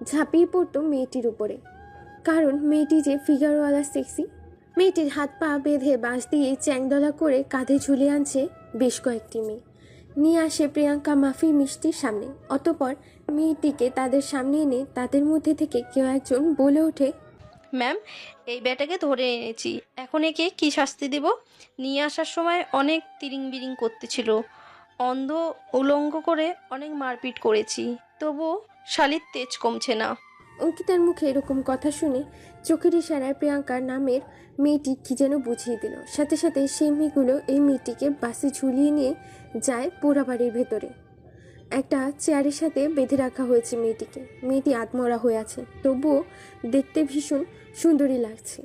ঝাঁপিয়ে পড়তো মেয়েটির উপরে, কারণ মেয়েটি যে ফিগারওয়ালা সেক্সি। মেয়েটির হাত পা বেঁধে বাঁশ দিয়ে চ্যাংদলা করে কাঁধে ঝুলিয়ে আনছে বেশ কয়েকটি মেয়ে। নিয়ে আসে প্রিয়াঙ্কা, মাফি, মিষ্টির সামনে। অতপর মেয়েটিকে তাদের সামনে এনে তাদের মধ্যে থেকে কেউ একজন বলে ওঠে, ম্যাম, এই ব্যাটাকে ধরে এনেছি, এখন একে কি শাস্তি দেব? নিয়ে আসার সময় অনেক তিরিং বিরিং করতেছিল, অন্ধ উলঙ্গ করে অনেক মারপিট করেছি, তবুও শালির তেজ কমছে না। অঙ্কিতার মুখে এরকম কথা শুনে চোখের ইশারায় প্রিয়াঙ্কার নামের মেয়েটি কি যেন বুঝিয়ে দিল। সাথে সাথে সেই মেয়েগুলো এই মেয়েটিকে বাসে ঝুলিয়ে নিয়ে যায় পোড়াবাড়ির ভেতরে। একটা চেয়ারের সাথে বেঁধে রাখা হয়েছে মেয়েটিকে। মেয়েটি আত্মরা হয়ে আছে, তবুও দেখতে ভীষণ সুন্দরী লাগছে।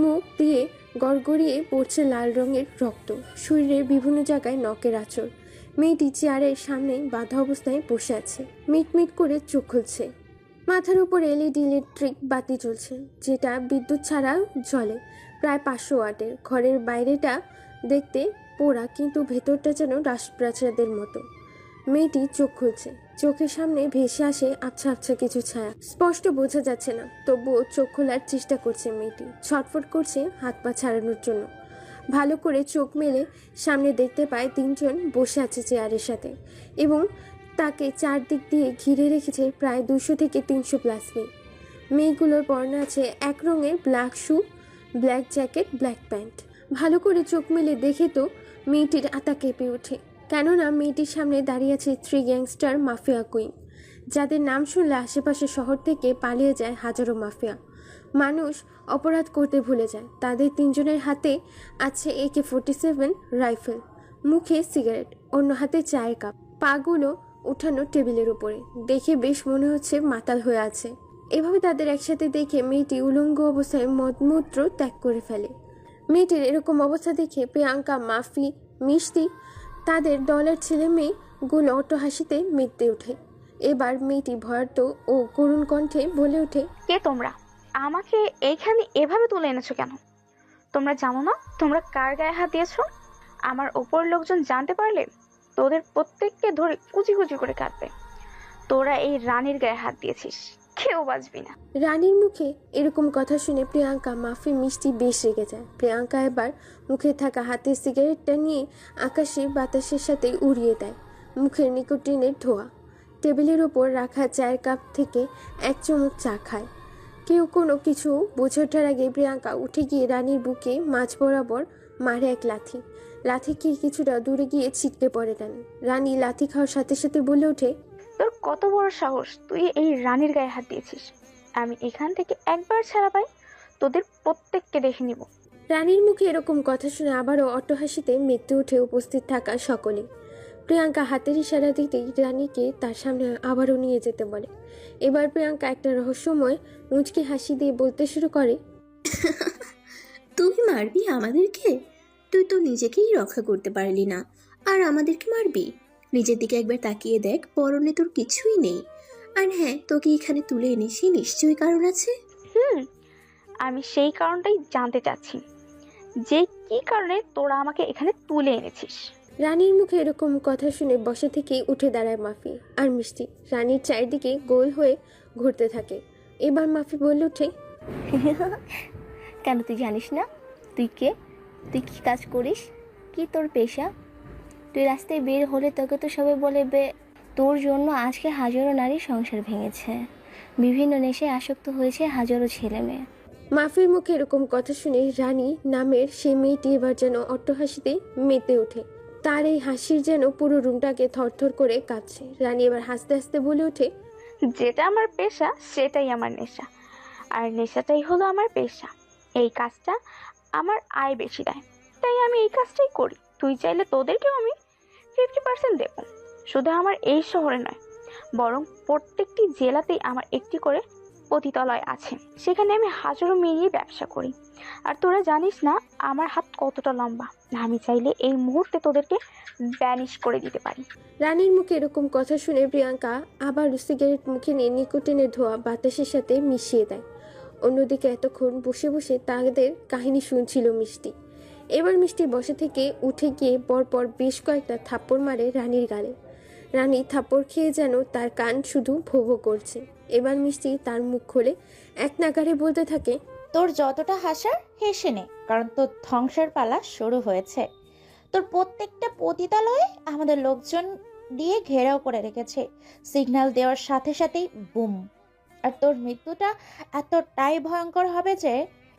মুখ দিয়ে গড়গড়িয়ে পড়ছে লাল রঙের রক্ত, শরীরের বিভিন্ন জায়গায় নখের আঁচড়। মেয়েটি চেয়ারের সামনে বাঁধা অবস্থায় বসে আছে, মিটমিট করে চোখ খুলছে। মাথার উপর এলইডি ইলেকট্রিক বাতি জ্বলছে, যেটা বিদ্যুৎ ছাড়া জ্বলে। প্রায় 500 ওয়াটের। ঘরের বাইরেটা দেখতে পোড়া, কিন্তু ভেতরটা যেন রাজপ্রাসাদের মতো। মেয়েটি চোখ খুলছে, চোখের সামনে ভেসে আসে আবছা আবছা কিছু ছায়া। স্পষ্ট বোঝা যাচ্ছে না, তবুও চোখ খোলার চেষ্টা করছে মেয়েটি। ছটফট করছে হাত পা ছাড়ানোর জন্য। ভালো করে চোখ মেলে সামনে দেখতে পায় 3 জন বসে আছে চেয়ারের সাথে, এবং তাকে চারদিক দিয়ে ঘিরে রেখেছে প্রায় 200 থেকে 300 প্লাস মেয়ে। মেয়েগুলোর পরনে আছে এক রঙের ব্ল্যাক শু, ব্ল্যাক জ্যাকেট, ব্ল্যাক প্যান্ট। ভালো করে চোখ মেলে দেখে তো মেয়েটির আতা কেঁপে ওঠে, কেননা মেয়েটির সামনে দাঁড়িয়ে আছে 3 গ্যাংস্টার মাফিয়া কুইন, যাদের নাম শুনলে আশেপাশে শহর থেকে পালিয়ে যায় হাজারো মাফিয়া। মানুষ অপরাধ করতে ভুলে যায়। তাদের 3 জনের হাতে আছে AK-47 রাইফেল, মুখে সিগারেট, অন্য হাতে চায়ের কাপ, পাগুলো উঠানো টেবিলের উপরে। দেখে বেশ মনে হচ্ছে মাতাল হয়ে আছে। এভাবে তাদের একসাথে দেখে মেয়েটি উলঙ্গ অবস্থায় মদমূত্র ত্যাগ করে ফেলে। মেয়েটির এরকম অবস্থা দেখে প্রিয়াঙ্কা, মাফি, মিষ্টি, তাদের দলের ছেলে মেয়েগুলো অট্টহাসিতে মেতে ওঠে। এবার মেয়েটি ভয়ার্ত ও করুণ কণ্ঠে বলে ওঠে, কে তোমরা? আমাকে এইখানে এভাবে তুলে এনেছো কেন? তোমরা জানো না তোমরা কার গায়ে হাত দিয়েছো? আমার ওপর লোকজন জানতে পারলে তোদের প্রত্যেককে ধরে কুচি কুচি করে কাটবে। তোরা এই রানীর গায়ে হাত দিয়েছিস, কেউ বাঁচবি না। রানীর মুখে এরকম কথা শুনে প্রিয়াঙ্কা, মাফি, মিষ্টি বেশ রেগে যায়। প্রিয়াঙ্কা এবার মুখে থাকা হাতের সিগারেটটা নিয়ে আকাশে বাতাসের সাথে উড়িয়ে দেয়। মুখের নিকোটিনের ধোঁয়া। টেবিলের ওপর রাখা চায়ের কাপ থেকে এক চুমুক চা খায়। কেউ কোনো কিছু বুঝে ওঠার আগে প্রিয়াঙ্কা উঠে গিয়ে রানীর বুকে মাঝ বরাবর মারে এক লাথি। লাথি খেয়ে কিছুটা দূরে গিয়ে ছিটকে পড়ে রানী। রানী লাথি খাওয়ার সাথে সাথে বলে ওঠে, তোর কত বড় সাহস, তুই এই রানীর গায়ে হাত দিয়েছিস? আমি এখান থেকে একবার ছাড়া পাই, তোদের প্রত্যেককে দেখে নিব। রানীর মুখে এরকম কথা শুনে আবারও অট্টহাসিতে মেতে উঠে উপস্থিত থাকা সকলে। প্রিয়াঙ্কা হাতের ইশারা দিতেই রানীকে তার সামনে আবারও নিয়ে যেতে বলে। এবার প্রিয়াঙ্কা একটা রহস্যময় মুচকি হাসি দিয়ে বলতে শুরু করে, তুই মারবি আমাদেরকে? তুই তো নিজেকেই রক্ষা করতে পারলি না, আর আমাদেরকে মারবি? নিজের দিকে একবার তাকিয়ে দেখ, পরনে তোর কিছুই নেই। আর হ্যাঁ, তোকে এখানে তুলে এনেছি, নিশ্চয়ই কারণ আছে। হুম, আমি সেই কারণটাই জানতে চাচ্ছি, যে কি কারণে তোরা আমাকে এখানে তুলে এনেছিস। রানীর মুখে এরকম কথা শুনে বসা থেকেই উঠে দাঁড়ায় মাফি আর মিষ্টি। রানীর চারিদিকে গোল হয়ে ঘুরতে থাকে। এবার মাফি বলে ওঠে, কেন তুই জানিস না তুই কে? তুই কি কাজ করিস? কি তোর পেশা? তুই রাস্তায় বের হলে তোকে তো সবাই বলবে তোর জন্য আজকে হাজারো নারী সংসার ভেঙেছে, বিভিন্ন নেশায় আসক্ত হয়েছে হাজারো ছেলে মেয়ে। মাফির মুখে এরকম কথা শুনে রানী নামের সেই মেয়েটি এবার যেন অট্টহাসিতে মেতে ওঠে। তার এই হাসির যেন পুরো রুমটাকে থরথর করে কাঁপছে। রানী এবার হাসতে হাসতে বলে ওঠে, যেটা আমার পেশা সেটাই আমার নেশা, আর নেশাটাই হলো আমার পেশা। এই কাজটা আমার আয় বেশি দেয়, তাই আমি এই কাজটাই করি। তুই চাইলে তোদেরকেও আমি 50% দেবো। শুধু আমার এই শহরে নয়, বরং প্রত্যেকটি জেলাতেই আমার একটি করে পতিতালয় আছে। সেখানে আমি হাজারো মিলিয়ে ব্যবসা করি। আর তোরা জানিস না আমার হাত কতটা লম্বা। আমি চাইলে এই মুহূর্তে তোদেরকে ভ্যানিশ করে দিতে পারি। রানীর মুখে এরকম কথা শুনে প্রিয়াঙ্কা আবার সিগারেট মুখে নিয়ে নিকোটিনের ধোঁয়া বাতাসের সাথে মিশিয়ে দেয়। অন্যদিকে এতক্ষণ বসে বসে তাদের কাহিনী শুনছিল মিষ্টি। এবার মিষ্টি বসা থেকে উঠে গিয়ে পরপর বেশ কয়েকটা থাপ্পড় মারে রানীর গালে। রানী থাপ্পড় খেয়ে যেন তার কান শুধু ভো ভো করছে। এবার মিষ্টি তার মুখ খুলে এক নাগাড়ে বলতে থাকে, তোর যতটা হাসার হেসে নে, কারণ তোর ধ্বংসের পালা শুরু হয়েছে। তোর প্রত্যেকটা পতিতালয়ে আমাদের লোকজন দিয়ে ঘেরাও করে রেখেছে, সিগন্যাল দেওয়ার সাথে সাথেই বুম। আর তোর মৃত্যুটা এতটাই ভয়ঙ্কর হবে যে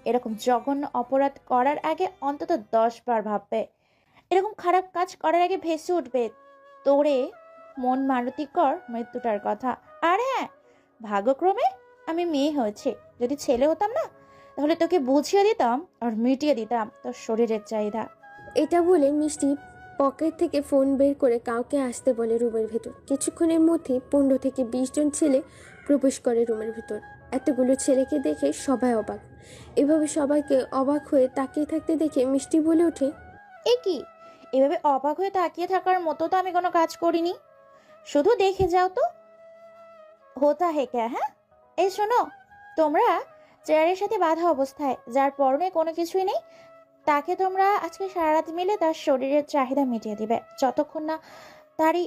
এরকম জঘন্য অপরাধ করার আগে অন্তত 10 বার ভাববে। এরকম খারাপ কাজ করার আগে ভেসে উঠবে তোরে মন মারতিকর মৃত্যুটার কথা। আর হ্যাঁ, ভাগ্যক্রমে আমি মেয়ে হয়েছে, যদি ছেলে হতাম না তাহলে তোকে বুঝিয়ে দিতাম আর মিটিয়ে দিতাম তোর শরীরের চাহিদা। এটা বলে মিষ্টি পকেট থেকে ফোন বের করে কাউকে আসতে বলে রুমের ভেতর। কিছুক্ষণের মধ্যে 15 থেকে 20 জন ছেলে প্রবেশ করে রুমের ভেতর। এতগুলো ছেলেকে দেখে সবাই অবাক। এভাবে সবাইকে অবাক হয়ে তাকিয়ে থাকতে দেখে মিষ্টি বলে ওঠে, এ কি, এভাবে অবাক হয়ে তাকিয়ে থাকার মতো তো আমি কোনো কাজ করিনি। শুধু দেখে যাও তো হোতা হে ক্যা। হ্যাঁ, এই শোনো, তোমরা চেয়ারের সাথে বাঁধা অবস্থায় যার পরনে কোনো কিছুই নেই, তাকে তোমরা আজকে সারা রাত মিলে তার শরীরের চাহিদা মিটিয়ে দিবে। যতক্ষণ না তারই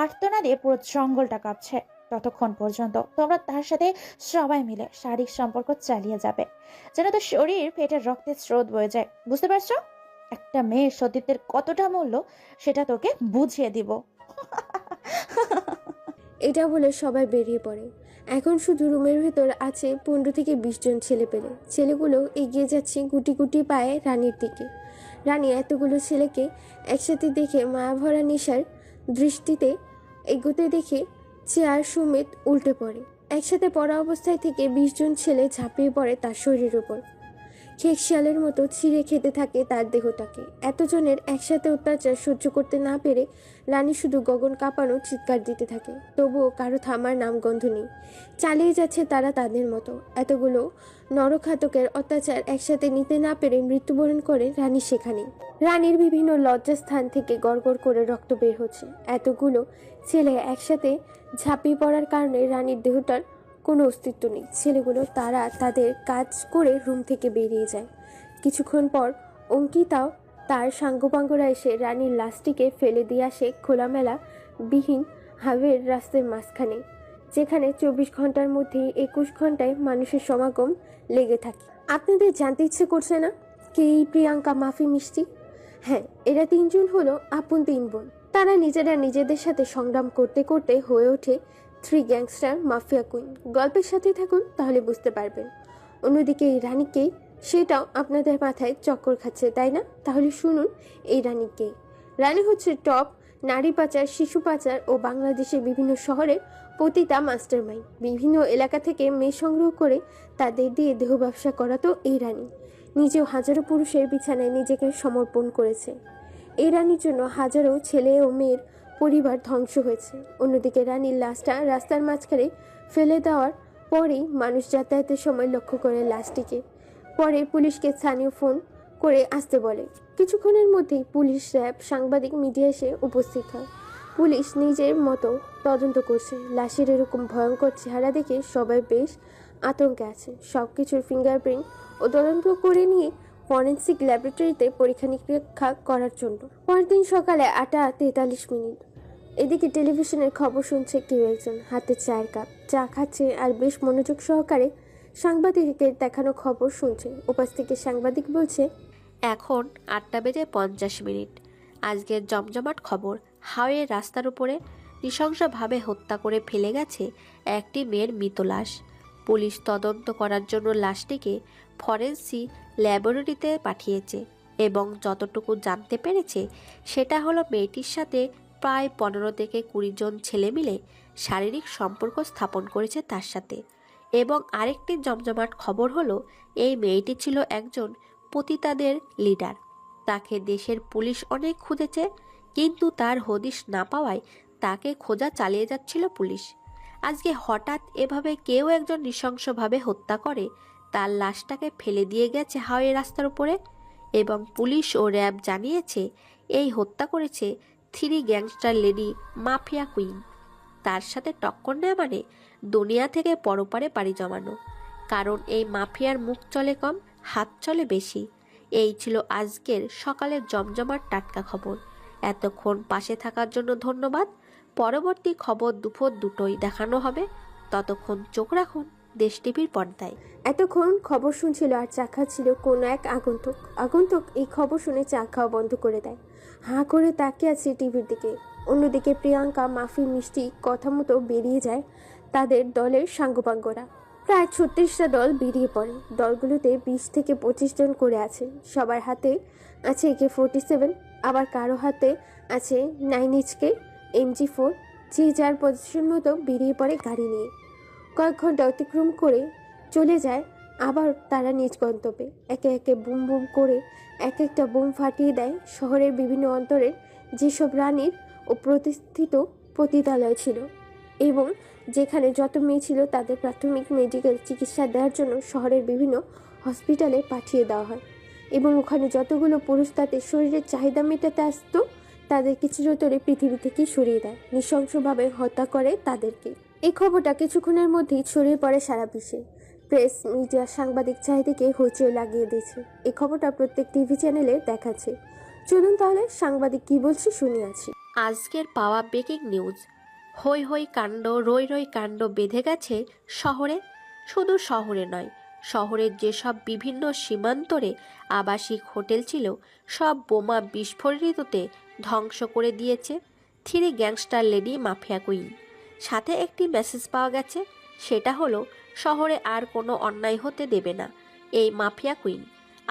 আর্তনাদে পুরো জঙ্গলটা কাঁপছে, ততক্ষণ পর্যন্ত তোমরা তার সাথে সবাই মিলে শারীরিক সম্পর্ক চালিয়ে যাবে, যেন তার শরীর পেটের রক্তের স্রোত বয়ে যায়। বুঝতে পারছো? একটা মেয়ের সতীত্বের কতটা মূল্য সেটা তোকে বুঝিয়ে দিব। এটা বলে সবাই বেরিয়ে পড়ে। এখন শুধু রুমের ভেতর আছে 15 থেকে 20 জন ছেলে পেলে। ছেলেগুলো এগিয়ে যাচ্ছে গুটি গুটি পায়ে রানীর দিকে। রানী এতগুলো ছেলেকে একসাথে দেখে মায়াভরা নেশার দৃষ্টিতে এগোতে দেখে চেয়ার সমেত উল্টে পড়ে। একসাথে পড়া অবস্থায় থেকে 20 জন ছেলে ঝাঁপিয়ে পড়ে তার শরীরের উপর। খেক শিয়ালের মতো ছিঁড়ে খেতে থাকে তার দেহটাকে। এতজনের একসাথে অত্যাচার সহ্য করতে না পেরে রানী শুধু গগন কাঁপানো চিৎকার দিতে থাকে। তবুও কারো থামার নামগন্ধ নেই। চালিয়ে যাচ্ছে তারা তাদের মতো। এতগুলো নরঘাতকের অত্যাচার একসাথে নিতে না পেরে মৃত্যুবরণ করে রানী সেখানেই। রানীর বিভিন্ন লজ্জাস্থান থেকে গড়গড় করে রক্ত বের হচ্ছে। এতগুলো ছেলে একসাথে ঝাঁপিয়ে পড়ার কারণে রানীর দেহটার কোনো অস্তিত্ব নেই। ছেলেগুলো তারা তাদের কাজ করে রুম থেকে বেরিয়ে যায়। কিছুক্ষণ পর অঙ্কিতাও তার সাঙ্গপাঙ্গরা এসে রানীর লাশটিকে ফেলে দিয়ে আসে খোলামেলা বিহীন হাইওয়ের রাস্তার মাঝখানে, যেখানে 24 ঘন্টার মধ্যে 21 ঘন্টায় মানুষের সমাগম লেগে থাকে। আপনাদের জানতে ইচ্ছে করছে না কে এই প্রিয়াঙ্কা, মাফি, মিষ্টি? হ্যাঁ, এরা 3 জন হলো আপন 3 বোন। তারা নিজেরা নিজেদের সাথে সংগ্রাম করতে করতে হয়ে ওঠে 3 গ্যাংস্টার মাফিয়া কুইন। গল্পের সাথে থাকুন, তাহলে বুঝতে পারবেন। অন্যদিকে এই রানীকে, সেটাও আপনাদের মাথায় চক্কর খাচ্ছে, তাই না? তাহলে শুনুন এই রানীকে। রানী হচ্ছে টপ নারী পাচার, শিশু পাচার ও বাংলাদেশের বিভিন্ন শহরের পতিতা মাস্টারমাইন্ড। বিভিন্ন এলাকা থেকে মেয়ে সংগ্রহ করে তাদের দিয়ে দেহ ব্যবসা করাতো এই রানী। নিজেও হাজারো পুরুষের বিছানায় নিজেকে সমর্পণ করেছে। এই রানীর জন্য হাজারো ছেলে ও মেয়ের পরিবার ধ্বংস হয়েছে। অন্যদিকে রানীর লাশটা রাস্তার মাঝখানে ফেলে দেওয়ার পরেই মানুষ যাতায়াতের সময় লক্ষ্য করে লাশটিকে। পরে পুলিশকে স্থানীয় ফোন করে আসতে বলে। কিছুক্ষণের মধ্যেই পুলিশ, র্যাব, সাংবাদিক, মিডিয়া এসে উপস্থিত হয়। পুলিশ নিজের মতো তদন্ত করছে। লাশের এরকম ভয়ঙ্কর চেহারা দেখে সবাই বেশ আতঙ্কে আছে। সব কিছুর ফিঙ্গারপ্রিন্ট ও তদন্ত করে নিয়ে ফরেন্সিক ল্যাবরেটরিতে পরীক্ষা নিরীক্ষা করার জন্য। পরদিন সকালে 8:43। এদিকে টেলিভিশনের খবর শুনছে কেউ একজন, হাতে চায়ের কাপ, চা খাচ্ছে আর বেশ মনোযোগ সহকারে সাংবাদিকের দেখানো খবর শুনছে। ওপাশ থেকে সাংবাদিক বলছে, এখন 8:50। আজকের জমজমাট খবর, হাওয়ে রাস্তার উপরে নৃশংসভাবে হত্যা করে ফেলে গেছে একটি মেয়ের মৃত লাশ। পুলিশ তদন্ত করার জন্য লাশটিকে ফরেন্সিক ল্যাবরেটরিতে পাঠিয়েছে এবং যতটুকু জানতে পেরেছে সেটা হলো মেয়েটির সাথে প্রায় 15 থেকে 20 জন ছেলে মিলে শারীরিক সম্পর্ক স্থাপন করেছে তার সাথে। এবং আরেকটি জমজমাট খবর হলো এই মেয়েটি ছিল একজন পতিতাদের লিডার। তাকে দেশের পুলিশ অনেক খুঁজেছে, কিন্তু তার হদিশ না পাওয়ায় তাকে খোঁজা চালিয়ে যাচ্ছিল পুলিশ। আজকে হঠাৎ এভাবে কেউ একজন নৃশংসভাবে হত্যা করে তার লাশটাকে ফেলে দিয়ে গেছে হাওয়ে রাস্তার উপরে। এবং পুলিশ ও র্যাব জানিয়েছে এই হত্যা করেছে 3 গ্যাংস্টার লেডি মাফিয়া কুইন। তার সাথে টক্কর নেওয়া মানে দুনিয়া থেকে পরপারে পাড়ি জমানো। কারণ এই মাফিয়ার মুখ চলে কম, হাত চলে বেশি। এই ছিল আজকের সকালের জমজমাট টাটকা খবর। এতক্ষণ পাশে থাকার জন্য ধন্যবাদ। পরবর্তী খবর দুপুর 2টোয় দেখানো হবে। ততক্ষণ চোখ রাখুন দেশ টিভির পর্দায়। এতক্ষণ খবর শুনছিল আর চা খাচ্ছিল কোনো এক আগন্তুক এই খবর শুনে চা খাওয়া বন্ধ করে দেয়। হাঁ করে তাকিয়ে আছে টিভির দিকে। অন্যদিকে প্রিয়াঙ্কা, মাফি, মিষ্টি কথা মতো বেরিয়ে যায় তাদের দলের সাঙ্গপাঙ্গরা। প্রায় 36টা দল বেরিয়ে পড়ে। দলগুলোতে 20 থেকে 25 জন করে আছে। সবার হাতে আছে AK-47, আবার কারো হাতে আছে 9HK, MG4। যে যার পজিশন মতো বেরিয়ে পড়ে গাড়ি নিয়ে। কয়েক ঘন্টা অতিক্রম করে চলে যায় আবার তারা নিজ গন্তব্যে। একে একে বুম বুম করে এক একটা বুম ফাটিয়ে দেয় শহরের বিভিন্ন অন্তরের যেসব রানীর ও প্রতিষ্ঠিত পতিতালয় ছিল এবং যেখানে যত মেয়ে ছিল তাদের প্রাথমিক মেডিকেল চিকিৎসা দেওয়ার জন্য শহরের বিভিন্ন হসপিটালে পাঠিয়ে দেওয়া হয় এবং ওখানে যতগুলো পুরুষ তাদের শরীরের চাহিদা মেটাতে আসতো তাদেরকে চিরতরে পৃথিবী থেকে সরিয়ে দেয়, নৃশংসভাবে হত্যা করে তাদেরকে। এই খবরটা কিছুক্ষণের মধ্যেই ছড়িয়ে পড়ে সারা বিশ্বে। প্রেস, মিডিয়া, সাংবাদিক চাহিদাকে হইচই লাগিয়ে দিয়েছে। এই খবরটা প্রত্যেক টিভি চ্যানেলে দেখাচ্ছে। চলুন তাহলে সাংবাদিক কি বলছে শুনে আছি। আজকের পাওয়া ব্রেকিং নিউজ, হই হই কাণ্ড, রই রই কাণ্ড বেঁধে গেছে শহরে। শুধু শহরে নয়, শহরের যেসব বিভিন্ন সীমান্তরে আবাসিক হোটেল ছিল সব বোমা বিস্ফোরিততে ধ্বংস করে দিয়েছে 3 গ্যাংস্টার লেডি মাফিয়া কুইন। সাথে একটি মেসেজ পাওয়া গেছে, সেটা হলো শহরে আর কোনো অন্যায় হতে দেবে না এই মাফিয়া কুইন,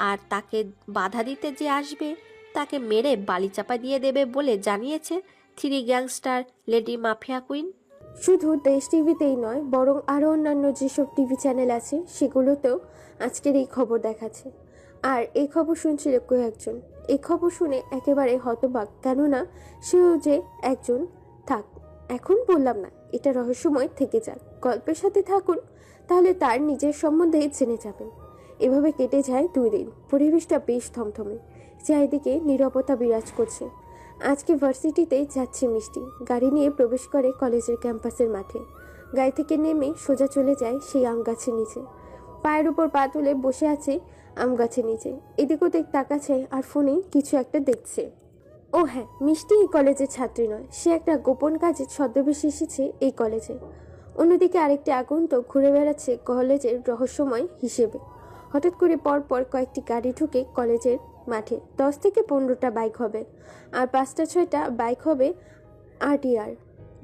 আর তাকে বাধা দিতে যে আসবে তাকে মেরে বালিচাপা দিয়ে দেবে বলে জানিয়েছে 3 গ্যাংস্টার লেডি মাফিয়া কুইন। শুধু দেশ টিভিতেই নয়, বরং আরও অন্যান্য যেসব টিভি চ্যানেল আছে সেগুলোতেও আজকের এই খবর দেখাচ্ছে। আর এই খবর শুনছিল কেউ একজন। এই খবর শুনে একেবারে হতবাক, কেননা সেও যে একজন। থাক, এখন বললাম না, এটা রহস্যময় থেকে যাক। গল্পের সাথে থাকুন, তাহলে তার নিজের সম্বন্ধে জেনে যাবেন। এভাবে কেটে যায় 2 দিন। পরিবেশটা বেশ থমথমে, চারিদিকে নীরবতা বিরাজ করছে। আজকে ভার্সিটিতে যাচ্ছে মিষ্টি। গাড়ি নিয়ে প্রবেশ করে কলেজের ক্যাম্পাসের মাঠে। গাড়ি থেকে নেমে সোজা চলে যায় সেই আম গাছের নিচে। পায়ের উপর পা তুলে বসে আছে আম গাছের নিচে। এদিক ওদিক তাকাচ্ছে আর ফোনে কিছু একটা দেখছে। ও হ্যাঁ, মিষ্টি এই কলেজের ছাত্রী নয়, সে একটা গোপন কাজে ছদ্মবেশে এসেছে এই কলেজে। অন্যদিকে আরেকটি আগন্তুক ঘুরে বেড়াচ্ছে কলেজের রহস্যময় হিসেবে। হঠাৎ করে পরপর কয়েকটি গাড়ি ঢুকে কলেজের মাঠে। 10 থেকে 15টা বাইক হবে আর 5-6টা বাইক হবে RTR।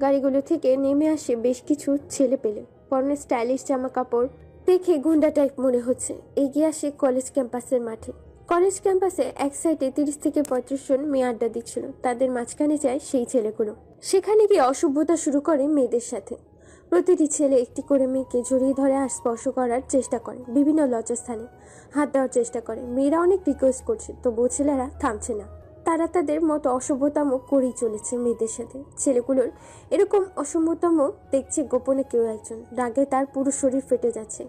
গাড়িগুলো থেকে নেমে আসে বেশ কিছু ছেলে পেলে, পরনে স্টাইলিশ জামা কাপড়। দেখে গুন্ডা টাইপ মনে হচ্ছে। এগিয়ে আসে কলেজ ক্যাম্পাসের মাঠে। কলেজ ক্যাম্পাসে এক সাইডে 30 থেকে 35 জন মেয়ে আড্ডা দিচ্ছিল। তাদের মাঝখানে যায় সেই ছেলেগুলো। সেখানে গিয়ে অসভ্যতা শুরু করে মেয়েদের সাথে। প্রতিটি ছেলে একটি করে মেয়েকে জড়িয়ে ধরে আর স্পর্শ করার চেষ্টা করে, বিভিন্ন লজ্জাস্থানে হাত দেওয়ার চেষ্টা করে। মেয়েরা অনেক রিকোয়েস্ট করছে, তবুও ছেলেরা থামছে না। তারা তাদের মতো অসভ্যতাম করেই চলেছে মেয়েদের সাথে। ছেলেগুলোর এরকম অসভ্যতাম দেখছে গোপনে কেউ একজন। রাগে তার পুরো শরীর ফেটে যাচ্ছে,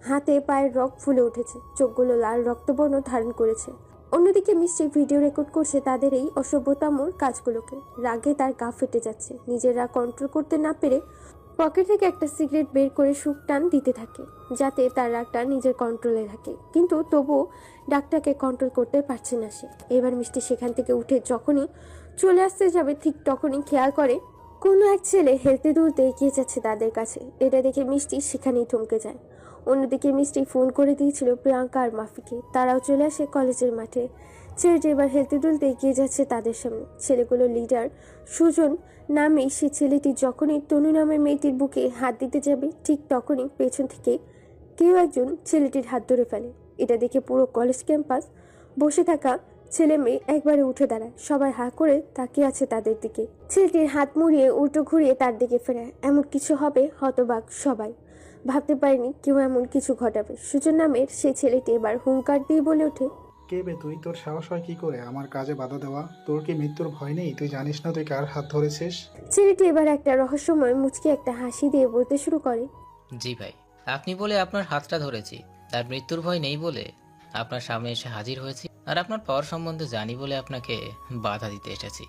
হাতে পায়ের রক ফুলে উঠেছে, চোখগুলো লাল রক্তবর্ণ ধারণ করেছে। অন্যদিকে মিষ্টি ভিডিও রেকর্ড করছে তাদের এই অসভ্যতামর কাজগুলোকে। রাগে তার গা ফেটে যাচ্ছে। নিজের রাগ কন্ট্রোল করতে না পেরে পকেট থেকে একটা সিগারেট বের করে সুখ টান দিতে থাকে, যাতে তার রাগটা নিজের কন্ট্রোলে থাকে। কিন্তু তবুও রাগটাকে কন্ট্রোল করতে পারছে না সে। এবার মিষ্টি সেখান থেকে উঠে যখনই চলে আসতে যাবে, ঠিক তখনই খেয়াল করে কোনো এক ছেলে হেলতে দুলতে এগিয়ে যাচ্ছে তাদের কাছে। এটা দেখে মিষ্টি সেখানেই থমকে যায়। অন্যদিকে মিষ্টি ফোন করে দিয়েছিল প্রিয়াঙ্কা আর মাফিকে। তারাও চলে আসে কলেজের মাঠে। ছেলেটি এবার হেলতে দুলতে এগিয়ে যাচ্ছে তাদের সামনে। ছেলেগুলোর লিডার সুজন নামে সে ছেলেটি যখনই তনু নামের মেয়েটির বুকে হাত দিতে যাবে, ঠিক তখনই পেছন থেকে কেউ একজন ছেলেটির হাত ধরে ফেলে। এটা দেখে পুরো কলেজ ক্যাম্পাস বসে থাকা ছেলে মেয়ে একবারে উঠে দাঁড়ায়। সবাই হা করে তাকিয়ে আছে তাদের দিকে। ছেলেটির হাত মুড়িয়ে উল্টো ঘুরিয়ে তার দিকে ফেরায়। এমন কিছু হবে হতবাক সবাই। ভাবতে পারেনি কেউ এমন কিছু ঘটাবে। সুজন নামের সেই ছেলেটি এবার হুঙ্কার দিয়ে বলে ওঠে, কে বে তুই? তোর সাহস হয় কি করে আমার কাজে বাধা দেওয়া? তোর কি মৃত্যুর ভয় নেই? তুই জানিস না তুই কার হাত ধরেছিস? ছেলেটি এবার একটা রহস্যময় মুচকি একটা হাসি দিয়ে বলতে শুরু করে, জি ভাই, আপনি বলে আপনার হাতটা ধরেছি, তার মৃত্যুর ভয় নেই বলে আপনার সামনে এসে হাজির হয়েছি, আর আপনার পাওয়ার সম্বন্ধে জানি বলে আপনাকে বাধা দিতে এসেছি।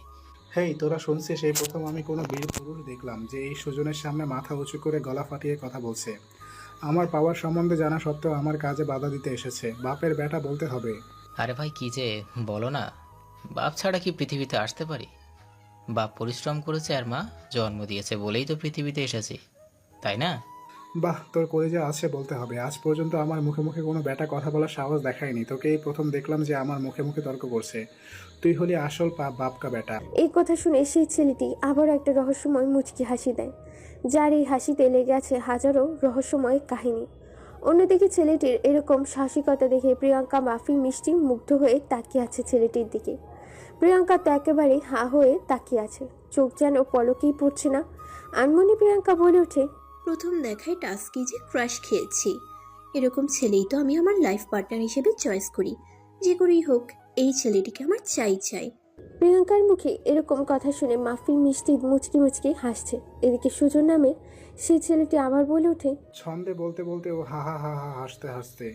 হেই, তোরা শুনছিস? এই প্রথম আমি কোনো বীর পুরুষ দেখলাম যে এই সুজনের সামনে মাথা উঁচু করে গলা ফাটিয়ে কথা বলছে। আমার পাওয়ার সম্বন্ধে জানা সত্ত্বেও আমার কাজে বাধা দিতে এসেছে। বাপের বেটা বলতে হবে। আরে ভাই কি যে বলো না, বাপ ছাড়া কি পৃথিবীতে আসতে পারি? বাপ পরিশ্রম করেছে আর মা জন্ম দিয়েছে বলেই তো পৃথিবীতে এসেছি, তাই না? বাহ, তোর কলেজে আছে বলতে হবে। আজ পর্যন্ত আমার মুখে মুখে কোনো বেটা কথা বলার সাহস দেখায়নি। তোকে এই প্রথম দেখলাম যে আমার মুখে মুখে তর্ক করছে। তুই হলি আসল বাপকা বেটা। এই কথা শুনে সেই ছেলেটি আবার একটা রহস্যময় মুচকি হাসি দেয়, যার এই হাসিতে লেগে আছে হাজারো রহস্যময় কাহিনী। অন্যদিকে ছেলেটির এরকম সাহসিকতা দেখে প্রিয়াঙ্কা মাফি মিষ্টি মুগ্ধ হয়ে তাকিয়ে আছে ছেলেটির দিকে। প্রিয়াঙ্কা তো একেবারে হা হয়ে তাকিয়ে আছে, চোখ যেন পলকেই পড়ছে না। আনমনে প্রিয়াঙ্কা বলে ওঠে, প্রথম দেখায় টাস্কি যে ক্রাশ খেয়েছি। এরকম ছেলেই তো আমি আমার লাইফ পার্টনার হিসেবে চয়েস করি। যে করেই হোক এই ছেলেটিকে আমার চাই। প্রিয়াঙ্কার মুখে এরকম কথা শুনে মাফি মিষ্টি মুচকি মুচকি হাসছে। এদিকে সুজন নামে সেই ছেলেটি আবার বলে ওঠে, ছন্দে বলতে বলতে ও হা হা হা হা হাসতে হাসতে,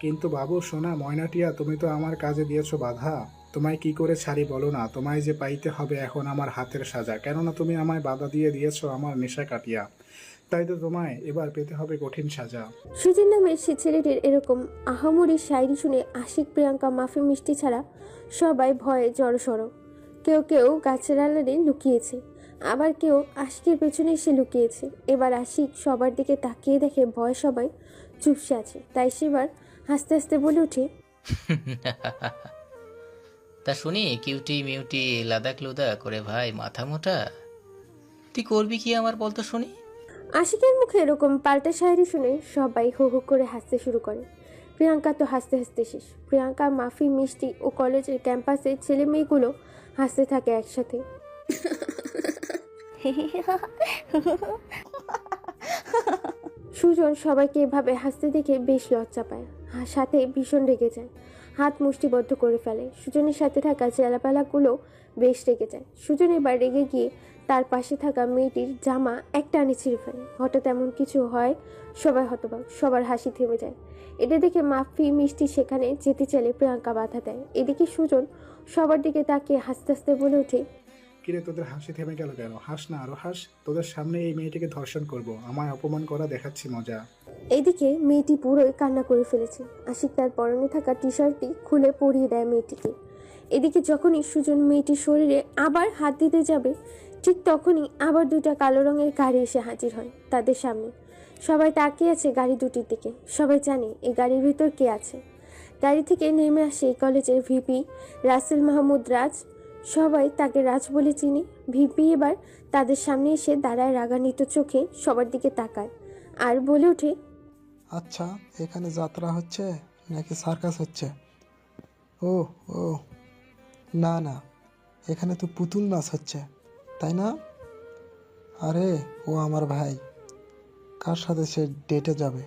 কিন্তু বাবু সোনা ময়নাটিয়া, তুমি তো আমার কাজে দিয়েছো বাধা। তোমায় কি করে ছাড়ি বলো না? তোমায় যে পাইতে হবে এখন আমার হাতের সাজা, কেননা তুমি আমায় বাধা দিয়েছো আমার নেশা কাটিয়া। তাই তো তোমায় এবার পেতে হবে কঠিন সাজা। সুজন নামের সেই ছেলেটির এরকম আহামরি শায়রি শুনে আশিক, প্রিয়াঙ্কা, মাফি মিষ্টি ছাড়া সবাই ভয়ে জড়সড়। কেউ কেউ গাছের আড়ালে লুকিয়েছে, আবার কেউ আশিকের পেছনে এসে লুকিয়েছে। এবার আশিক সবার দিকে তাকিয়ে দেখে ভয় সবাই চুপসে আছে, তাই সেবার হাসতে হাসতে বলে ওঠে, তা শুনি কিউটি মিউটি লাদাক লুদা করে ভাই মাথা মোটা, তুই করবি কি আমার বলতো শুনি? আশিকের মুখে এরকম পাল্টা শায়রি শুনে সবাই হো হো করে হাসতে শুরু করে। প্রিয়াঙ্কা তো হাসতে হাসতে শেষ। প্রিয়াঙ্কা, মাফি, মিষ্টি ও কলেজের ক্যাম্পাসের ছেলে মেয়েগুলো হাসতে থাকে একসাথে। সুজন সবাইকে এভাবে হাসতে দেখে বেশ লজ্জা পায়, সাথে ভীষণ রেগে যায়, হাত মুষ্টিবদ্ধ করে ফেলে। সুজনের সাথে থাকা চেলাপালাগুলো বেশ রেগে যায়। সুজন এবার রেগে গিয়ে তার পাশে থাকা মেয়েটির জামা একটা টানে ছিঁড়ে ফেলে। হঠাৎ এমন কিছু হয়, সবাই হতবাক, সবার হাসি থেমে যায়। এটা দেখে মাফি মিষ্টি সেখানে যেতে চাইলে প্রিয়াঙ্কা বাধা দেয়। এদিকে সুজন সবার দিকে তাকিয়ে হাসতে হাসতে বলে ওঠে, কিরে তোদের হাসি থেমে গেল কেন? হাস না, আরো হাস। তোদের সামনে এই মেয়েটিকে ধর্ষণ করব, আমায় অপমান করা দেখাচ্ছি মজা। এদিকে মেয়েটি পুরোই কান্না করে ফেলেছে। আশিক তার পরনে থাকা টি শার্টটি খুলে পরিয়ে দেয় মেয়েটিকে। এদিকে যখনই সুজন মেয়েটির শরীরে আবার হাত দিতে যাবে, ঠিক তখনই আবার দুটা কালো রঙের গাড়ি এসে হাজির হয় তাদের সামনে। সবাই তাকিয়ে আছে গাড়ি দুটির দিকে। সবাই জানে এই গাড়ির ভিতর কে আছে। গাড়ি থেকে নেমে আসে এই কলেজের ভিপি রাসেল মাহমুদ রাজ। সবাই তাকে রাজ বলে চিনি। ভিপি এবার তাদের সামনে এসে দাঁড়ায়, রাগান্বিত চোখে সবার দিকে তাকায় আর বলে ওঠে, আচ্ছা, এখানে যাত্রা হচ্ছে নাকি সার্কাস হচ্ছে? ও ও না না, এখানে তো পুতুল নাচ হচ্ছে, তাই না? আরে ও আমার ভাই, কার সাথে সে ডেটে যাবে,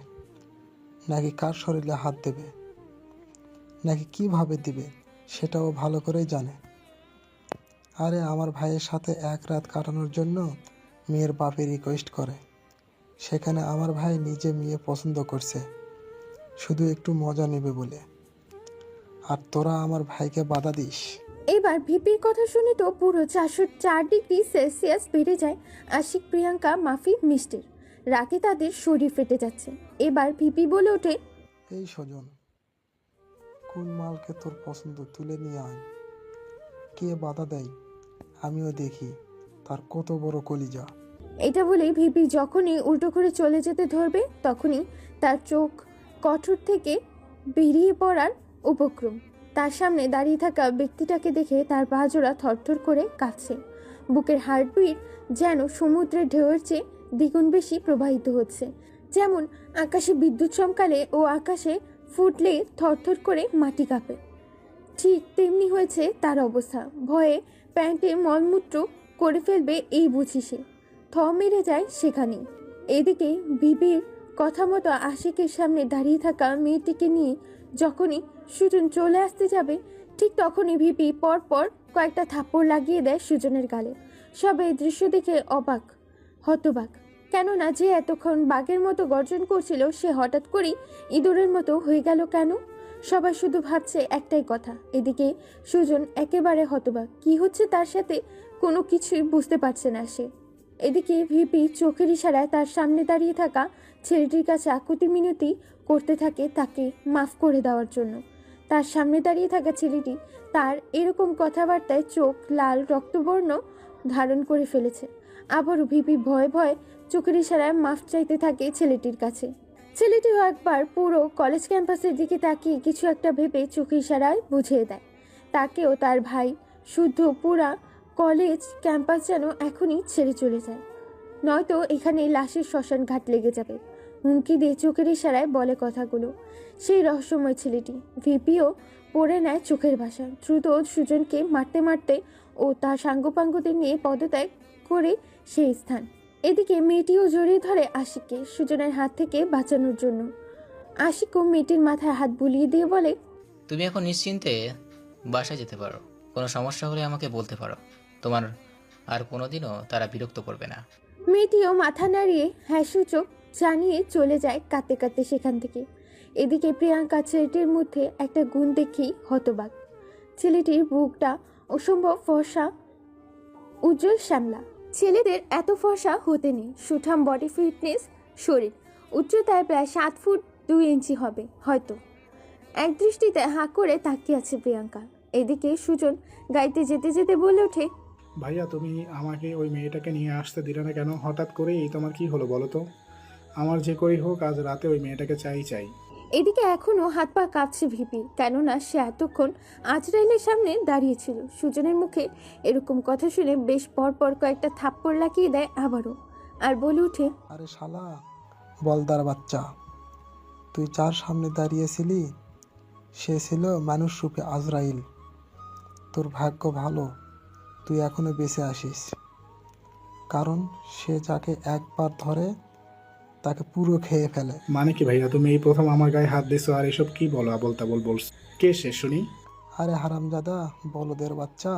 নাকি কার শরীরে হাত দেবে, নাকি কিভাবে দিবে সেটাও ভালো করেই জানে। আরে আমার ভাইয়ের সাথে এক রাত কাটানোর জন্য মেয়ের বাপে রিকোয়েস্ট করে, সেখানে আমার ভাই নিজে মেয়ে পছন্দ করছে শুধু একটু মজা নেবে বলে, আর তোরা আমার ভাইকে বাধা দিস। এবার ভিপির কথা শুনে তো পুরো 404 ডিগ্রি সেলসিয়াস বেড়ে যায় আশিক, প্রিয়াঙ্কা, মাফি মিষ্টির। রাগে তাদের শরীর ফেটে যাচ্ছে। এবার ভিপি বলে ওঠে, এই সজন, কোন মালকে তোর পছন্দ তুলে নিয়ে আয়, কে বাধা দেয় আমিও দেখি তার কত বড় কলিজা। এটা বলে ভিপি যখনই উল্টো করে চলে যেতে ধরবে, তখনই তার চোখ কঠোর থেকে বেরিয়ে পড়ার উপক্রম। তার সামনে দাঁড়িয়ে থাকা ব্যক্তিটাকে দেখে তার পা জোড়া থরথর করে কাঁপছে। বুকের হার্টবিট যেন সমুদ্রের ঢেউয়ের চেয়ে দ্বিগুণ বেশি প্রবাহিত হচ্ছে। যেমন আকাশে বিদ্যুৎ চমকালে ও আকাশে ফুটলে থরথর করে মাটি কাঁপে, ঠিক তেমনি হয়েছে তার অবস্থা। ভয়ে প্যান্টে মলমূত্র করে ফেলবে এই বুঝি সে। থ মেরে যায় সেখানেই। এদিকে ভিপির কথা মতো আশিকের সামনে দাঁড়িয়ে থাকা মেয়েটিকে নিয়ে যখনই সুজন চলে আসতে যাবে, ঠিক তখনই ভিপি পরপর কয়েকটা থাপ্পড় লাগিয়ে দেয় সুজনের গালে। সবাই এই দৃশ্য দেখে অবাক, হতবাক। কেননা যে এতক্ষণ বাঘের মতো গর্জন করছিল, সে হঠাৎ করেই ইঁদুরের মতো হয়ে গেল কেন? সবাই শুধু ভাবছে একটাই কথা। এদিকে সুজন একেবারে হতবাক, কি হচ্ছে তার সাথে কোনো কিছুই বুঝতে পারছে না সে। এদিকে ভিপি চোখের ইশারায় তার সামনে দাঁড়িয়ে থাকা ছেলেটির কাছে আকুতি মিনতি করতে থাকে তাকে মাফ করে দেওয়ার জন্য। তার সামনে দাঁড়িয়ে থাকা ছেলেটি তার এরকম কথাবার্তায় চোখ লাল রক্তবর্ণ ধারণ করে ফেলেছে। আবারও ভিপি ভয়ে ভয়ে চোখের ইশারায় মাফ চাইতে থাকে ছেলেটির কাছে। ছেলেটিও একবার পুরো কলেজ ক্যাম্পাসের দিকে তাকিয়ে কিছু একটা ভেবে চোখের ইশারায় বুঝিয়ে দেয় তাকেও তার ভাই। শুদ্ধ পুরা কলেজ ক্যাম্পাস যেন এখনই ছেড়ে চলে যায়, নয়তো এখানে লাশের শ্মশান ঘাট লেগে যাবে। হুমকি দিয়ে চোখের ইশারায় বলে কথাগুলো সেই রহস্যময় ছেলেটি। ভিপিও পড়ে নেয় চোখের ভাষা। দ্রুত সুজনকে মারতে মারতে ও তার সাঙ্গপাঙ্গদের নিয়ে পদত্যাগ করে সেই স্থান। এদিকে মেয়েটিও জড়িয়ে ধরে আশিককে সুজনের হাত থেকে বাঁচানোর জন্য। আশিকও মেয়েটির মাথায় হাত বুলিয়ে দিয়ে বলে, তুমি এখন নিশ্চিন্তে বাসায় যেতে পারো। কোনো সমস্যা হলে আমাকে বলতে পারো। তোমার আর কোনোদিনও তারা বিরক্ত করবে না। মেয়েটিও মাথা নাড়িয়ে হ্যাঁ সূচক জানিয়ে চলে যায় কাঁদতে কাঁদতে সেখান থেকে। এদিকে প্রিয়াঙ্কা ছেলেটির মধ্যে একটা গুণ দেখেই হতবাক। ছেলেটির বুকটা অসম্ভব ফর্সা, উজ্জ্বল শ্যামলা। ছেলেদের এত ফর্সা হতে নেই। সুঠাম বডি ফিটনেস শরীর, উচ্চতায় প্রায় 7 ফুট 2 ইঞ্চি হবে হয়তো। এক দৃষ্টিতে হাঁ করে তাকিয়ে আছে প্রিয়াঙ্কা। এদিকে সুজন গাড়িতে যেতে যেতে বলে ওঠে, ভাইয়া তুমি আমাকে ওই মেয়েটাকে নিয়ে আসতে দিলে না কেন? হঠাৎ করেই তোমার কি হলো বলো তো? আমার যে করেই হোক আজ রাতে ওই মেয়েটাকে চাই। এদিকে এখনো হাত পা কাঁপছে ভিপি, কেননা সে এতক্ষণ আজরাইলের সামনে দাঁড়িয়েছিল। সুজনের মুখে এরকম কথা শুনে বেশ পরপর কয়েকটা থাপ্পড় লাগিয়ে দেয় আবারও, আর বলে ওঠে, আরে শালা বলদার বাচ্চা, তুই যার সামনে দাঁড়িয়েছিলি সে ছিল মানুষ রূপে আজরাইল। তোর ভাগ্য ভালো তুই এখনো বেঁচে আসিস, কারণ সে যাকে একবার ধরে তাকে পুরো খেয়ে ফেলে। মানে কি ভাইয়া, তুমি এই প্রথম আমার গায়ে হাত দিছো আর এসব কি বলো আবল তাবল বলছো? কে সে শুনি? আরে হারামজাদা বলদের বাচ্চা,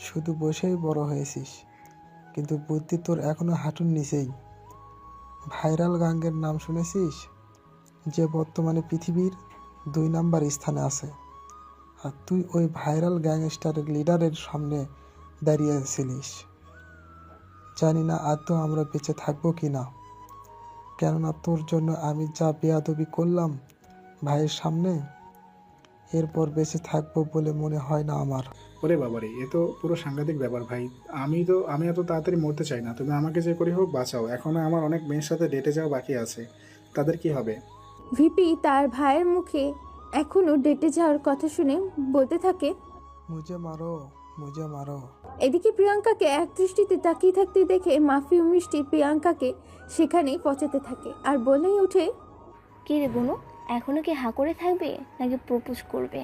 শুধু বসেই বড় হয়েছিস, কিন্তু বুদ্ধি তোর এখনো হাঁটুর নিচেই। ভাইরাল গ্যাংয়ের নাম শুনেছিস? যে বর্তমানে পৃথিবীর 2 নাম্বার স্থানে আছে, আর তুই ওই ভাইরাল গ্যাংস্টারের লিডারের সামনে দাঁড়িয়েছিলিস। জানি না আদৌ আমরা বেঁচে থাকবো কি না, কেননা তোর জন্য আমি যা বেয়াদবি করলাম ভাইয়ের সামনে, এরপর বেঁচে থাকবো বলে মনে হয় না আমার। ওরে বাবারে, এ তো পুরো সাংঘাতিক ব্যাপার ভাই। আমি এত তাড়াতাড়ি মরতে চাই না। তুমি আমাকে যে করে হোক বাঁচাও। এখনো আমার অনেক মেয়ের সাথে ডেটে যাওয়া বাকি আছে, তাদের কি হবে? ভিপি তার ভাইয়ের মুখে এখনো ডেটে যাওয়ার কথা শুনে বলতে থাকে, মুঝে মারো মুঝে মারো। এদিকে প্রিয়াঙ্কাকে এক দৃষ্টিতে তাকিয়ে থাকতে দেখে মাফি ও মিষ্টি প্রিয়াঙ্কাকে সেখানেই পচাতে থাকে আর বলেই ওঠে, কি রে বুনু, এখনো কি হাঁ করে থাকবে নাকি প্রপোজ করবে?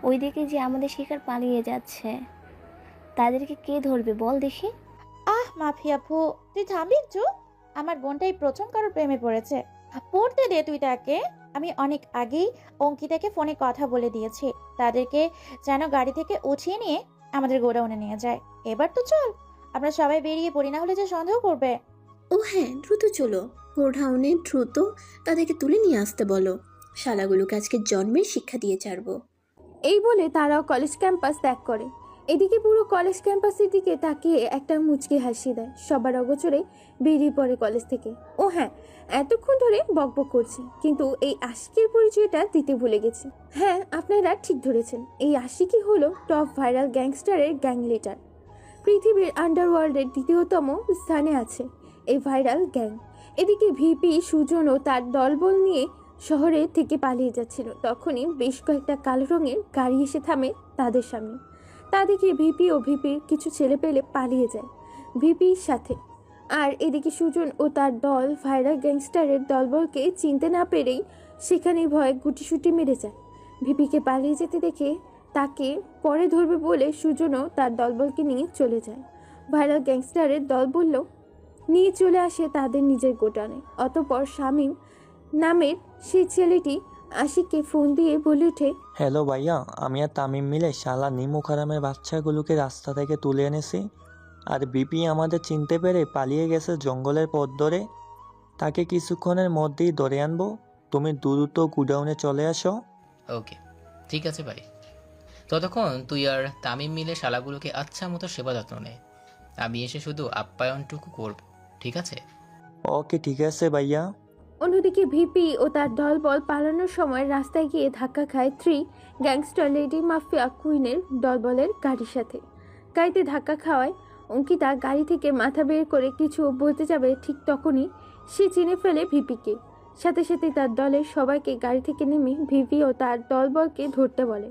ওইদিকে যে আমাদের শিকার পালিয়ে যাচ্ছে, তাদেরকে কে ধরবে বল দেখি? মাফি আপু, তুই থামবি একটু? আমার বোনটাই প্রথম কারোর প্রেমে পড়েছে। পড়তে দে তুই তাকে। আমি অনেক আগেই অঙ্কিতাকে ফোনে কথা বলে দিয়েছি, তাদেরকে যেন গাড়ি থেকে উঠিয়ে নিয়ে আমাদের গোডাউনে নিয়ে যায়। এবার তো চল, আমরা সবাই বেরিয়ে পড়ি, না হলে যে সন্দেহ করবে। ও হ্যাঁ, দ্রুত চলো, গোডাউনে দ্রুত তাদেরকে তুলে নিয়ে আসতে বলো। শালাগুলোকে আজকে জন্মের শিক্ষা দিয়ে ছাড়বো। এই বলে তারাও কলেজ ক্যাম্পাস ত্যাগ করে। এদিকে পুরো কলেজ ক্যাম্পাসের দিকে তাকিয়ে একটা মুচকি হাসি দেয়। সবার অগোচরে বেরিয়ে পড়ে কলেজ থেকে। ও হ্যাঁ, এতক্ষণ ধরে বকবক করছি, কিন্তু এই আশিকের পরিচয়টা দিতে ভুলে গেছি। হ্যাঁ, আপনারা ঠিক ধরেছেন, এই আশিকই হলো টপ ভাইরাল গ্যাংস্টারের গ্যাং লিডার। পৃথিবীর আন্ডারওয়ার্ল্ডের 2য়তম স্থানে আছে এই ভাইরাল গ্যাং। এদিকে ভিপি সুজন ও তার দলবল নিয়ে শহরে থেকে পালিয়ে যাচ্ছিল। তখনই বেশ কয়েকটা কালো রঙের গাড়ি এসে থামে তাদের সামনে। তা দেখে ভিপি ও ভিপির কিছু ছেলে পেলে পালিয়ে যায় ভিপির সাথে। আর এদিকে সুজন ও তার দল ভাইরাল গ্যাংস্টারের দলবলকে চিনতে না পেরেই সেখানেই ভয়ে গুটিসুটি মেরে যায়। ভিপিকে পালিয়ে যেতে দেখে তাকে পরে ধরবে বলে সুজনও তার দলবলকে নিয়ে চলে যায়। ভাইরাল গ্যাংস্টারের দল বলল নিয়ে চলে আসে তাদের নিজের গোডাউনে। অতঃপর শামীম নামের সেই ছেলেটি আশিককে ফোন দিয়ে বলে ওঠে, হ্যালো ভাইয়া, আমি আর তামিম মিলে শালা নিমুখারামের বাচ্চাগুলোকে রাস্তা থেকে তুলে এনেছি, আর বিপি আমাদের চিনতে পেরে পালিয়ে গেছে জঙ্গলের পথ ধরে। তাকে কিছুক্ষণের মধ্যেই ধরে আনবো, তুমি দ্রুত গুডাউনে চলে আসো। ওকে, ঠিক আছে ভাই। ততক্ষণ তুই আর তামিম মিলে শালাগুলোকে আচ্ছা মতো সেবা যত্ন নে। আমি এসে শুধু আপ্যায়নটুকু করব, ঠিক আছে? ওকে ঠিক আছে ভাইয়া। অন্যদিকে ভিপি ও তার দলবল পালানোর সময় রাস্তায় গিয়ে ধাক্কা খায় 3 গ্যাংস্টার লেডি মাফিয়া কুইনের দলবলের গাড়ির সাথে। গাড়িতে ধাক্কা খাওয়ায় অঙ্কিতা গাড়ি থেকে মাথা বের করে কিছু বলতে যাবে, ঠিক তখনই সে চিনে ফেলে ভিপিকে। সাথে সাথে তার দলের সবাইকে গাড়ি থেকে নেমে ভিপি ও তার দলবলকে ধরতে বলে।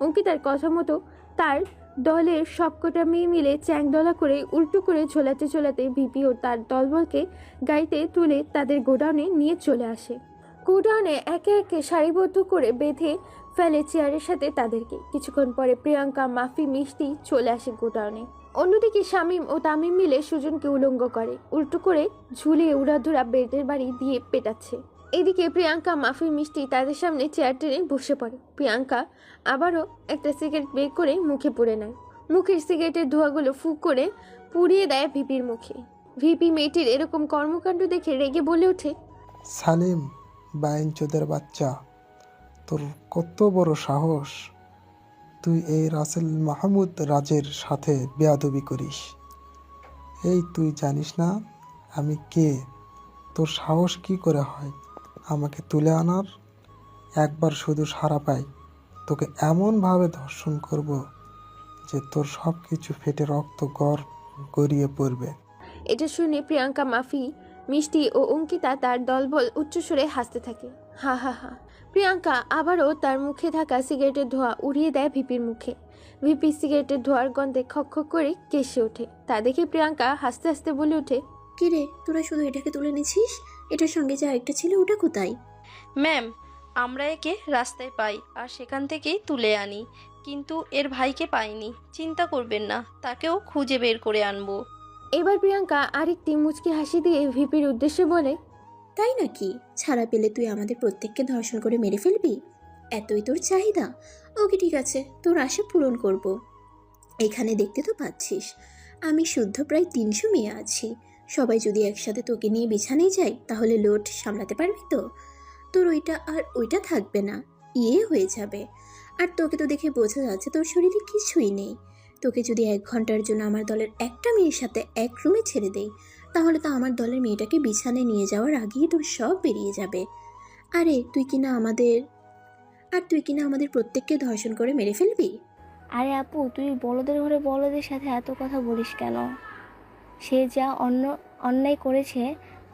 অঙ্কিতার কথা মতো তার দলের সবকটা মেয়ে মিলে চ্যাংদলা করে উল্টো করে ঝোলাতে ঝোলাতে ভিপি ও তার দলবলকে গাড়িতে তুলে তাদের গোডাউনে নিয়ে চলে আসে। গোডাউনে একে একে সারিবদ্ধ করে বেঁধে ফেলে চেয়ারের সাথে তাদেরকে। কিছুক্ষণ পরে প্রিয়াঙ্কা, মাফি, মিষ্টি চলে আসে গোডাউনে। অন্যদিকে শামীম ও তামিম মিলে সুজনকে উলঙ্গ করে, উল্টো করে ঝুলিয়ে উড়াধুরা বেতের বাড়ি দিয়ে পেটাচ্ছে। এদিকে প্রিয়াঙ্কা, মাফি, মিষ্টি তাদের সামনে চেয়ার টেনে বসে পড়ে। প্রিয়াঙ্কা আবারও একটা সিগারেট বের করে মুখে পুরে নেয়। মুখের সিগারেটের ধোঁয়াগুলো ফুক করে পুড়িয়ে দেয় ভিপির মুখে। ভিপি মেয়েটির এরকম কর্মকাণ্ড দেখে রেগে বলে ওঠে, সালিম বাইনচোদের বাচ্চা, তোর কত বড় সাহস! তুই এই রাসেল মাহমুদ রাজের সাথে বেয়াদবি করিস? এই তুই জানিস না আমি কে? তোর সাহস কি করে হয় আমাকে তুলে আনার? একবার শুধু সারা পাই তোকে এমনভাবে ধর্ষণ করব যে তোর সব কিছু ফেটে রক্ত গড়িয়ে পড়বে। এটা শুনে প্রিয়াঙ্কা, মাফি, মিষ্টি ও অঙ্কিতা তার দলবল উচ্চস্বরে হাসতে থাকে। হা হা হা। প্রিয়াঙ্কা আবারও তার মুখে থাকা সিগারেটের ধোঁয়া উড়িয়ে দেয় ভিপির মুখে। ভিপি সিগারেটের ধোঁয়ার গন্ধে খক করে কেসে ওঠে। তা দেখে প্রিয়াঙ্কা হাসতে হাসতে বলে ওঠে, কি রে, তোরা শুধু এটাকে তুলে নিছিস? এটার সঙ্গে যে আরেকটা ছিল ওটা কোথায়? ম্যাম, আমরা একে রাস্তায় পাই আর সেখান থেকেই তুলে আনি, কিন্তু এর ভাইকে পাইনি। চিন্তা করবেন না, তাকেও খুঁজে বের করে আনবো। এবার প্রিয়াঙ্কা আরেকটি মুচকি হাসি দিয়ে ভিপির উদ্দেশ্যে বলে, তাই নাকি? ছাড়া পেলে তুই আমাদের প্রত্যেককে ধর্ষণ করে মেরে ফেলবি? এতই তোর চাহিদা? ওকে ঠিক আছে, তোর আশা পূরণ করব। এখানে দেখতে তো পাচ্ছিস আমি শুদ্ধ প্রায় 300 মেয়ে আছি। সবাই যদি একসাথে তোকে নিয়ে বিছানায় যাই তাহলে লোড সামলাতে পারবি তো? তোর ওইটা আর ওইটা থাকবে না, ইয়ে হয়ে যাবে। আর তোকে তো দেখে বোঝা যাচ্ছে তোর শরীরে কিছুই নেই। তোকে যদি 1 ঘন্টার জন্য আমার দলের একটা মেয়ের সাথে এক রুমে ছেড়ে দেই তাহলে তো আমার দলের মেয়েটাকে বিছানায় নিয়ে যাওয়ার আগেই তোর সব বেরিয়ে যাবে। তুই কিনা আমাদের প্রত্যেককে ধর্ষণ করে মেরে ফেলবি? আরে আপু, তুই বলদের ঘরে বলদের সাথে এত কথা বলিস কেন? সে যা অন্যায় করেছে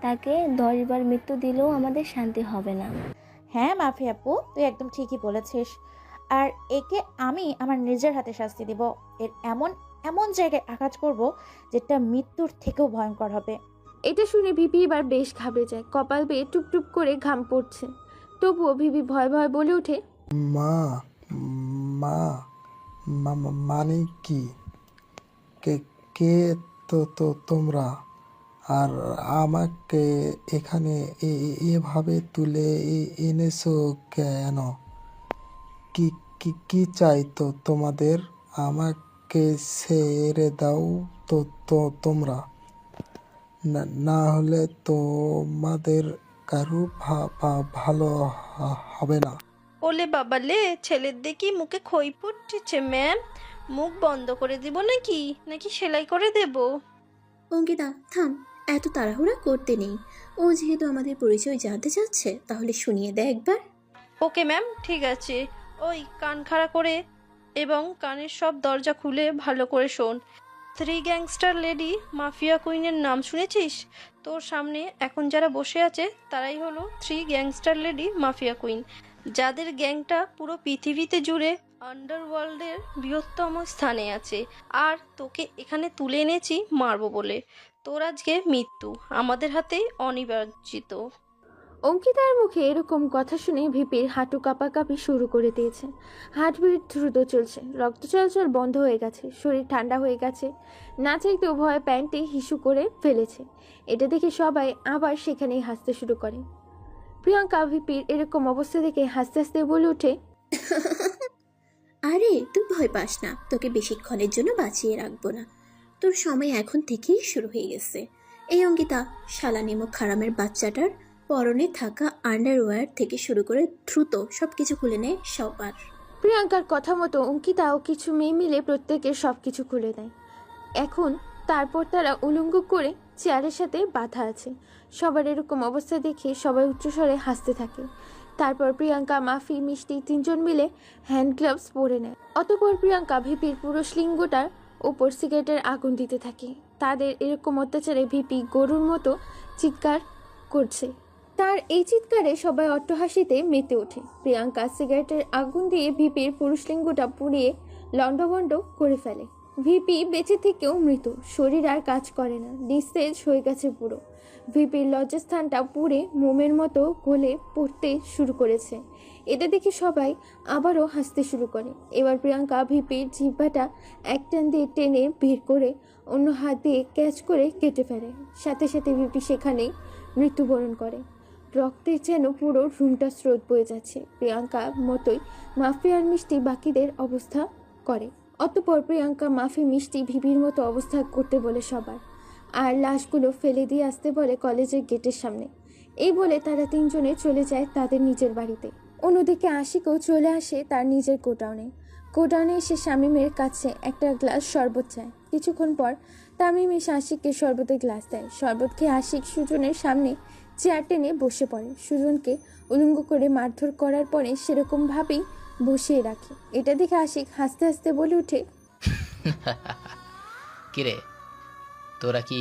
তাকে 10 বার মৃত্যু দিলেও আমাদের শান্তি হবে না। হ্যাঁ মাফি আপু, তুই একদম ঠিকই বলেছিস। আর একে আমি আমার নিজের হাতে শাস্তি দিব। এর এমন এমন জায়গায় আঘাত করব যেটা মৃত্যুর থেকেও ভয়ঙ্কর হবে। এটা শুনে ভিপি এবার বেশ ঘাবড়ে যায়। কপাল বেয়ে টুপটুপ করে ঘাম পড়ছে। তবুও ভিপি ভয় ভয় বলে ওঠে, মা মা মানে কি? কে কে তোমরা? আর আমাকে এখানে এভাবে তুলে এনেছো কেন? কি কি কি চাই তো তোমাদের? আমাকে ছেড়ে দাও তোমরা, না হলে তোমাদের কারো ভালো হবে না। ওলে বাবালে, ছেলের দেখি মুখে খই ফুটছে ম্যাম। মুখ বন্ধ করে দিব নাকি নাকি সেলাই করে দেব? অঙ্কিতা থাম, এত তাড়াহুড়া করতে নেই। ও যেহেতু আমাদের পরিচয় জানতে চাচ্ছে তাহলে শুনিয়ে দে একবার। ওকে ম্যাম, ঠিক আছে। ওই কান খাড়া করে এবং কানের সব দরজা খুলে ভালো করে শোন। 3 গ্যাংস্টার লেডি মাফিয়া কুইনের নাম শুনেছিস? তোর সামনে এখন যারা বসে আছে তারাই হলো 3 গ্যাংস্টার লেডি মাফিয়া কুইন, যাদের গ্যাংটা পুরো পৃথিবীতে জুড়ে আন্ডারওয়ার্ল্ডের বৃহত্তম স্থানে আছে। আর তোকে এখানে তুলে এনেছি মারবো বলে। তোর আজকে মৃত্যু আমাদের হাতেই অনিবার্জিত। অঙ্কিতার মুখে এরকম কথা শুনে ভিপির হাঁটু কাঁপাকাঁপি শুরু করে দিয়েছে। হার্টবিট দ্রুত চলছে, রক্ত চলাচল বন্ধ হয়ে গেছে, শরীর ঠান্ডা হয়ে গেছে। না চাইতেও ভয়ে প্যান্টে হিসু করে ফেলেছে। এটা দেখে সবাই আবার সেখানেই হাসতে শুরু করে। প্রিয়াঙ্কা ভিপির এরকম অবস্থা দেখে হাসতে হাসতে বলে ওঠে, আরে তুই ভয় পাস না, তোকে বেশিক্ষণের জন্য বাঁচিয়ে রাখবো না। তোর সময় এখন থেকেই শুরু হয়ে গেছে। এই অঙ্কিতা, শালা নেমো খারামের বাচ্চাটার পরনে থাকা আন্ডারওয়্যার থেকে শুরু করে দ্রুত সবকিছু খুলে নেয় সবার। প্রিয়াঙ্কার কথা মতো অঙ্কিতা ও কিছু মেয়ে মিলে প্রত্যেকের সবকিছু খুলে দেয়। এখন তারপর তারা উলঙ্গ করে চেয়ারের সাথে বাঁধা আছে। সবার এরকম অবস্থা দেখে সবাই উচ্চস্বরে হাসতে থাকে। তারপর প্রিয়াঙ্কা, মাফি, মিষ্টি তিনজন মিলে হ্যান্ড গ্লাভস পরে নেয়। অতঃপর প্রিয়াঙ্কা ভিপির পুরুষ লিঙ্গটার ওপর সিগারেটের আগুন দিতে থাকে। তাদের এরকম অত্যাচারে ভিপি গরুর মতো চিৎকার করছে। তার এই চিৎকারে সবাই অট্টহাসিতে মেতে ওঠে। প্রিয়াঙ্কা সিগারেটের আগুন দিয়ে ভিপির পুরুষলিঙ্গটা পুড়িয়ে লণ্ডভণ্ড করে ফেলে। ভিপি বেঁচে থেকেও মৃত, শরীর আর কাজ করে না, নিস্তেজ হয়ে গেছে পুরো। ভিপির লজ্জাস্থানটা পুড়ে মোমের মতো গলে পড়তে শুরু করেছে। এটা দেখে সবাই আবারও হাসতে শুরু করে। এবার প্রিয়াঙ্কা ভিপির জিহ্বাটা এক টান দিয়ে টেনে বের করে অন্য হাত দিয়ে ক্যাচ করে কেটে ফেলে। সাথে সাথে ভিপি সেখানেই মৃত্যুবরণ করে। রক্তের যেন পুরো রুমটা স্রোত বয়ে যাচ্ছে। প্রিয়াঙ্কা মতোই মাফি আর মিষ্টি বাকিদের অবস্থা করে। অতঃপর প্রিয়াঙ্কা, মাফি, মিষ্টি ভিপির মতো অবস্থা করতে বলে সবার, আর লাশগুলো ফেলে দিয়ে আসতে বলে কলেজের গেটের সামনে। এই বলে তারা তিনজনে চলে যায় তাদের নিজের বাড়িতে। অন্যদিকে আশিকও চলে আসে তার নিজের গোডাউনে এসে শামীমের কাছে একটা গ্লাস শরবত চায়। কিছুক্ষণ পর তামিম এসে আশিককে শরবতের গ্লাস দেয়। শরবত খেয়ে আশিক সুজনের সামনে চেয়ার টেনে বসে পড়ে। সুজনকে উলঙ্গ করে মারধর করার পরে সেরকমভাবেই বসিয়ে রাখে। এটা দেখে আশিক হাসতে হাসতে বলে ওঠে, কিরে, তোরা কি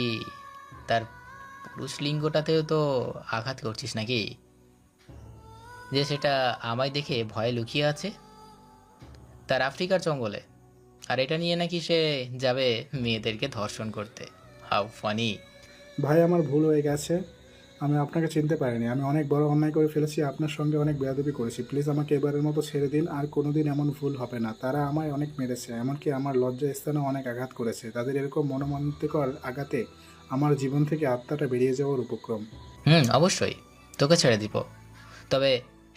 তার পুরুষ লিঙ্গটাতেও তো আঘাত করছিস নাকি? যে সেটা আমায় দেখে ভয়ে লুকিয়ে আছে তার আফ্রিকার জঙ্গলে, আর এটা নিয়ে নাকি সে যাবে মেয়েদেরকে ধর্ষণ করতে। How funny! ভাই, আমার ভুল হয়ে গেছে। আমি আপনাকে চিনতে পারিনি। আমি অনেক বড় অন্যায় করে ফেলেছি, আপনার সঙ্গে অনেক বেয়াদবি করেছি। প্লিজ আমাকে এবারের মতো ছেড়ে দিন, আর কোনোদিন এমন ভুল হবে না। তারা আমায় অনেক মেরেছে, এমনকি আমার লজ্জা স্থানেও অনেক আঘাত করেছে। তাদের এরকম মনোমান্তিকর আঘাতে আমার জীবন থেকে আত্মাটা বেরিয়ে যাওয়ার উপক্রম। অবশ্যই তোকে ছেড়ে দিব, তবে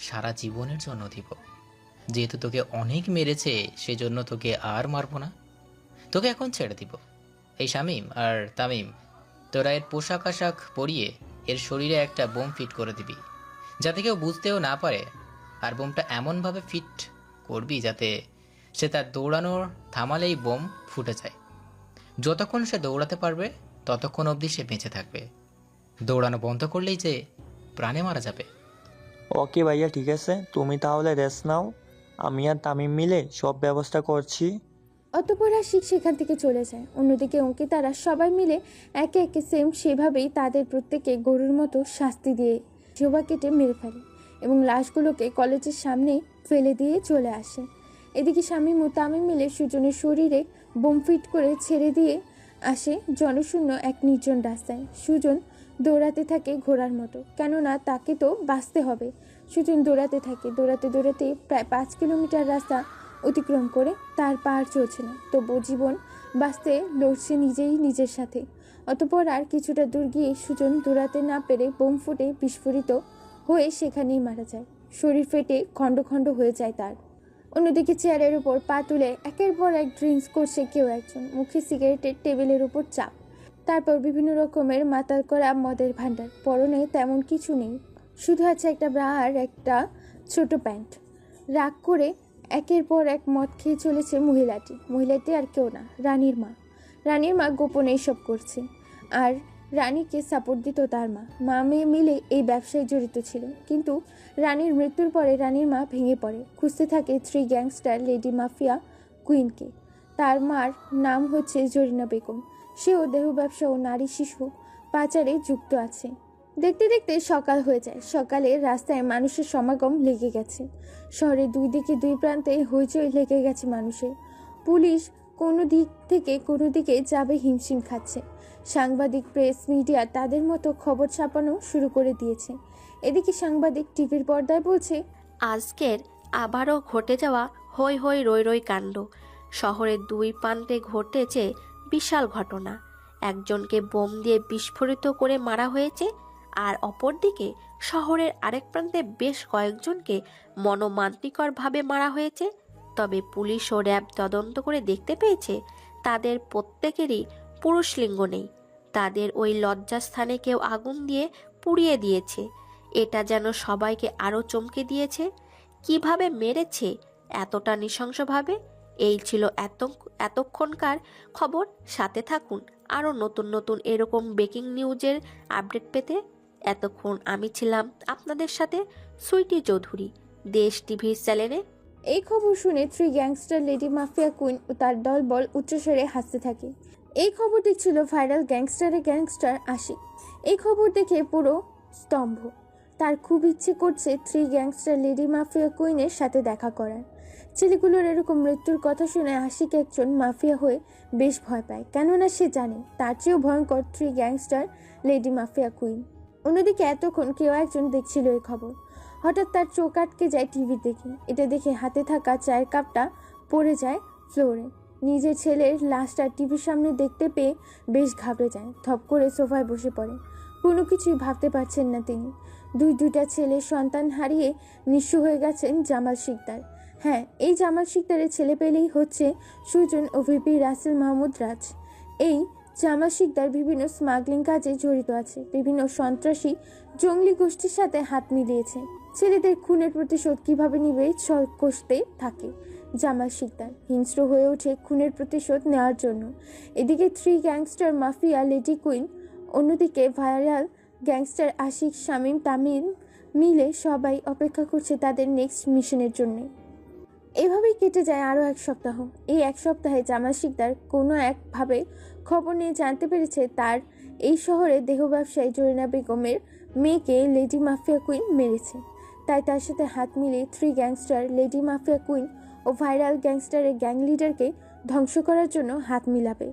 সারা জীবনের জন্য দিব। যেহেতু তোকে অনেক মেরেছে সেজন্য তোকে আর মারবো না, তোকে এখন ছেড়ে দিব। এই শামীম আর তামিম, তোরা এর পোশাক আশাক পরিয়ে এর শরীরে একটা বোম ফিট করে দিবি, যাতে কেউ বুঝতেও না পারে। আর বোমটা এমনভাবে ফিট করবি যাতে সে তার দৌড়ানোর থামালেই বোম ফুটে যায়। যতক্ষণ সে দৌড়াতে পারবে ততক্ষণ অবধি সে বেঁচে থাকবে। দৌড়ানো বন্ধ করলেই যে প্রাণে মারা যাবে। ওকে ভাইয়া, ঠিক আছে, তুমি তাহলে রেস্ট নাও, আমি আর তামিম মিলে সব ব্যবস্থা করছি। অতঃপর আশিক সেখান থেকে চলে যায়। অন্যদিকে অঙ্কিতারা সবাই মিলে একে একে সেভাবেই তাদের প্রত্যেকে গরুর মতো শাস্তি দিয়ে জিহ্বা কেটে মেরে ফেলে এবং লাশগুলোকে কলেজের সামনে ফেলে দিয়ে চলে আসে। এদিকে শামীম ও তামিম মিলে সুজনের শরীরে বোম ফিট করে ছেড়ে দিয়ে আসে জনশূন্য এক নির্জন রাস্তায়। সুজন দৌড়াতে থাকে ঘোড়ার মতো, কেননা তাকে তো বাঁচতে হবে। সুজন দৌড়াতে থাকে, দৌড়াতে প্রায় 5 কিলোমিটার রাস্তা অতিক্রম করে তার পার চলছে না, তবু জীবন বাঁচতে লড়ছে নিজের সাথে। অতঃপর আর কিছুটা দূর গিয়ে সুজন দৌড়াতে না পেরে বোম ফুটে বিস্ফোরিত হয়ে সেখানেই মারা যায়। শরীর ফেটে খণ্ড খণ্ড হয়ে যায় তার। অন্যদিকে চেয়ারের উপর পা তুলে একের পর এক ড্রিঙ্কস করছে কেউ একজন, মুখে সিগারেটের টেবিলের উপর চাপ। তারপর বিভিন্ন রকমের মাতাল করা মদের ভাণ্ডার। পরনে তেমন কিছু নেই, শুধু আছে একটা ব্রা আর একটা ছোট প্যান্ট। রাগ করে একের পর এক মদ খেয়ে চলেছে মহিলাটি আর কেউ না, রানীর মা গোপনে এইসব করছে। আর রানীকে সাপোর্ট দিত তার মা মেয়ে মিলে এই ব্যবসায় জড়িত ছিল। কিন্তু রানীর মৃত্যুর পরে রানীর মা ভেঙে পড়ে, খুঁজতে থাকে 3 গ্যাংস্টার লেডি মাফিয়া কুইনকে। তার মার নাম হচ্ছে জরিনা বেগম। সেও দেহ ব্যবসা ও নারী শিশু পাচারে যুক্ত আছে। দেখতে দেখতে সকাল হয়ে যায়। সকালে রাস্তায় মানুষের সমাগম লেগে গেছে। শহরের দুই দিকে দুই প্রান্তে হইচই লেগে গেছে মানুষের। পুলিশ কোনো দিক থেকে কোনো দিকে যাবে হিমশিম খাচ্ছে। সাংবাদিক, প্রেস, মিডিয়া তাদের মতো খবর ছাপানো শুরু করে দিয়েছে। এদিকে সাংবাদিক টিভির পর্দায় বলছে, আজকের আবারও ঘটে যাওয়া হই হই রই রই কাণ্ড। শহরের দুই প্রান্তে ঘটেছে বিশাল ঘটনা। একজনকে বোম দিয়ে বিস্ফোরিত করে মারা হয়েছে, আর অপরদিকে শহরের আরেক প্রান্তে বেশ কয়েকজনকে মনোমান্তিকরভাবে মারা হয়েছে। তবে পুলিশ ও র্যাব তদন্ত করে দেখতে পেয়েছে তাদের প্রত্যেকেরই পুরুষ লিঙ্গ নেই। তাদের ওই লজ্জাস্থানে কেউ আগুন দিয়ে পুড়িয়ে দিয়েছে। এটা যেন সবাইকে আরও চমকে দিয়েছে। কিভাবে মেরেছে এতটা নৃশংসভাবে? এই ছিল এতক্ষণকার খবর। সাথে থাকুন আরও নতুন নতুন এরকম ব্রেকিং নিউজের আপডেট পেতে এতক্ষণ আমি ছিলাম আপনাদের সাথে সুইটি চৌধুরী, দেশ টিভি চ্যানেলে। এই খবর শুনে 3 গ্যাংস্টার লেডি মাফিয়া কুইন ও তার দলবল উচ্চস্বরে হাসতে থাকে। এই খবর দেখছিল ভাইরাল গ্যাংস্টার আশিক। এই খবর দেখে পুরো স্তম্ভ। তার খুব ইচ্ছে করছে 3 গ্যাংস্টার লেডি মাফিয়া কুইনের সাথে দেখা করার। ছেলেগুলোর এরকম মৃত্যুর কথা শুনে আশিক একজন মাফিয়া হয়ে বেশ ভয় পায়, কেননা সে জানে তার চেয়েও ভয়ঙ্কর 3 গ্যাংস্টার লেডি মাফিয়া কুইন। অন্যদিকে এতক্ষণ কেউ একজন দেখছিল এই খবর। হঠাৎ তার চোখ আটকে যায় টিভি দেখে। এটা দেখে হাতে থাকা চায়ের কাপটা পড়ে যায় ফ্লোরে। নিজের ছেলের লাশটা টিভির সামনে দেখতে পেয়ে বেশ ঘাবড়ে যায়। ধপ করে সোফায় বসে পড়ে। কোনো কিছুই ভাবতে পারছেন না তিনি। দুইটা ছেলের সন্তান হারিয়ে নিঃস্ব হয়ে গেছেন জামাল শিকদার। হ্যাঁ, এই জামাল শিকদারের ছেলে পেলেই হচ্ছে সুজন ও ভিপি রাসেল মাহমুদ রাজ। এই জামাল শিকদার বিভিন্ন স্মাগলিং কাজে জড়িত আছে, বিভিন্ন সন্ত্রাসী জঙ্গলি গোষ্ঠীর সাথে হাত মিলিয়েছে। ছেলেদের খুনের প্রতিশোধ কিভাবে নিবে কষতে থাকে জামাল শিকদার। হিংস্র হয়ে ওঠে খুনের প্রতিশোধ নেওয়ার জন্য। এদিকে 3 গ্যাংস্টার মাফিয়া লেডি কুইন, অন্যদিকে ভাইরাল গ্যাংস্টার আশিক, শামীম, তামিম মিলে সবাই অপেক্ষা করছে তাদের নেক্সট মিশনের জন্য। এভাবেই কেটে যায় আরও 1 সপ্তাহ। এই 1 সপ্তাহে জামাল শিকদার কোনো একভাবে খবর নিয়ে জানতে পেরেছে তার এই শহরে দেহ ব্যবসায়ী জরিনা বেগমের মেয়েকে লেডি মাফিয়া কুইন মেরেছে। তাই তার সাথে হাত মিলিয়ে 3 গ্যাংস্টার লেডি মাফিয়া কুইন ও ভাইরাল গ্যাংস্টারের গ্যাং লিডারকে ধ্বংস করার জন্য হাত মিলাবে।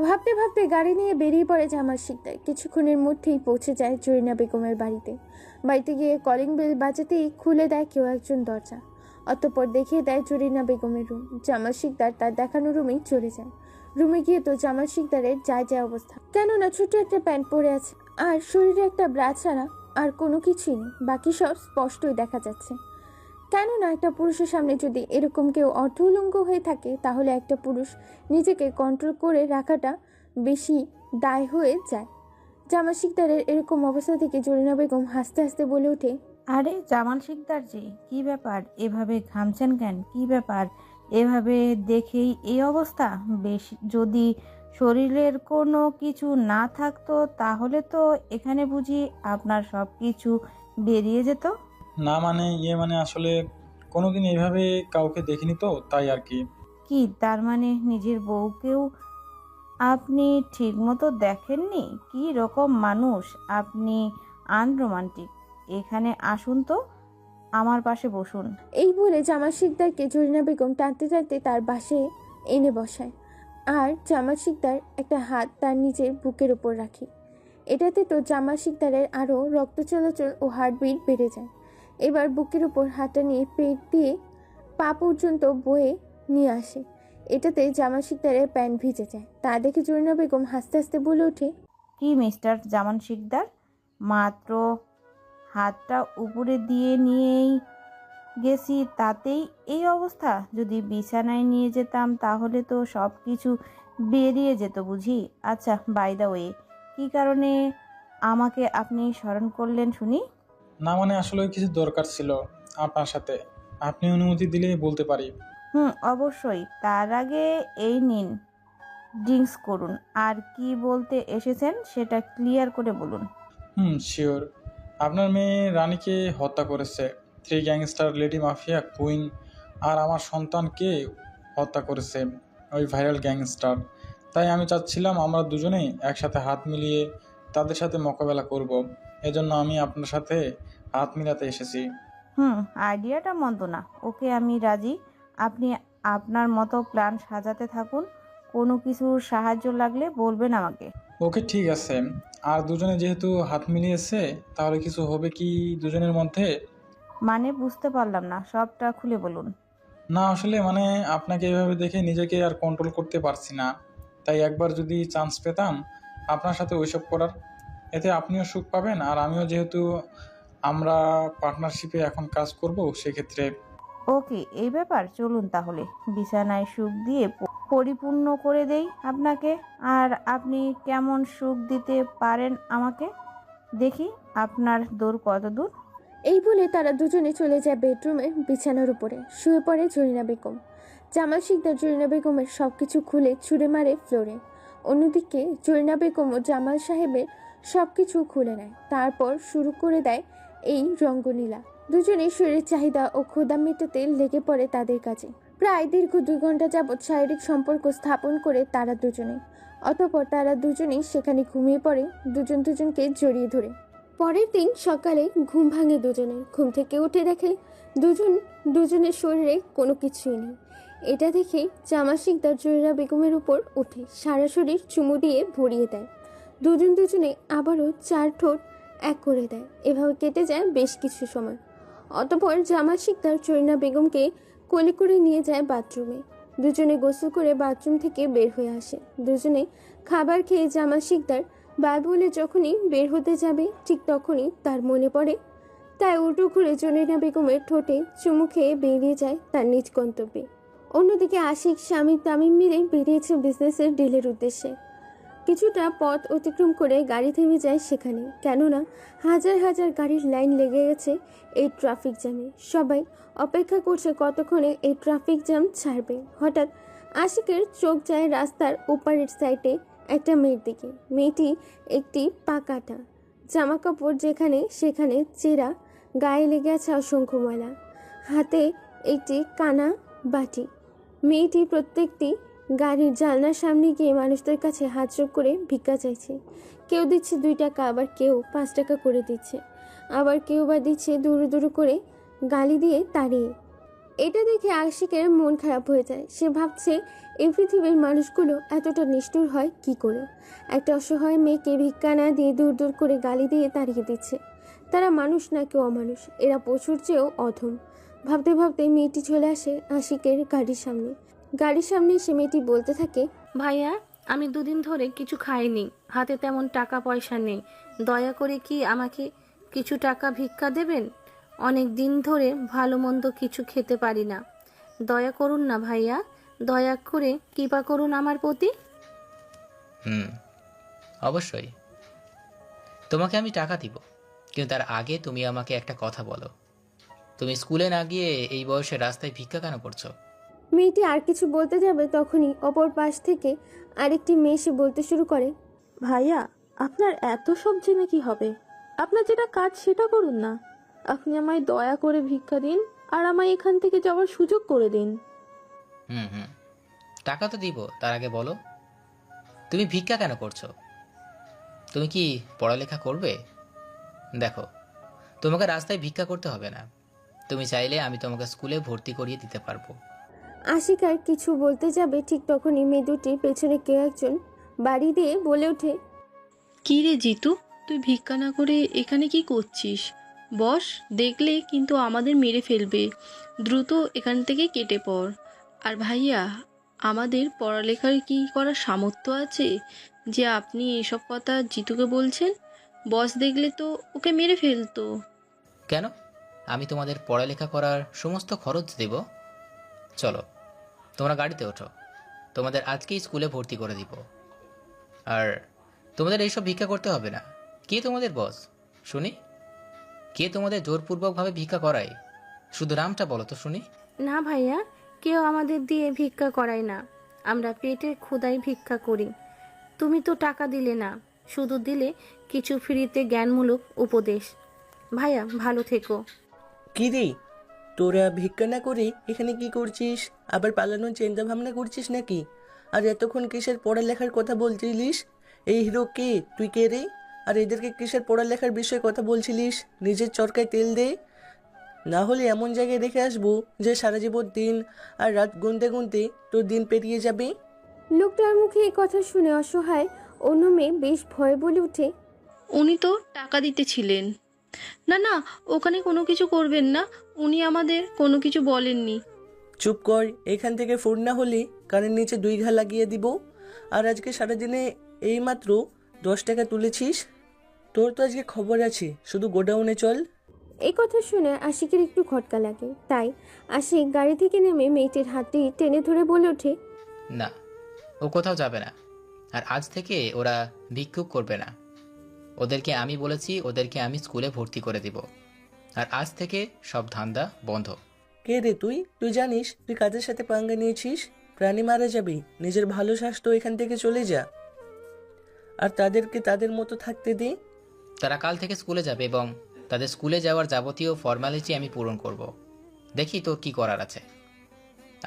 ভাবতে ভাবতে গাড়ি নিয়ে বেরিয়ে পড়ে জামাল শিকদার। কিছুক্ষণের মধ্যেই পৌঁছে যায় জরিনা বেগমের বাড়িতে। বাড়িতে গিয়ে কলিং বেল বাজাতেই খুলে দেয় কেউ একজন দরজা। অতঃপর দেখিয়ে দেয় জরিনা বেগমের রুম। জামাল শিকদার তার দেখানো রুমেই চলে যায়। রুমে গিয়ে তো জামাল শিকদারের যায় অবস্থা, কেননা ছোট একটা প্যান্ট পরে আছে আর শরীরে একটা ব্রা ছাড়া আর কোনো কিছুই নেই। বাকি সব স্পষ্টই দেখা যাচ্ছে। কেননা একটা পুরুষের সামনে যদি এরকম কেউ অর্ধউলঙ্গ হয়ে থাকে, তাহলে একটা পুরুষ নিজেকে কন্ট্রোল করে রাখাটা বেশি দায় হয়ে যায়। জামাল শিকদারের এরকম অবস্থা থেকে জরিনা বেগম হাসতে হাসতে বলে ওঠে, আরে জামাল শিকদার জি, কি ব্যাপার? এভাবে ঘামছেন কেন? কি ব্যাপার? এভাবে দেখেই এই অবস্থা? বেশ, যদি শরীরের কোনো কিছু না থাকতো তাহলে তো এখানে বুঝি আপনার সব কিছু বেরিয়ে যেত। না মানে মানে আসলে কোনোদিন এইভাবে কাউকে দেখিনি তো, তাই আর কি। কি তার মানে নিজের বউকেও আপনি ঠিকমতো দেখেননি? কি রকম মানুষ আপনি! আনরোমান্টিক। এখানে আসুন তো, আমার পাশে বসুন। এই বলে জামাল শিকদারকে জরিনা বেগম টানতে টানতে তার বাসে এনে বসায়। আর জামাল শিকদার একটা হাত তার নিজের বুকের উপর রাখে। এটাতে তো জামাল শিকদারের আরও রক্ত চলাচল ও হার্টবিট বেড়ে যায়। এবার বুকের উপর হাতটা নিয়ে পেট দিয়ে পা পর্যন্ত বয়ে নিয়ে আসে। এটাতে জামাল শিকদারের প্যান্ট ভিজে যায়। তা দেখে জরিনা বেগম হাসতে হাসতে বলে ওঠে, কি মিস্টার জামান শিকদার, মাত্র হাতটা উপরে দিয়ে নিয়েই গেছি, তাতেই এই অবস্থা? যদি বিছানায় নিয়ে যেতাম তাহলে তো সব কিছু বেরিয়ে যেত বুঝি। আচ্ছা, বাই দ্য ওয়ে, কী কারণে আমাকে আপনি স্মরণ করলেন শুনি? না মানে আসলে কিছু দরকার ছিল আপনার সাথে, আপনি অনুমতি দিলেই বলতে পারি। অবশ্যই। তার আগে এই নিন, ড্রিঙ্কস করুন। আর কি বলতে এসেছেন সেটা ক্লিয়ার করে বলুন। শিওর। আপনার মেয়ে রানীকে হত্যা করেছে 3 গ্যাংস্টার লেডি মাফিয়া কুইন, আর আমার সন্তানকে হত্যা করেছে ওই ভাইরাল গ্যাংস্টার। তাই আমি চাচ্ছিলাম আমরা দুজনেই একসাথে হাত মিলিয়ে তাদের সাথে মোকাবেলা করব। এজন্য আমি আপনার সাথে হাত মিলাতে এসেছি। আইডিয়াটা মন্দ না। ওকে, আমি রাজি। আপনি আপনার মতো প্ল্যান সাজাতে থাকুন। কোনো কিছুর সাহায্য লাগলে বলবেন আমাকে। ওকে, ঠিক আছে। আর দুজনে যেহেতু হাত মিলিয়েছে, তাহলে কিছু হবে কি দুজনের মধ্যে? মানে বুঝতে পারলাম না, সবটা খুলে বলুন। না আসলে মানে আপনাকে এভাবে দেখে নিজেকে আর কন্ট্রোল করতে পারছি না। তাই একবার যদি চান্স পেতাম আপনার সাথে ওইসব করার, এতে আপনিও সুখ পাবেন আর আমিও, যেহেতু আমরা পার্টনারশিপে এখন কাজ করব সেক্ষেত্রে। ওকে, এই ব্যাপার। চলুন তাহলে, বিছানায় সুখ দিয়ে পরিপূর্ণ করে দেই আপনাকে। আর আপনি কেমন সুখ দিতে পারেন আমাকে, দেখি আপনার দূর কত দূর। এই বলে তারা দুজনে চলে যায় বেডরুমের বিছানার উপরে। শুয়ে পড়ে জরিনা বেগম। জামাল শিকদার জরিনা বেগমের সব কিছু খুলে ছুঁড়ে মারে ফ্লোরে। অন্যদিকে জরিনা বেগম ও জামাল সাহেবের সব কিছু খুলে নেয়, তারপর শুরু করে দেয় এই রঙ্গলীলা। দুজনে শরীরের চাহিদা ও ক্ষুধা মেটাতে লেগে পড়ে তাদের কাজে। প্রায় দীর্ঘ 2 ঘন্টা যাবৎ শারীরিক সম্পর্ক স্থাপন করে তারা দুজনে। অতঃপর তারা দুজনেই সেখানে ঘুমিয়ে পড়ে, দুজন দুজনকে জড়িয়ে ধরে। পরের দিন সকালে ঘুম ভাঙে দুজনে। ঘুম থেকে উঠে দেখে দুজনের শরীরে কোনো কিছুই নেই। এটা দেখে জামাল শিকদার জরিনা বেগমের উপর উঠে সারা শরীর চুমু দিয়ে ভরিয়ে দেয়। দুজনে আবারও 4 ঠোঁট এক করে দেয়। এভাবে কেটে যায় বেশ কিছু সময়। অতঃপর জামাল শিকদার জরিনা বেগমকে কোলে করে নিয়ে যায় বাথরুমে। দুজনে গোসল করে বাথরুম থেকে বের হয়ে আসে। দুজনে খাবার খেয়ে জামাল শিকদার বাই বলে যখনই বের হতে যাবে, ঠিক তখনই তার মনে পড়ে, তাই উল্টো ঘুরে জরিনা বেগমের ঠোঁটে চুমু খেয়ে বেরিয়ে যায় তার নিজ গন্তব্যে। অন্যদিকে আশিক স্বামী তামিম মিলে বেরিয়েছে বিজনেসের ডিলের উদ্দেশ্যে। কিছুটা পথ অতিক্রম করে গাড়ি থেমে যায় সেখানে, কেননা হাজার হাজার গাড়ির লাইন লেগে গেছে এই ট্রাফিক জ্যামে। সবাই অপেক্ষা করছে কতক্ষণে এই ট্রাফিক জ্যাম ছাড়বে। হঠাৎ আশিকের চোখ যায় রাস্তার ওপারের সাইডে একটা মেয়ের দিকে। মেয়েটি একটি পাকাটা জামা কাপড় যেখানে সেখানে চেরা, গায়ে লেগে আছে অসংখ্য ময়লা, হাতে একটি কানা বাটি। মেয়েটি প্রত্যেকটি গাড়ির জানলার সামনে গিয়ে মানুষদের কাছে হাত জোড় করে ভিক্ষা চাইছে। কেউ দিচ্ছে 2 টাকা, আবার কেউ 5 টাকা করে দিচ্ছে, আবার কেউ বা দিচ্ছে দুরু দুরু করে গালি দিয়ে তাড়িয়ে। এটা দেখে আশিকের মন খারাপ হয়ে যায়। সে ভাবছে এই পৃথিবীর মানুষগুলো এতটা নিষ্ঠুর হয় কি করে। একটা অসহায় মেয়েকে ভিক্ষা না দিয়ে দূর দূর করে গালি দিয়ে তাড়িয়ে দিচ্ছে। তারা মানুষ না কেউ অমানুষ, এরা পশুর চেয়েও অধম। ভাবতে ভাবতে মেয়েটি চলে আসে আশিকের গাড়ির সামনে। গাড়ির সামনে এসে মেয়েটি বলতে থাকে, ভাইয়া, আমি 2 দিন ধরে কিছু খাইনি, হাতে তেমন টাকা পয়সা নেই, দয়া করে কি আমাকে কিছু টাকা ভিক্ষা দেবেন? অনেক দিন ধরে ভালো মন্দ কিছু খেতে পারি না, দয়া করুন না ভাইয়া, দয়া করে কৃপা করুন আমার প্রতি। অবশ্যই তোমাকে আমি টাকা দিব, কিন্তু তার আগে তুমি আমাকে একটা কথা বলো, তুমি স্কুলে না গিয়ে এই বয়সে রাস্তায় ভিক্ষা কেন করছো? মেয়েটি আর কিছু বলতে যাবে তখনই অপর পাশ থেকে আরেকটি মেয়ে এসে বলতে শুরু করে, ভাইয়া, আপনার এত সব জেনে কি হবে? আপনার যেটা কাজ সেটা করুন না। আপনি আমায় দয়া করে ভিক্ষা দিন আর আমায় এখান থেকে যাওয়ার সুযোগ করে দিন। টাকা তো দিব, তার আগে বলো তুমি ভিক্ষা কেন করছো? তুমি কি পড়ালেখা করবে? দেখো, তোমাকে রাস্তায় ভিক্ষা করতে হবে না, তুমি চাইলে আমি তোমাকে স্কুলে ভর্তি করিয়ে দিতে পারবো। আশিক আর কিছু বলতে যাবে, ঠিক তখনই মেয়ে দুটির পেছনে কেউ একজন বাড়ি দিয়ে বলে ওঠে, কি রে জিতু, তুই ভিক্ষা না করে এখানে কি করছিস? বস দেখলে কিন্তু আমাদের মেরে ফেলবে, দ্রুত এখান থেকে কেটে পড়। আর ভাইয়া, আমাদের পড়ালেখার কি করার সামর্থ্য আছে যে আপনি এসব কথা জিতুকে বলছেন? বস দেখলে তো ওকে মেরে ফেলতো। কেন? আমি তোমাদের পড়ালেখা করার সমস্ত খরচ দেব। চলো তোমরা গাড়িতে ওঠো, তোমাদের আজকেই স্কুলে ভর্তি করে দিব। আর তোমাদের এইসব ভিক্ষা করতে হবে না। কে তোমাদের বস শুনি? কে তোমাদের জোরপূর্বকভাবে ভিক্ষা করায়? শুধু নামটা বলো তো শুনি। না ভাইয়া, কেউ আমাদের দিয়ে ভিক্ষা করায় না, আমরা পেটের ক্ষুধায় ভিক্ষা করি। তুমি তো টাকা দিলে না, শুধু দিলে কিছু ফ্রিতে জ্ঞানমূলক উপদেশ। ভাইয়া, ভালো থেকো। কি রে, তোরা ভিক্ষা না করে এখানে কি করছিস? আবার পালানোর চিন্তা ভাবনা করছিস নাকি? আর এতক্ষণ কিসের পড়ালেখার কথা বলছিলিস? এই হিরো কে? তুই কে রে? আর এদেরকে কিসের পড়ালেখার বিষয়ে কথা বলছিলিস? নিজের চরকায় তেল দে, না হলে এমন জায়গায় রেখে আসবো যে সারা জীবন দিন আর রাত গুনতে গুনতে তোর দিন পেরিয়ে যাবে। লোকটার মুখে এই কথা শুনে অসহায় অন্য মেয়ে বেশ ভয়ে বলে ওঠে, উনি তো টাকা দিতেছিলেন। না না, ওখানে কোনো কিছু করবেন না, উনি আমাদের কোনো কিছু বলেননি। চুপ কর, এখান থেকে ফোন না হলে কানের নিচে 2 ঘা লাগিয়ে দিব। আর আজকে সারাদিনে এইমাত্র 10 টাকা তুলেছিস, তোর তো আজকে খবর আছে, শুধু গোডাউনে চল। এই কথা শুনে আশিকের একটু খটকা লাগে, তাই আশিক গাড়ি থেকে নেমে মেয়েটির হাতটি টেনে ধরে বলে ওঠে, না, ও কোথাও যাবে না। আর আজ থেকে ওরা ভিক্ষুক করবে না। ওদেরকে আমি বলেছি, ওদেরকে আমি স্কুলে ভর্তি করে দিব। আর আজ থেকে সব ধান্দা বন্ধ। কে রে তুই? তুই জানিস তুই কাজের সাথে পাঙ্গা নিয়েছিস? প্রাণী মারা যাবে। নিজের ভালো স্বাস্থ্য এখান থেকে চলে যা। আর তাদেরকে তাদের মতো থাকতে দে। তারা কাল থেকে স্কুলে যাবে এবং তাদের স্কুলে যাওয়ার যাবতীয় ফর্মালিটি আমি পূরণ করব। দেখি তোর কি করার আছে।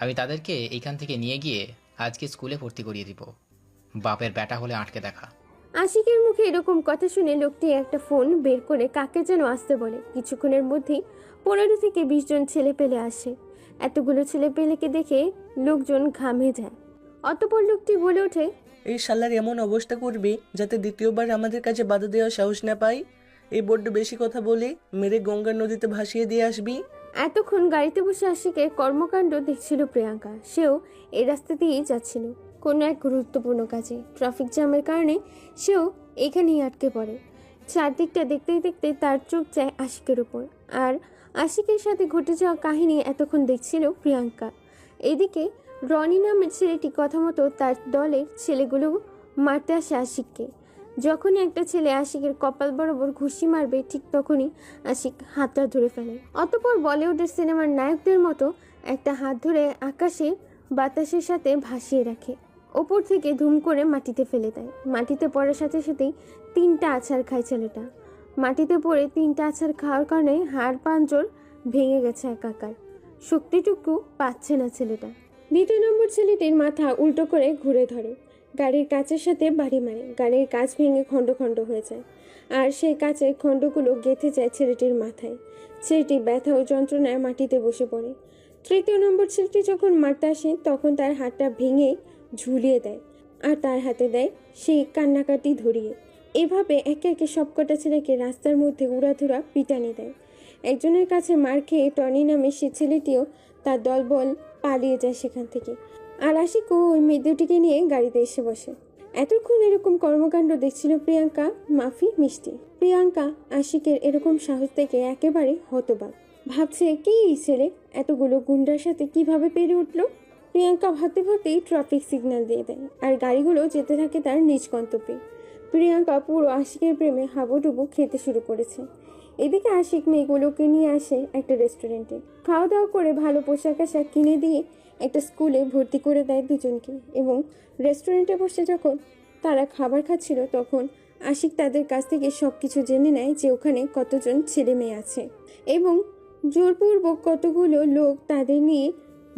আমি তাদেরকে এইখান থেকে নিয়ে গিয়ে আজকে স্কুলে ভর্তি করিয়ে দিব। বাপের ব্যাটা হলে আটকে দেখা। আশিকের মুখে এরকম কথা শুনে লোকটি একটা ফোন বের করে কাকে যেন আসতে বলে। কিছুক্ষণের মধ্যেই 15 থেকে 20 জন ছেলে পেলে আসে। এতগুলো ছেলে পেলেকে দেখে লোকজন ঘামে যায়। অতঃপর লোকটি বলে ওঠে, এই শালার এমন অবস্থা করবে যাতে দ্বিতীয়বার আমাদের কাছে বাধা দেওয়ার সাহস না পাই। এই বড্ড বেশি কথা বলে মেরে গঙ্গা নদীতে ভাসিয়ে দিয়ে আসবি। এতক্ষণ গাড়িতে বসে আশিকের কর্মকাণ্ড দেখছিল প্রিয়াঙ্কা। সেও এই রাস্তা দিয়েই যাচ্ছিল কোনো এক গুরুত্বপূর্ণ কাজে। ট্রাফিক জ্যামের কারণে সেও এখানেই আটকে পড়ে। চারদিকটা দেখতে দেখতে তার চোখ যায় আশিকের উপর, আর আশিকের সাথে ঘটে যাওয়া কাহিনী এতক্ষণ দেখছিল প্রিয়াঙ্কা। এদিকে রনি নামের ছেলেটি কথা মতো তার দলের ছেলেগুলো মারতে আসে আশিককে। যখনই একটা ছেলে আশিকের কপাল বরাবর ঘুষি মারবে, ঠিক তখনই আশিক হাতটা ধরে ফেলে। অতঃপর বলিউডের সিনেমার নায়কদের মতো একটা হাত ধরে আকাশে বাতাসের সাথে ভাসিয়ে রাখে, ওপর থেকে ধুম করে মাটিতে ফেলে দেয়। মাটিতে পড়ার সাথে সাথেই 3টা আছাড় খায় ছেলেটা। মাটিতে পড়ে 3টা আছাড় খাওয়ার কারণে হাড় পাঞ্জর ভেঙে গেছে একাকার, শক্তিটুকু পাচ্ছে না ছেলেটা। 2 নম্বর ছেলেটির মাথা উল্টো করে ঘুরে ধরে, গাড়ির কাচের সাথে বাড়ি মারে। গাড়ির কাচ ভেঙে খণ্ড খণ্ড হয়ে যায়, আর সেই কাচের খণ্ডগুলো গেঁথে যায় ছেলেটির মাথায়। ছেলেটি ব্যথা ও যন্ত্রণায় মাটিতে বসে পড়ে। 3য় নম্বর ছেলেটি যখন মারতে আসে তখন তার হাতটা ভেঙে ঝুলিয়ে দেয়, আর তার হাতে দেয় সেই কান্নাকাটি ধরিয়ে। এভাবে একে একে সবকটা ছেলেকে রাস্তার মধ্যে উড়াধুরা পিটানি দেয়। একজনের কাছে মার খেয়ে টনি নামে সে ছেলেটিও তার দলবল পালিয়ে যায় সেখান থেকে। আর আশিকও ওই মেয়ে দুটিকে নিয়ে গাড়িতে এসে বসে। এতক্ষণ এরকম কর্মকাণ্ড দেখছিল প্রিয়াঙ্কা, মাফি, মিষ্টি। প্রিয়াঙ্কা আশিকের এরকম সাহস দেখে একেবারে হতবাক। ভাবছে কি এই ছেলে এতগুলো গুন্ডার সাথে কিভাবে পেরে উঠলো। প্রিয়াঙ্কা ভাবতে ভাবতেই ট্রাফিক সিগন্যাল দিয়ে দেয়, আর গাড়িগুলো যেতে থাকে তার নিজ গন্তব্যে। প্রিয়াঙ্কা পুরো আশিকের প্রেমে হাবুডুবু খেতে শুরু করেছে। এদিকে আশিক মেয়েগুলোকে নিয়ে আসে একটা রেস্টুরেন্টে। খাওয়া দাওয়া করে ভালো পোশাক আশাক কিনে দিয়ে একটা স্কুলে ভর্তি করে দেয় দুজনকে। এবং রেস্টুরেন্টে বসে যখন তারা খাবার খাচ্ছিল তখন আশিক তাদের কাছ থেকে সব কিছু জেনে নেয় যে ওখানে কতজন ছেলে মেয়ে আছে এবং জোরপূর্বক কতগুলো লোক তাদের নিয়ে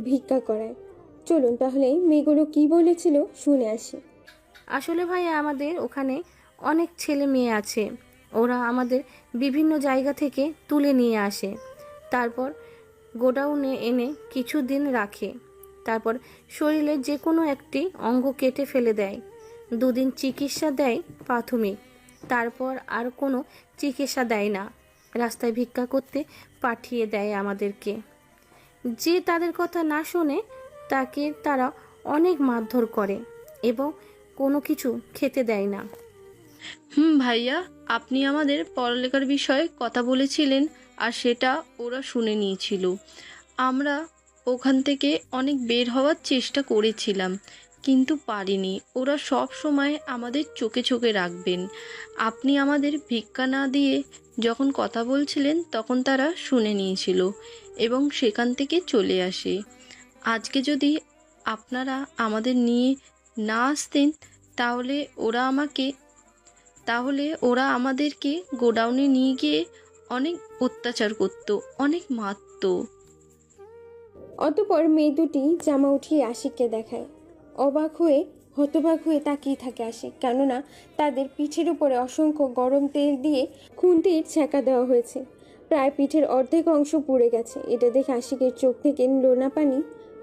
ভিক্ষা করায়। চলুন তাহলে মেয়েগুলো কি বলেছিল শুনে আসি। আসলে ভাইয়া আমাদের ওখানে অনেক ছেলে মেয়ে আছে। ওরা আমাদের বিভিন্ন জায়গা থেকে তুলে নিয়ে আসে, তারপর গোডাউনে এনে কিছুদিন রাখে, তারপর শরীরের যে কোনো একটি অঙ্গ কেটে ফেলে দেয়। 2 দিন চিকিৎসা দেয় প্রাথমিক, তারপর আর কোনো চিকিৎসা দেয় না। রাস্তায় ভিক্ষা করতে পাঠিয়ে দেয় আমাদেরকে। যে তাদের কথা না শোনে তাকে তারা অনেক মারধর করে এবং কোনো কিছু খেতে দেয় না। ভাইয়া, আপনি আমাদের পড়ালেখার বিষয়ে কথা বলেছিলেন আর সেটা ওরা শুনে নিয়েছিল। আমরা ওখান থেকে অনেক বের হওয়ার চেষ্টা করেছিলাম কিন্তু পারিনি। ওরা সব সময় আমাদের চোখে চোখে রাখবেন। আপনি আমাদের ভিক্ষা না দিয়ে যখন কথা বলছিলেন তখন তারা শুনে নিয়েছিল এবং সেখান থেকে চলে আসে। আজকে যদি আপনারা আমাদের নিয়ে না আসতেন তাহলে ওরা আমাদেরকে গোডাউনে নিয়ে গিয়ে অনেক অত্যাচার করতো, অনেক মারতো। অতঃপর মেয়ে দুটি জামা উঠিয়ে আশিককে দেখায়। অবাক হয়ে হতবাক হয়ে তাকিয়ে থাকে আশিক, কেননা তাদের পিঠের উপরে অসংখ্য গরম তেল দিয়ে খুন্তির ছ্যাঁকা দেওয়া হয়েছে। প্রায় পিঠের অর্ধেক অংশ পুড়ে গেছে। এটা দেখে আশিকের চোখ থেকে লোনা পানি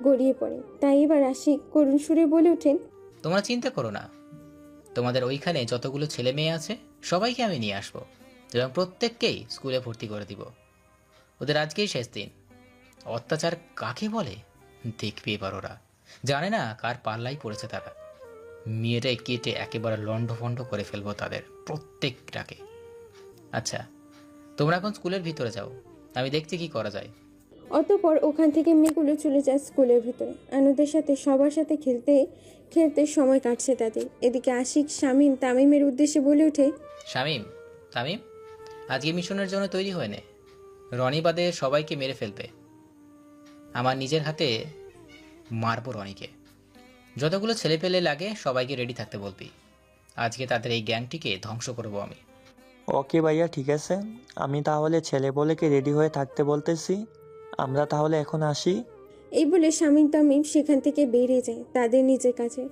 গড়িয়ে পড়ে। তাই এবার আশিক করুণ সুরে বলে ওঠেন, তোমরা চিন্তা করো না, তোমাদের ওইখানে যতগুলো ছেলে মেয়ে আছে সবাইকে আমি নিয়ে আসবো এবং প্রত্যেককেই স্কুলে ভর্তি করে দিব। ওদের আজকেই শেষ দিন। অত্যাচার কাকে বলে দেখবে এবার ওরা। জানে না কার পাল্লাই পড়েছে তারা। মেয়েরা কেটে একেবারে লন্ডভন্ড করে ফেলবো তাদের প্রত্যেকটাকে। আচ্ছা, তোমরা এখন স্কুলের ভিতরে যাও, আমি দেখছি কি করা যায়। অতঃপর ওখান থেকে মেয়েগুলো চলে যায় স্কুলের ভিতরে। আনন্দের সাথে সবার সাথে খেলতে খেলতে সময় কাটছে তাদের। এদিকে আশিক শামীম তামিমের উদ্দেশ্যে বলে ওঠে, শামীম, তামিম, আজকে মিশনের জন্য তৈরি হয়ে নে। রনি বাদে সবাইকে মেরে ফেলবে। আমার নিজের হাতে মারবো রনিকে। যতগুলো ছেলে পেলে লাগে সবাইকে রেডি থাকতে বলবি। আজকে তাদের এই গ্যাংটিকে ধ্বংস করব আমি। ওকে ভাইয়া, ঠিক আছে। আমি তাহলে ছেলে বলেকে রেডি হয়ে থাকতে বলতেছি। আমরা তাহলে এখন আসি। এই বলে শামীম তামিম সেখান থেকে বেরিয়ে যায় তাদের নিজের কাছে।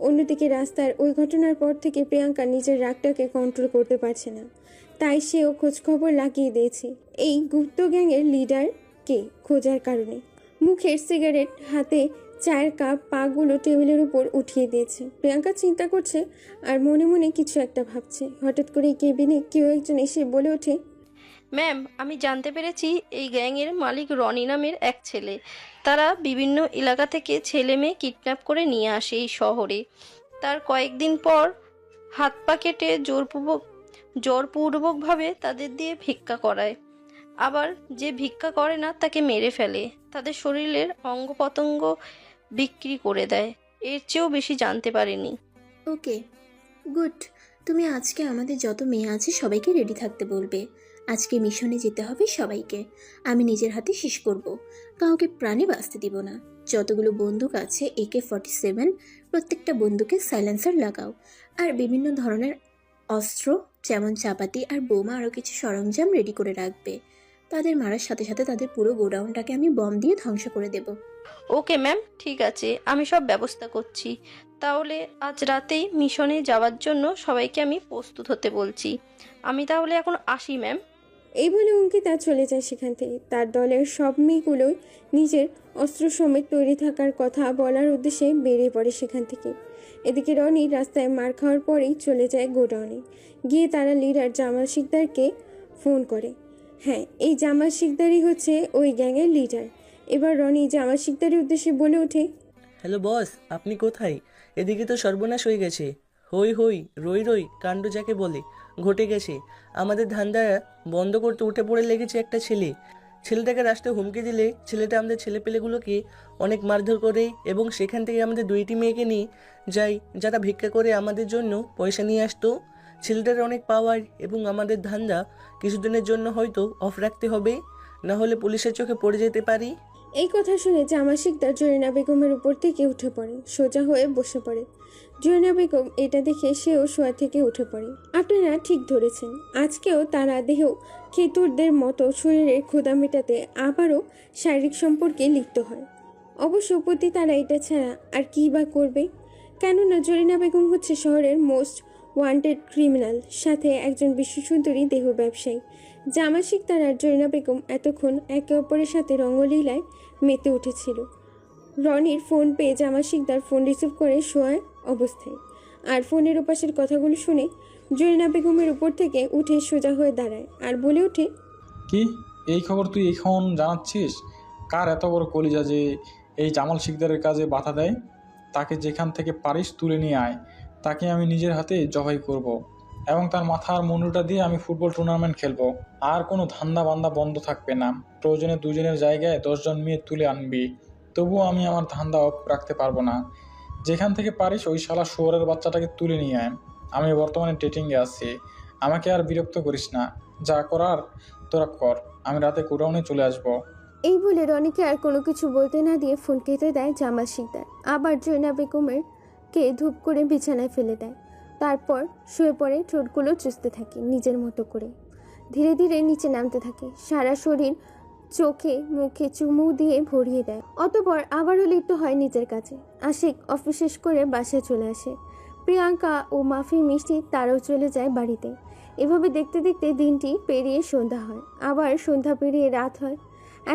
অন্যদিকে রাস্তার ওই ঘটনার পর থেকে প্রিয়াঙ্কা নিজের রাগটাকে কন্ট্রোল করতে পারছে না, তাই সেও খোঁজখবর লাগিয়ে দিয়েছে এই গুপ্ত গ্যাংয়ের লিডারকে খোঁজার কারণে। মুখের সিগারেট হাতে চায়ের কাপ পাগুলো টেবিলের উপর উঠিয়ে দিয়েছে। প্রিয়াঙ্কা চিন্তা করছে আর মনে মনে কিছু একটা ভাবছে। হঠাৎ করে কেবিনে কেউ একজন এসে বলে ওঠে, ম্যাম, আমি জানতে পেরেছি এই গ্যাংয়ের মালিক রনি নামের এক ছেলে। তারা বিভিন্ন এলাকা থেকে ছেলে মেয়ে কিডন্যাপ করে নিয়ে আসে এই শহরে। তার কয়েকদিন পর হাত পা কেটে জোরপূর্বকভাবে তাদের দিয়ে ভিক্ষা করায়। আবার যে ভিক্ষা করে না তাকে মেরে ফেলে, তাদের শরীরের অঙ্গ প্রত্যঙ্গ বিক্রি করে দেয়। এর চেয়েও বেশি জানতে পারিনি। ওকে, গুড। তুমি আজকে আমাদের যত মেয়ে আছে সবাইকে রেডি থাকতে বলবে। আজকে মিশনে যেতে হবে সবাইকে। আমি নিজের হাতে শেষ করব, কাউকে প্রাণে বাঁচতে দিব না। যতগুলো বন্দুক আছে AK-47, প্রত্যেকটা বন্দুকে সাইলেন্সার লাগাও। আর বিভিন্ন ধরনের অস্ত্র যেমন চাপাতি আর বোমা আরও কিছু সরঞ্জাম রেডি করে রাখবে। তাদের মারার সাথে সাথে তাদের পুরো গোডাউনটাকে আমি বম দিয়ে ধ্বংস করে দেব। ওকে ম্যাম, ঠিক আছে, আমি সব ব্যবস্থা করছি। তাহলে আজ রাতেই মিশনে যাওয়ার জন্য সবাইকে আমি প্রস্তুত হতে বলছি। আমি তাহলে এখন আসি ম্যাম। এই বলে অঙ্কিতা চলে যায় সেখান থেকে। তার দলের সব মেয়েগুলোই নিজের অস্ত্র সমেত তৈরি থাকার কথা বলার উদ্দেশ্যে বেরিয়ে পড়ে সেখান থেকে। এদিকে রনি রাস্তায় মার খাওয়ার পরেই চলে যায় গোডাউনে। গিয়ে তারা লিডার জামাল শিকদারকে ফোন করে। হ্যাঁ, এই জামাল শিকদারই হচ্ছে ওই গ্যাংয়ের লিডার। এবার রনি জামাল শিকদারের উদ্দেশ্যে বলে ওঠে, হ্যালো বস, আপনি কোথায়? এদিকে তো সর্বনাশ হয়ে গেছে। হই হই রই রই কাণ্ড যাকে বলে ঘটে গেছে। আমাদের ধান্দা বন্ধ করতে উঠে পড়ে লেগেছে একটা ছেলে। ছেলেটাকে রাস্তায় হুমকি দিলে ছেলেটা আমাদের ছেলেপেলেগুলোকে অনেক মারধর করে এবং সেখান থেকে আমাদের 2টি মেয়েকে নিয়ে যায়, যারা ভিক্ষা করে আমাদের জন্য পয়সা নিয়ে আসতো। ছেলেটার অনেক পাওয়ার এবং আমাদের ধান্দা কিছুদিনের জন্য হয়তো অফ রাখতে হবে, না হলে পুলিশের চোখে পড়ে যেতে পারি। এই কথা শুনে জামাল শিকদার জরিনা বেগমের উপর থেকে উঠে পড়ে, সোজা হয়ে বসে পড়ে। জরিনা বেগম এটা দেখে সেও শোয়া থেকে উঠে পড়ে। আপনারা ঠিক ধরেছেন, আজকেও তারা দেহ খেতুরদের মতো শরীরের ক্ষুধা মেটাতে আবারও শারীরিক সম্পর্কে লিপ্ত হয়। অবশ্য প্রতি তারা এটা ছাড়া আর কী বা করবে? কেননা জরিনা বেগম হচ্ছে শহরের মোস্ট ওয়ান্টেড ক্রিমিনাল, সাথে একজন বিশ্বসুন্দরী দেহ ব্যবসায়ী। জামাল শিকদার আর জরিনা বেগম এতক্ষণ একে অপরের সাথে রঙ্গলীলায় মেতে উঠেছিল। রনির ফোন পেয়ে জামাল শিকদার ফোন রিসিভ করে শোয়ার অবস্থায়। আর ফোনের ওপাশের কথাগুলো শুনে জরিনা বেগমের উপর থেকে উঠে সোজা হয়ে দাঁড়ায় আর বলে ওঠে, কি এই খবর তুই এখন জানাচ্ছিস? কার এত বড় কলিজা যে এই জামাল শিকদারের কাজে বাধা দেয়? তাকে যেখান থেকে পারিস তুলে নিয়ে আয়। তাকে আমি নিজের হাতে জবাই করব এবং তার মাথার মুন্ডুটা দিয়ে আমি ফুটবল টুর্নামেন্ট খেলবো। আর কোনো ধান্দা বান্দা বন্ধ থাকবে না। প্রয়োজনে 2 জনের জায়গায় 10 জন মেয়ে তুলে আনবি, তবুও আমি আমার ধান্দা অফ রাখতে পারবো না। যেখান থেকে পারিস ওই শালা শুয়োরের বাচ্চাটাকে তুলে নিয়ে আয়। আমি বর্তমানে ডেটিংয়ে আছি, আমাকে আর বিরক্ত করিস না। যা করার তোরা কর, আমি রাতে গোডাউনে চলে আসবো। এই বলে রনিকে আর কোনো কিছু বলতে না দিয়ে ফোন কেটে দেয় জামাল শিকদার। আবার জরিনা বেগমের কে ধূপ করে বিছানায় ফেলে দেয়। তারপর শুয়ে পড়ে, ঠোঁটগুলো চুষতে থাকে নিজের মতো করে। ধীরে ধীরে নিচে নামতে থাকে, সারা শরীর চোখে মুখে চুমু দিয়ে ভরিয়ে দেয়। অতঃপর আবারও লিপ্ত হয় নিজের কাছে। আশিক অফিস শেষ করে বাসায় চলে আসে। প্রিয়াঙ্কা ও মাফি মিষ্টি তারাও চলে যায় বাড়িতে। এভাবে দেখতে দেখতে দিনটি পেরিয়ে সন্ধ্যা হয়, আবার সন্ধ্যা পেরিয়ে রাত হয়।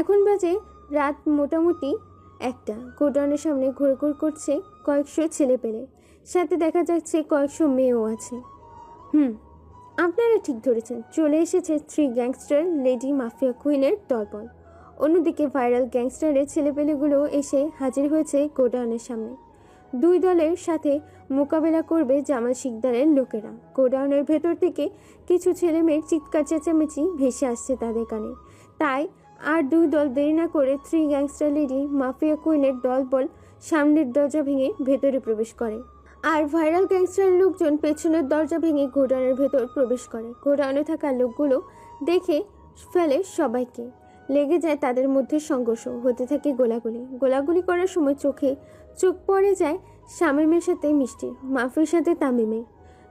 এখন বাজে রাত মোটামুটি 1টা। গোডাউনের সামনে ঘুরঘুর করছে কয়েকশো ছেলে পেলে, সাথে দেখা যাচ্ছে কয়েকশো মেয়েও আছে। আপনারা ঠিক ধরেছেন, চলে এসেছে 3 গ্যাংস্টার লেডি মাফিয়া কুইনের দলবল। অন্যদিকে ভাইরাল গ্যাংস্টারের ছেলেপেলেগুলো এসে হাজির হয়েছে গোডাউনের সামনে। 2 দলের সাথে মোকাবেলা করবে জামাল শিকদারের লোকেরা। গোডাউনের ভেতর থেকে কিছু ছেলেমেয়ের চিৎকার চেঁচামেচি ভেসে আসছে তাদের কানে। তাই আর 2 দল দেরি না করে 3 গ্যাংস্টার লেডি মাফিয়া কুইনের দলবল সামনের দরজা ভেঙে ভেতরে প্রবেশ করে। আর ভাইরাল গ্যাংস্টার লোকজন পেছনের দরজা ভেঙে গোডাউনের ভেতর প্রবেশ করে। গোডাউনে থাকা লোকগুলো দেখে ফেলে সবাইকে। লেগে যায় তাদের মধ্যে সংঘর্ষ, হতে থাকে গোলাগুলি করার সময় চোখ পড়ে যায় শামীমের সাথে মিষ্টির, মাফির সাথে তামিমের।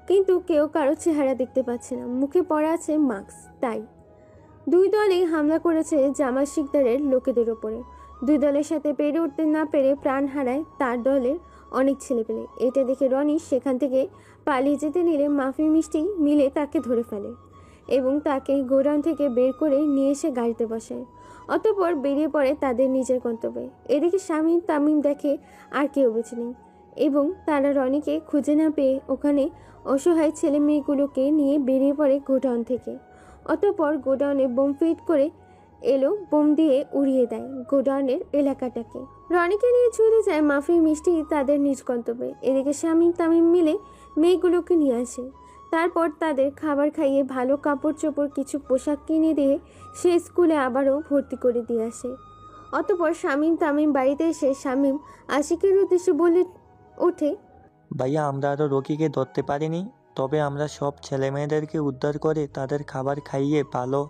কিন্তু কেউ কারো চেহারা দেখতে পাচ্ছে না, মুখে পড়া আছে মাস্ক। তাই দুই দলেই হামলা করেছে জামাল শিকদারের লোকেদের ওপরে। দুই দলের সাথে পেরে উঠতে না পেরে প্রাণ হারায় তার দলের অনেক ছেলেপেলে। এটা দেখে রনি সেখান থেকে পালিয়ে যেতে নিলে মাফি মিষ্টি মিলে তাকে ধরে ফেলে এবং তাকে গোডাউন থেকে বের করে নিয়ে এসে গাড়িতে বসায়। অতঃপর বেরিয়ে পড়ে তাদের নিজের গন্তব্যে। এদিকে শামীম তামিম দেখে আর কেউ বেঁচে নেই এবং তারা রনিকে খুঁজে না পেয়ে ওখানে অসহায় ছেলে মেয়েগুলোকে নিয়ে বেরিয়ে পড়ে গোডাউন থেকে। অতঃপর গোডাউনে বোম ফিট করে এলো, বোম দিয়ে উড়িয়ে দেয় গোডাউনের এলাকাটাকে। রনিকে নিয়ে চলে যায় মাফি মিষ্টি তাদের নিজ গন্তব্যে। এদিকে শামীম তামিম মিলে মেয়েগুলোকে নিয়ে আসে। তারপর তাদের খাবার খাইয়ে ভালো কাপড় চোপড় কিছু পোশাক কিনে দিয়ে সে স্কুলে আবারও ভর্তি করে দিয়ে আসে। অতঃপর শামীম তামিম বাড়িতে এসে শামীম আশিকের উদ্দেশ্যে বলে ওঠে, ভাইয়া আমরা আরও রকিকে ধরতে পারিনি, তবে আমরা সব ছেলে মেয়েদেরকে উদ্ধার করে তাদের খাবার খাইয়ে ভালো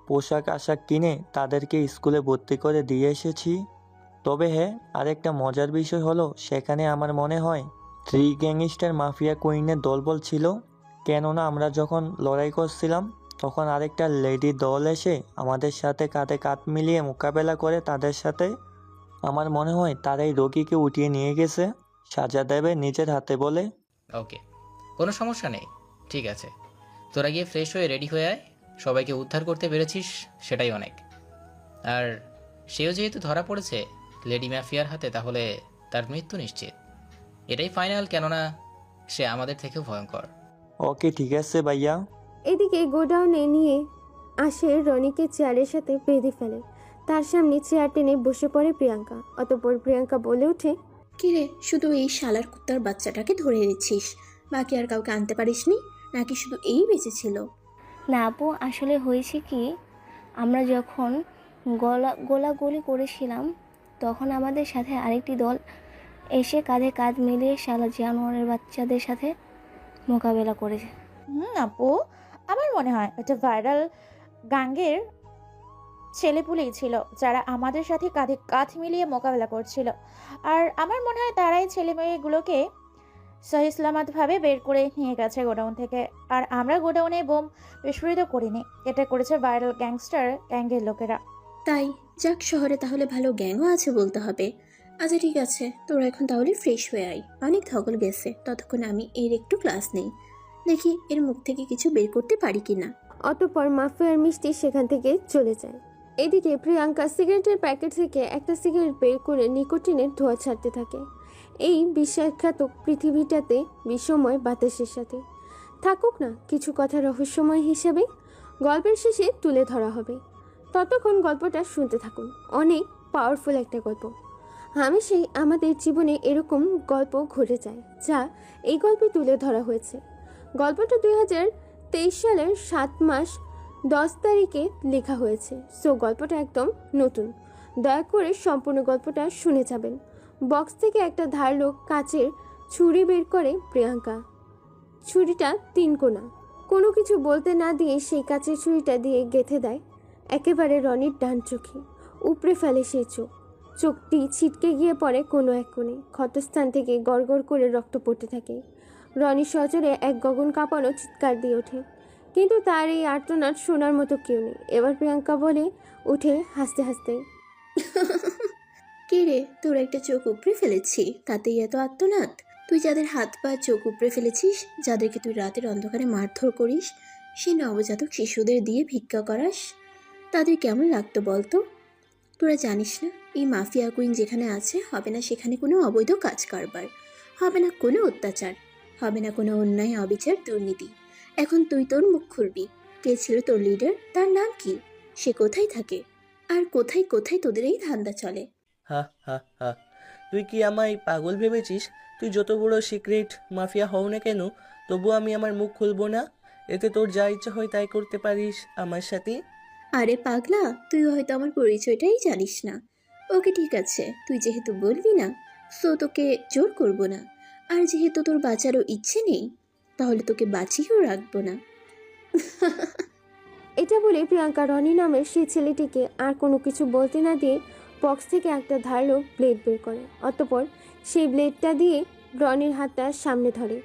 পোশাক আশাক কিনে তাদেরকে স্কুলে ভর্তি করে দিয়ে এসেছি। তবে হ্যাঁ, আরেকটা মজার বিষয় হলো সেখানে আমার মনে হয় 3 গ্যাংস্টার মাফিয়া কুইনের দলবল ছিল। কেননা আমরা যখন লড়াই করছিলাম তখন আরেকটা লেডি দল এসে আমাদের সাথে কাঁধে কাঁধ মিলিয়ে মোকাবেলা করে তাদের সাথে। আমার মনে হয় তারাই রকিকে উঠিয়ে নিয়ে গেছে সাজা দেবে নিজের হাতে বলে। ওকে, কোনো সমস্যা নেই, ঠিক আছে। তোরা গিয়ে ফ্রেশ হয়ে রেডি হয়ে আয়। সবাইকে উদ্ধার করতে পেরেছিস সেটাই অনেক। আর সেও যেহেতু ধরা পড়েছে লেডি মাফিয়ার হাতে, তাহলে তার মৃত্যু নিশ্চিত। এটাই ফাইনাল, কেননা সে আমাদের থেকেও ভয়ঙ্কর। ওকে ঠিক আছে ভাইয়া। এদিকে গোডাউনে নিয়ে আসে রনিকে চেয়ারের সাথে বেঁধে ফেলে। তার সামনে চেয়ার টেনে বসে পড়ে প্রিয়াঙ্কা। অতঃপর প্রিয়াঙ্কা বলে ওঠে, কিরে, শুধু এই শালার কুত্তার বাচ্চাটাকে ধরে এনেছিস, বাকি আর কাউকে আনতে পারিসনি নাকি শুধু এই বেঁচে ছিল? না আপু, আসলে হয়েছে কি, আমরা যখন গোলাগুলি করেছিলাম তখন আমাদের সাথে আরেকটি দল এসে কাঁধে কাঁধ মিলিয়ে শালা জানোয়ারের বাচ্চাদের সাথে মোকাবেলা করেছে। আপু, আমার মনে হয় এটা ভাইরাল গ্যাংয়ের ছেলেপুলেই ছিল যারা আমাদের সাথে কাঁধে কাঁধ মিলিয়ে মোকাবেলা করছিল। আর আমার মনে হয় তারাই ছেলে মেয়েগুলোকে সহি সালামতভাবে বের করে নিয়ে গেছে গোডাউন থেকে। আর আমরা গোডাউনে বোম বিস্ফোরিত করিনি, এটা করেছে ভাইরাল গ্যাংস্টার গ্যাংয়ের লোকেরা। তাই যাক, শহরে তাহলে ভালো গ্যাংও আছে বলতে হবে। আচ্ছা ঠিক আছে, তোরা এখন তাহলে ফ্রেশ হয়ে আয়, অনেক ধকল গেছে। ততক্ষণ আমি এর একটু ক্লাস নেই, দেখি এর মুখ থেকে কিছু বের করতে পারি কিনা। অতঃপর মাফিয়ার মিষ্টি সেখান থেকে চলে যায়। এদিকে প্রিয়াঙ্কা সিগারেটের প্যাকেট থেকে একটা সিগারেট বের করে নিকোটিনের ধোঁয়া ছাড়তে থাকে। এই বিশ্বাসঘাতক পৃথিবীটাতে বিশ্বময় বাতাসের সাথে থাকুক না কিছু কথা রহস্যময় হিসেবে গল্পের শেষে তুলে ধরা হবে। ততক্ষণ গল্পটা শুনতে থাকুন, অনেক পাওয়ারফুল একটা গল্প। হামেশাই আমাদের জীবনে এরকম গল্প ঘটে যায় যা এই গল্পে তুলে ধরা হয়েছে। গল্পটা 2023 সালের 7 মাস 10 তারিখে লেখা হয়েছে। সো গল্পটা একদম নতুন, দয়া করে সম্পূর্ণ গল্পটা শুনে যাবেন। বক্স থেকে একটা ধারালো কাচের ছুরি বের করে প্রিয়াঙ্কা। ছুরিটা 3 কোনা। কোনো কিছু বলতে না দিয়ে সেই কাচের ছুরিটা দিয়ে গেঁথে দেয় একেবারে রনির ডান চোখে। উপড়ে ফেলে সেই চোখটি ছিটকে গিয়ে পড়ে কোনো এক কোণে। ক্ষতস্থান থেকে গড়গড় করে রক্ত পড়তে থাকে। রনি সজোরে এক গগন কাঁপানো চিৎকার দিয়ে ওঠে, কিন্তু তার এই আর্তনাদ শোনার মতো কেউ নেই। এবার প্রিয়াঙ্কা বলে উঠে হাসতে হাসতে, কে রে, তোর একটা চোখ উপড়ে ফেলেছি, তাতেই এত আত্মনাদ? তুই যাদের হাত পা চোখ উপড়ে ফেলেছিস, যাদেরকে তুই রাতের অন্ধকারে মারধর করিস, সেই নবজাতক শিশুদের দিয়ে ভিক্ষা করাস, তাদের কেমন লাগতো বলতো? তোরা জানিস না এই মাফিয়া কুইন যেখানে আছে, হবে না সেখানে কোনো অবৈধ কাজ কারবার, হবে না কোনো অত্যাচার, হবে না কোনো অন্যায় অবিচার দুর্নীতি। এখন তুই তোর মুখ খুলবি। কে ছিল তোর লিডার? তার নাম কি? সে কোথায় থাকে? আর কোথায় কোথায় তোদের এই ধান্দা চলে? হা হা হা, তুই কি আমায় পাগল ভেবেছিস? তুই যত বড় সিক্রেট মাফিয়া হও না কেন, তবু আমি আমার মুখ খুলবো না। এতে তোর যা ইচ্ছা হয় তাই করতে পারিস আমার সাথে। আরে পাগলা, তুই হয়তো আমার পরিচয়টাই জানিস না। ওকে ঠিক আছে, তুই যেহেতু বলবি না, সো তোকে জোর করব না। আর যেহেতু তোর বাঁচারও ইচ্ছে নেই, তাহলে তোকে বাঁচিয়েও রাখবো না। এটা বলে প্রিয়াঙ্কা রনি নামের সেই ছেলেটিকে আর কোনো কিছু বলতে না দিয়ে বক্স থেকে একটা ধারালো ব্লেড বের করে। অতঃপর সেই ব্লেডটা দিয়ে রনির হাতটা সামনে ধরে।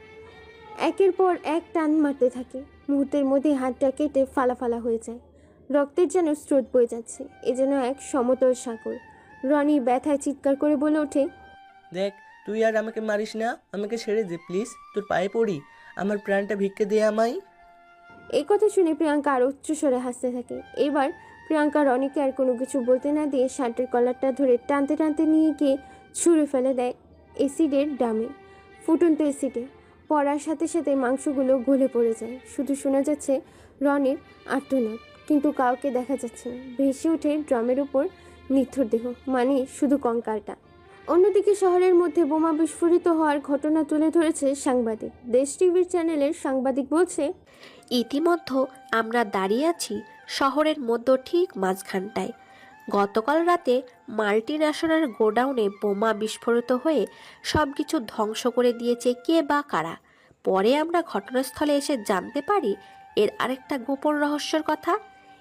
একের পর এক টান মারতে থাকে। মুহূর্তের মধ্যে হাতটা কেটে ফালা ফালা হয়ে যায়। রক্তের যেন স্রোত বয়ে যাচ্ছে। এ যেন এক সমতল সাগর। রনি ব্যথায় চিৎকার করে বলে ওঠে, দেখ, তুই আর আমাকে মারিস না, আমাকে ছেড়ে দে প্লিজ, তোর পায়ে পড়ি, আমার প্রাণটা ভিক্ষে দে আমায়। এই কথা শুনে প্রিয়াঙ্কা আরও উচ্চস্বরে হাসতে থাকে। এবার প্রিয়াঙ্কা রনিকে আর কোনো কিছু বলতে না দিয়ে শার্টের কলারটা ধরে টানতে টানতে নিয়ে গিয়ে ছুঁড়ে ফেলে দেয় এসিডের ডামে। ফুটন্ত এসিডে পড়ার সাথে সাথে মাংসগুলো গলে পড়ে যায়। শুধু শোনা যাচ্ছে রনির আর্তনাদ, কিন্তু কাউকে দেখা যাচ্ছে না। ভেসে ওঠে ড্রামের উপর নিথর দেহ, মানে শুধু কঙ্কালটা। অন্যদিকে শহরের মধ্যে বোমা বিস্ফোরিত হওয়ার ঘটনা তুলে ধরেছে সাংবাদিক। দেশ টিভির চ্যানেলের সাংবাদিক বলছে, ইতিমধ্যে আমরা দাঁড়িয়ে আছি শহরের মধ্য ঠিক মাঝখানটায়। গতকাল রাতে মাল্টি ন্যাশনাল গোডাউনে বোমা বিস্ফোরিত হয়ে সব কিছু ধ্বংস করে দিয়েছে কে বা কারা। পরে আমরা ঘটনাস্থলে এসে জানতে পারি এর আরেকটা গোপন রহস্যের কথা।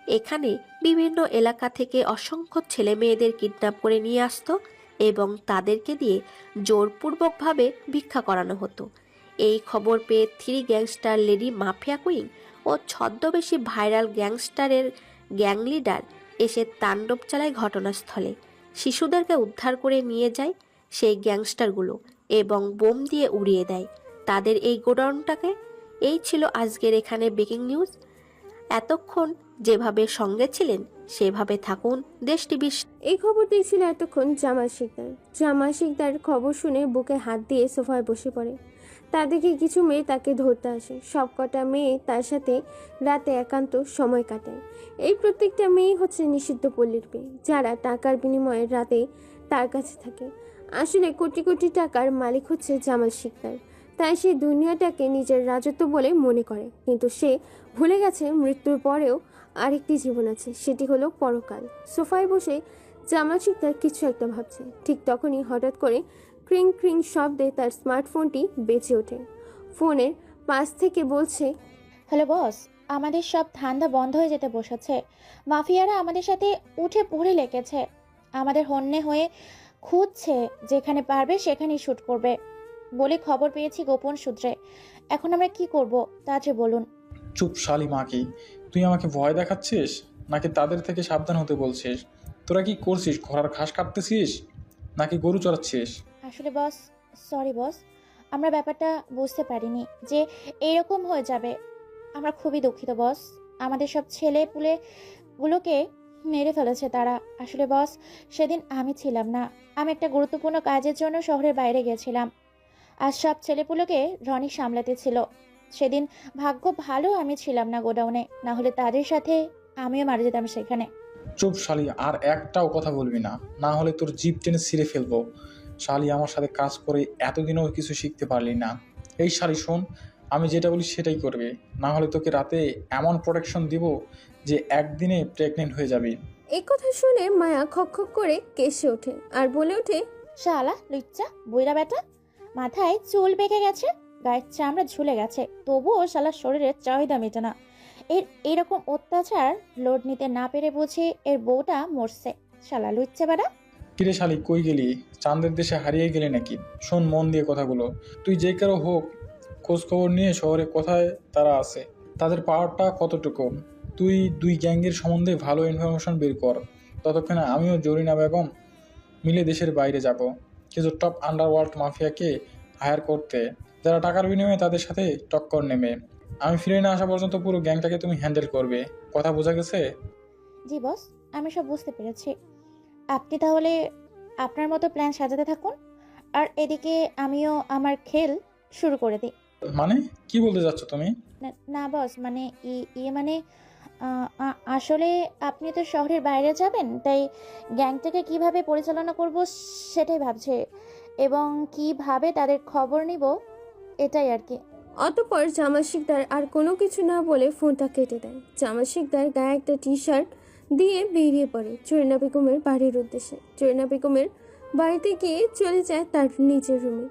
এখানে বিভিন্ন এলাকা থেকে অসংখ্য ছেলে মেয়েদের কিডন্যাপ করে নিয়ে আসতো এবং তাদেরকে দিয়ে জোরপূর্বকভাবে ভিক্ষা করানো হতো। এই খবর পেয়ে 3 গ্যাংস্টার লেডি মাফিয়া কুইন ও ছদ্মবেশী ভাইরাল গ্যাংস্টারের গ্যাং লিডার এসে তাণ্ডব চালায় ঘটনাস্থলে। শিশুদেরকে উদ্ধার করে নিয়ে যায় সেই গ্যাংস্টারগুলো এবং বোম দিয়ে উড়িয়ে দেয় তাদের এই গোডাউনটাকে। এই ছিল আজকের এখানে ব্রেকিং নিউজ। এতক্ষণ যেভাবে সঙ্গে ছিলেন সেভাবে থাকুন দেশ টিভি। এই খবর দিয়েছিল এতক্ষণ জামাল শিকদার। জামাল শিকদার খবর শুনে বুকে হাত দিয়ে সোফায় বসে পড়ে। তা দেখে কিছু মেয়ে তাকে ধরতে আসে। সব কটা মেয়ে তার সাথে রাতে একান্ত সময় কাটায়। এই প্রত্যেকটা মেয়ে হচ্ছে নিষিদ্ধ পল্লীর মেয়ে, যারা টাকার বিনিময়ে রাতে তার কাছে থাকে। আসলে কোটি কোটি টাকার মালিক হচ্ছে জামাল শিকদার, তাই সে দুনিয়াটাকে নিজের রাজত্ব বলে মনে করে। কিন্তু সে ভুলে গেছে মৃত্যুর পরেও আরেকটি জীবন আছে, সেটি হলো পরকাল। সোফায় বসে জামাল শিকদার কিছু একটা ভাবছে। ঠিক তখনই হঠাৎ করে ক্রিং ক্রিং শব্দে তার স্মার্টফোনটি বেজে ওঠে। ফোনের পাশ থেকে বলছে, হ্যালো বস, আমাদের সব ধান্দা বন্ধ হয়ে যেতে বসেছে। মাফিয়ারা আমাদের সাথে উঠে পড়ে লেগেছে। আমাদের হন্যে হয়ে খুঁজছে, যেখানে পারবে সেখানেই শ্যুট করবে বলে খবর পেয়েছি গোপন সূত্রে। এখন আমরা কি করব তাড়াতাড়ি বলুন। চুপ শালি মাকি, তুই আমাকে ভয় দেখাচ্ছিস নাকি তাদের থেকে সাবধান হতে বলছিস? তোরা কি করছিস? ঘোড়ার ঘাস কাটতেছিস নাকি গরু চড়াচ্ছিস? আসলে বস, সরি বস, আমরা ব্যাপারটা বুঝতে পারিনি যে এইরকম হয়ে যাবে। আমরা খুবই দুঃখিত বস। আমাদের সব ছেলে পুলেগুলোকে মেরে ফেলেছে তারা। আসলে বস, সেদিন আমি ছিলাম না। আমি একটা গুরুত্বপূর্ণ কাজের জন্য শহরের বাইরে গেছিলাম, আর সব ছেলেপুলোকে রনি সামলাতে ছিল। সেদিন ভাগ্য ভালো আমি ছিলাম না গোডাউনে, না হলে তাদের সাথে আমিও মারা যেতাম সেখানে। চুপ শালি, আর একটাও কথা বলবি না, না হলে তোর জিভ টেনে ছিঁড়ে ফেলবো। শালি, আমার সাথে কাজ করে এতদিনও কিছু শিখতে পারলি না। এই শালি শোন, আমি যেটা বলি সেটাই করবে, না হলে তোকে রাতে এমন প্রোটেকশন দিব যে একদিনে প্রেগনেন্ট হয়ে যাবি। এই কথা শুনে মায়া খক খক করে কেসে ওঠে আর বলে ওঠে, শালা লুচ্চা বইরা বেটা, মাথায় চুল পেকে গেছে, গায়ের চামড়া ঝুলে গেছে, তবুও শালা শরীরের চাহিদা মেটে না। এরকম অত্যাচার লোড নিতে না পেরে বুঝি এর বউটা মরছে। শালা লুচ্চা বেটা। কিরে শালি, কই গেলি? চাঁদের দেশে হারিয়ে গেলি নাকি? শোন মন দিয়ে কথাগুলো। তুই যে কারো হোক, খোঁজ খবর নিয়ে শহরে কোথায় তারা আছে, তাদের পাওয়ারটা কতটুকু, তুই 2 গ্যাংয়ের সম্বন্ধে ভালো ইনফরমেশন বের কর। ততক্ষণে আমিও জরিনা বেগম মিলে দেশের বাইরে যাব কিছু টপ আন্ডারওয়ার্ল্ড মাফিয়াকে হায়ার করতে, যারা টাকার বিনিময়ে তাদের সাথে টক্কর নেমে। আমি ফিরে না আসা পর্যন্ত পুরো গ্যাংটাকে তুমি হ্যান্ডেল করবে। কথা বোঝা গেছে? জি বস, আমি সব বুঝতে পেরেছি। আপনি তাহলে আপনার মতো প্ল্যান সাজাতে থাকুন, আর এদিকে আমিও আমার খেল শুরু করে দিই। মানে কি বলতে যাচ্ছ তুমি? না বস, মানে মানে আসলে আপনি তো শহরের বাইরে যাবেন, তাই গ্যাংটাকে কিভাবে পরিচালনা করব সেটাই ভাবছে, এবং কিভাবে তাদের খবর নিব, এটাই আর কি। অতঃপর জামাল শিকদার আর কোনো কিছু না বলে ফোনটা কেটে দেয়। জামাল শিকদার গায়ে একটা টি-শার্ট দিয়ে বেরিয়ে পড়ে জরিনা বেগমের বাড়ির উদ্দেশ্যে। জরিনা বেগমের বাড়িতে গিয়ে চলে যায় তার নিজের রুমে।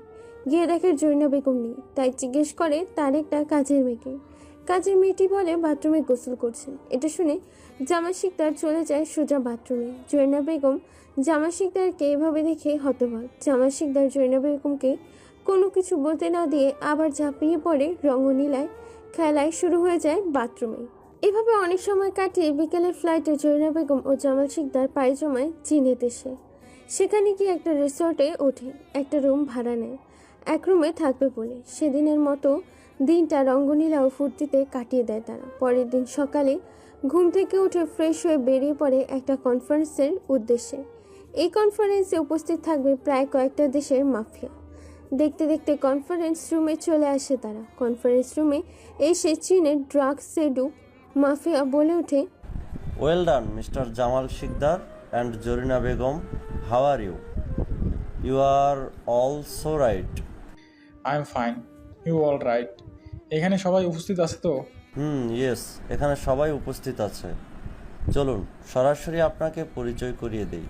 গিয়ে দেখে জরিনা বেগম নেই, তাই জিজ্ঞেস করে তার একটা কাজের মেয়েকে। কাজের মেয়েটি বলে বাথরুমে গোসল করছে। এটা শুনে জামাল শিকদার চলে যায় সোজা বাথরুমে। জরিনা বেগম জামাল শিকদারকে এভাবে দেখে হতবাক। জামাল শিকদার জরিনা বেগমকে কোনো কিছু বলতে না দিয়ে আবার ঝাঁপিয়ে পড়ে রঙ্গনীলায়। খেলায় শুরু হয়ে যায় বাথরুমে। এভাবে অনেক সময় কাটিয়ে বিকেলের ফ্লাইটে জরিনা বেগম ও জামাল শিকদার পাড়ি জমায় চীনের দেশে। সেখানে গিয়ে একটা রিসর্টে ওঠে, একটা রুম ভাড়া নেয় এক রুমে থাকবে বলে। সেদিনের মতো দিনটা রঙ্গনীলা ও ফুর্তিতে কাটিয়ে দেয় তারা। পরের দিন সকালে ঘুম থেকে উঠে ফ্রেশ হয়ে বেরিয়ে পড়ে একটা কনফারেন্সের উদ্দেশ্যে। এই কনফারেন্সে উপস্থিত থাকবে প্রায় কয়েকটা দেশের মাফিয়া। দেখতে দেখতে কনফারেন্স রুমে চলে আসে তারা। কনফারেন্স রুমে এসে চীনের ড্রাগ সেডু মাফিয়া বলে ওঠে, well done mister Jamal Sikdar and Zarina Begum, how are you? You are also right. I am fine, you all right. এখানে সবাই উপস্থিত আছে তো? ইয়েস, এখানে সবাই উপস্থিত আছে। চলুন সরাসরি আপনাকে পরিচয় করিয়ে দেই।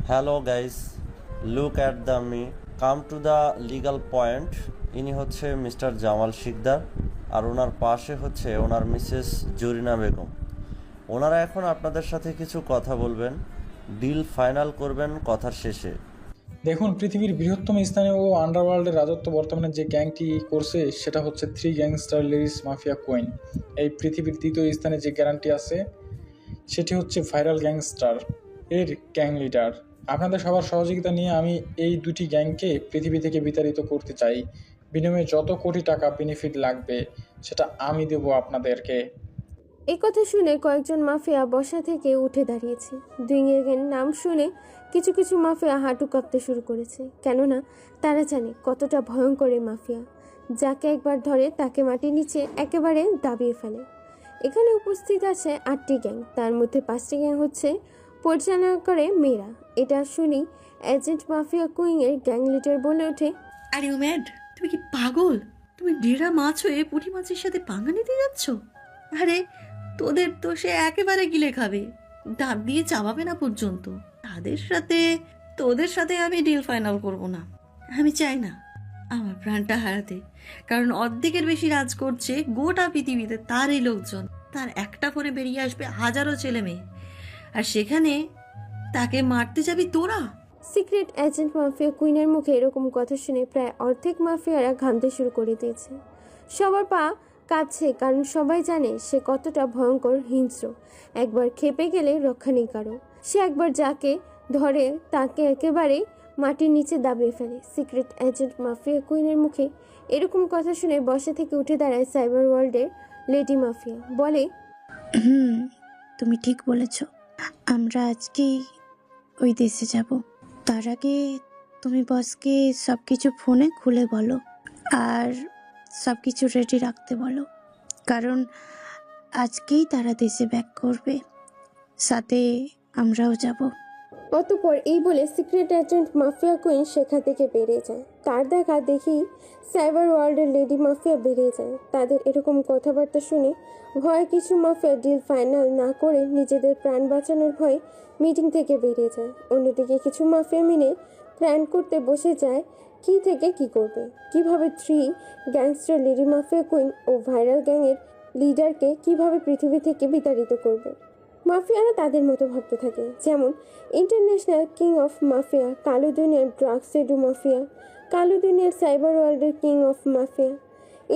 Hello guys, look at the me, come to the legal point. ইনি হচ্ছে মিস্টার জামাল শিকদার, আর ওনার পাশে হচ্ছে ওনার মিসেস জরিনা বেগম। ওনারা এখন আপনাদের সাথে কিছু কথা বলবেন, ডিল ফাইনাল করবেন কথার শেষে। দেখুন, পৃথিবীর বৃহত্তম স্থানে ও আন্ডারওয়ার্ল্ডের রাজত্ব বর্তমানে যে গ্যাংটি করছে সেটা হচ্ছে 3 গ্যাংস্টার লেডিস মাফিয়া কুইন। এই পৃথিবীর দ্বিতীয় স্থানে যে গ্যারান্টি আছে সেটি হচ্ছে ভাইরাল গ্যাংস্টার এর গ্যাং লিডার। আপনাদের সবার সহযোগিতা নিয়ে আমি এই দুটি গ্যাংকে পৃথিবী থেকে বিতাড়িত করতে চাই। বিনিময়ে যত কোটি টাকা বেনিফিট লাগবে সেটা আমি দেবো আপনাদেরকে। এই কথা শুনে কয়েকজন মাফিয়া বসা থেকে উঠে দাঁড়িয়েছে। দুই গ্যাংয়ের নাম শুনে কিছু কিছু মাফিয়া হাঁটু কাঁপতে শুরু করেছে, কেননা তারা জানে কতটা ভয়ঙ্কর এই মাফিয়া। যাকে একবার ধরে তাকে মাটির নিচে একেবারে দাবিয়ে ফেলে। এখানে উপস্থিত আছে 8টি গ্যাং, তার মধ্যে 5টি গ্যাং হচ্ছে পরিচালনা করে মেয়েরা। এটা শুনি এজেন্ট মাফিয়া কুইংয়ের গ্যাং লিডার বলে ওঠে, আরে ওম্যাড, তুমি কি পাগল? তুমি ডেরা মাছ হয়ে পুঁটি মাছের সাথে পাঙ্গা নিতে যাচ্ছ? আরে তোদের তো সে একেবারে গিলে খাবে, দাঁত দিয়ে চাবাবে না পর্যন্ত। তোদের সাথে আমি ডিল ফাইনাল করব না। আমি চাই না আমার প্রাণটা হারাতে, কারণ অর্ধেকের বেশি রাজ করছে গোটা পৃথিবীতে তারই লোকজন। তার একটা ফোনে বেরিয়ে আসবে হাজারো ছেলে মেয়ে, আর সেখানে তাকে মারতে যাবি তোরা। সিক্রেট এজেন্ট মাফিয়া কুইনের মুখে এরকম কথা শুনে প্রায় অর্ধেক মাফিয়ারা ঘামতে শুরু করে দিয়েছে। সবার পা কাঁপছে, কারণ সবাই জানে সে কতটা ভয়ঙ্কর, হিংস্র। একবার খেপে গেলে রক্ষা নেই কারো। সে একবার যাকে ধরে তাকে একেবারে মাটির নিচে দাবিয়ে ফেলে। সিক্রেট এজেন্ট মাফিয়া কুইনের মুখে এরকম কথা শুনে বসা থেকে উঠে দাঁড়ায় সাইবার ওয়ার্ল্ডের লেডি মাফিয়া, বলে, তুমি ঠিক বলেছ, আমরা আজকেই ওই দেশে যাব। তার আগে তুমি বসকে সব কিছু ফোনে খুলে বলো, আর সব কিছু রেডি রাখতে বলো, কারণ আজকেই তারা দেশে ব্যাক করবে, সাথে আমরাও যাব। অতঃপর এই বলে সিক্রেট এজেন্ট মাফিয়া কুইন সেখান থেকে বেরিয়ে যায়। তার দেখা দেখি সাইবার ওয়ার্ল্ডের লেডি মাফিয়া বেরিয়ে যায়। তাদের এরকম কথাবার্তা শুনে ভয়ে কিছু মাফিয়া ডিল ফাইনাল না করে নিজেদের প্রাণ বাঁচানোর ভয়ে মিটিং থেকে বেরিয়ে যায়। অন্যদিকে কিছু মাফিয়া মিলে প্ল্যান করতে বসে যায় কি থেকে কি করবে, কিভাবে 3 গ্যাংস্টার লেডি মাফিয়া কুইন ও ভাইরাল গ্যাংয়ের লিডারকে কিভাবে পৃথিবী থেকে বিতাড়িত করবে। মাফিয়ারা তাদের মতো ভাবতে থাকে, যেমন ইন্টারন্যাশনাল কিং অফ মাফিয়া, কালো দুনিয়ার ড্রাগ সেডু মাফিয়া, কালো দুনিয়ার সাইবার ওয়ার্ল্ডের কিং অফ মাফিয়া,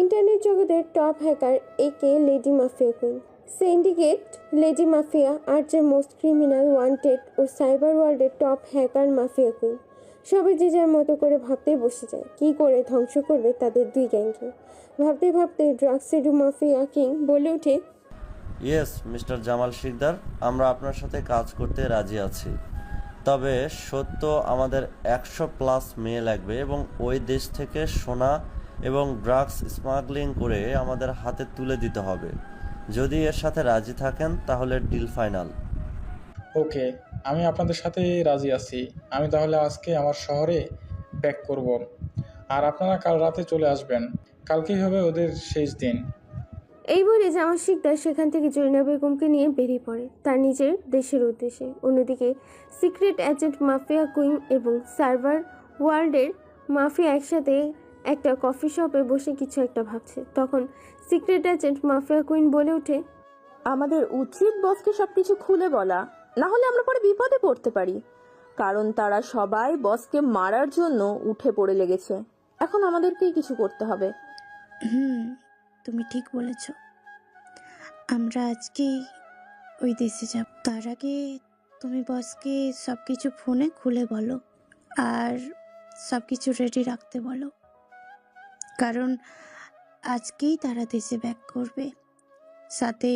ইন্টারনেট জগতের টপ হ্যাকার একে lady mafia queen, syndicate lady mafia, আর্চের মোস্ট ক্রিমিনাল ওয়ান্টেড ও সাইবার ওয়ার্ল্ডের টপ হ্যাকার মাফিয়া কুইন। সবাই যে যার মতো করে ভাবতে বসে যায় কি করে ধ্বংস করবে তাদের 2 গ্যাংকে। ভাবতে ভাবতে ড্রাগ সেডু মাফিয়া কিং বলে ওঠে, ইয়েস মিস্টার জামাল শিকদার, আমরা আপনার সাথে কাজ করতে রাজি আছি। তবে সত্য আমাদের 100+ মেয়ে লাগবে এবং ওই দেশ থেকে সোনা এবং ড্রাগস স্মাগলিং করে আমাদের হাতে তুলে দিতে হবে। যদি এর সাথে রাজি থাকেন তাহলে ডিল ফাইনাল। ওকে, আমি আপনাদের সাথে রাজি আছি। আমি তাহলে আজকে আমার শহরে ব্যাক করব, আর আপনারা কাল রাতে চলে আসবেন। কালকেই হবে ওদের শেষ দিন। এই বলে জামাল শিকদার সেখান থেকে জরিনা বেগমকে নিয়ে বেরিয়ে পড়ে তার নিজের দেশের উদ্দেশ্যে। অন্যদিকে সিক্রেট এজেন্ট মাফিয়া কুইন এবং সার্ভার ওয়ার্ল্ডের মাফিয়া একসাথে একটা কফি শপে বসে কিছু একটা ভাবছে। তখন সিক্রেট এজেন্ট মাফিয়া কুইন বলে ওঠে, আমাদের উচিত বসকে সবকিছু খুলে বলা, না হলে আমরা পরে বিপদে পড়তে পারি। কারণ তারা সবাই বসকে মারার জন্য উঠে পড়ে লেগেছে। এখন আমাদেরকেই কিছু করতে হবে। তুমি ঠিক বলেছ। আমরা আজকেই ওই দেশে যাব। তার আগে তুমি বসকে সবকিছু ফোনে খুলে বলো আর সবকিছু রেডি রাখতে বলো, কারণ আজকেই তারা দেশে ব্যাক করবে, সাথে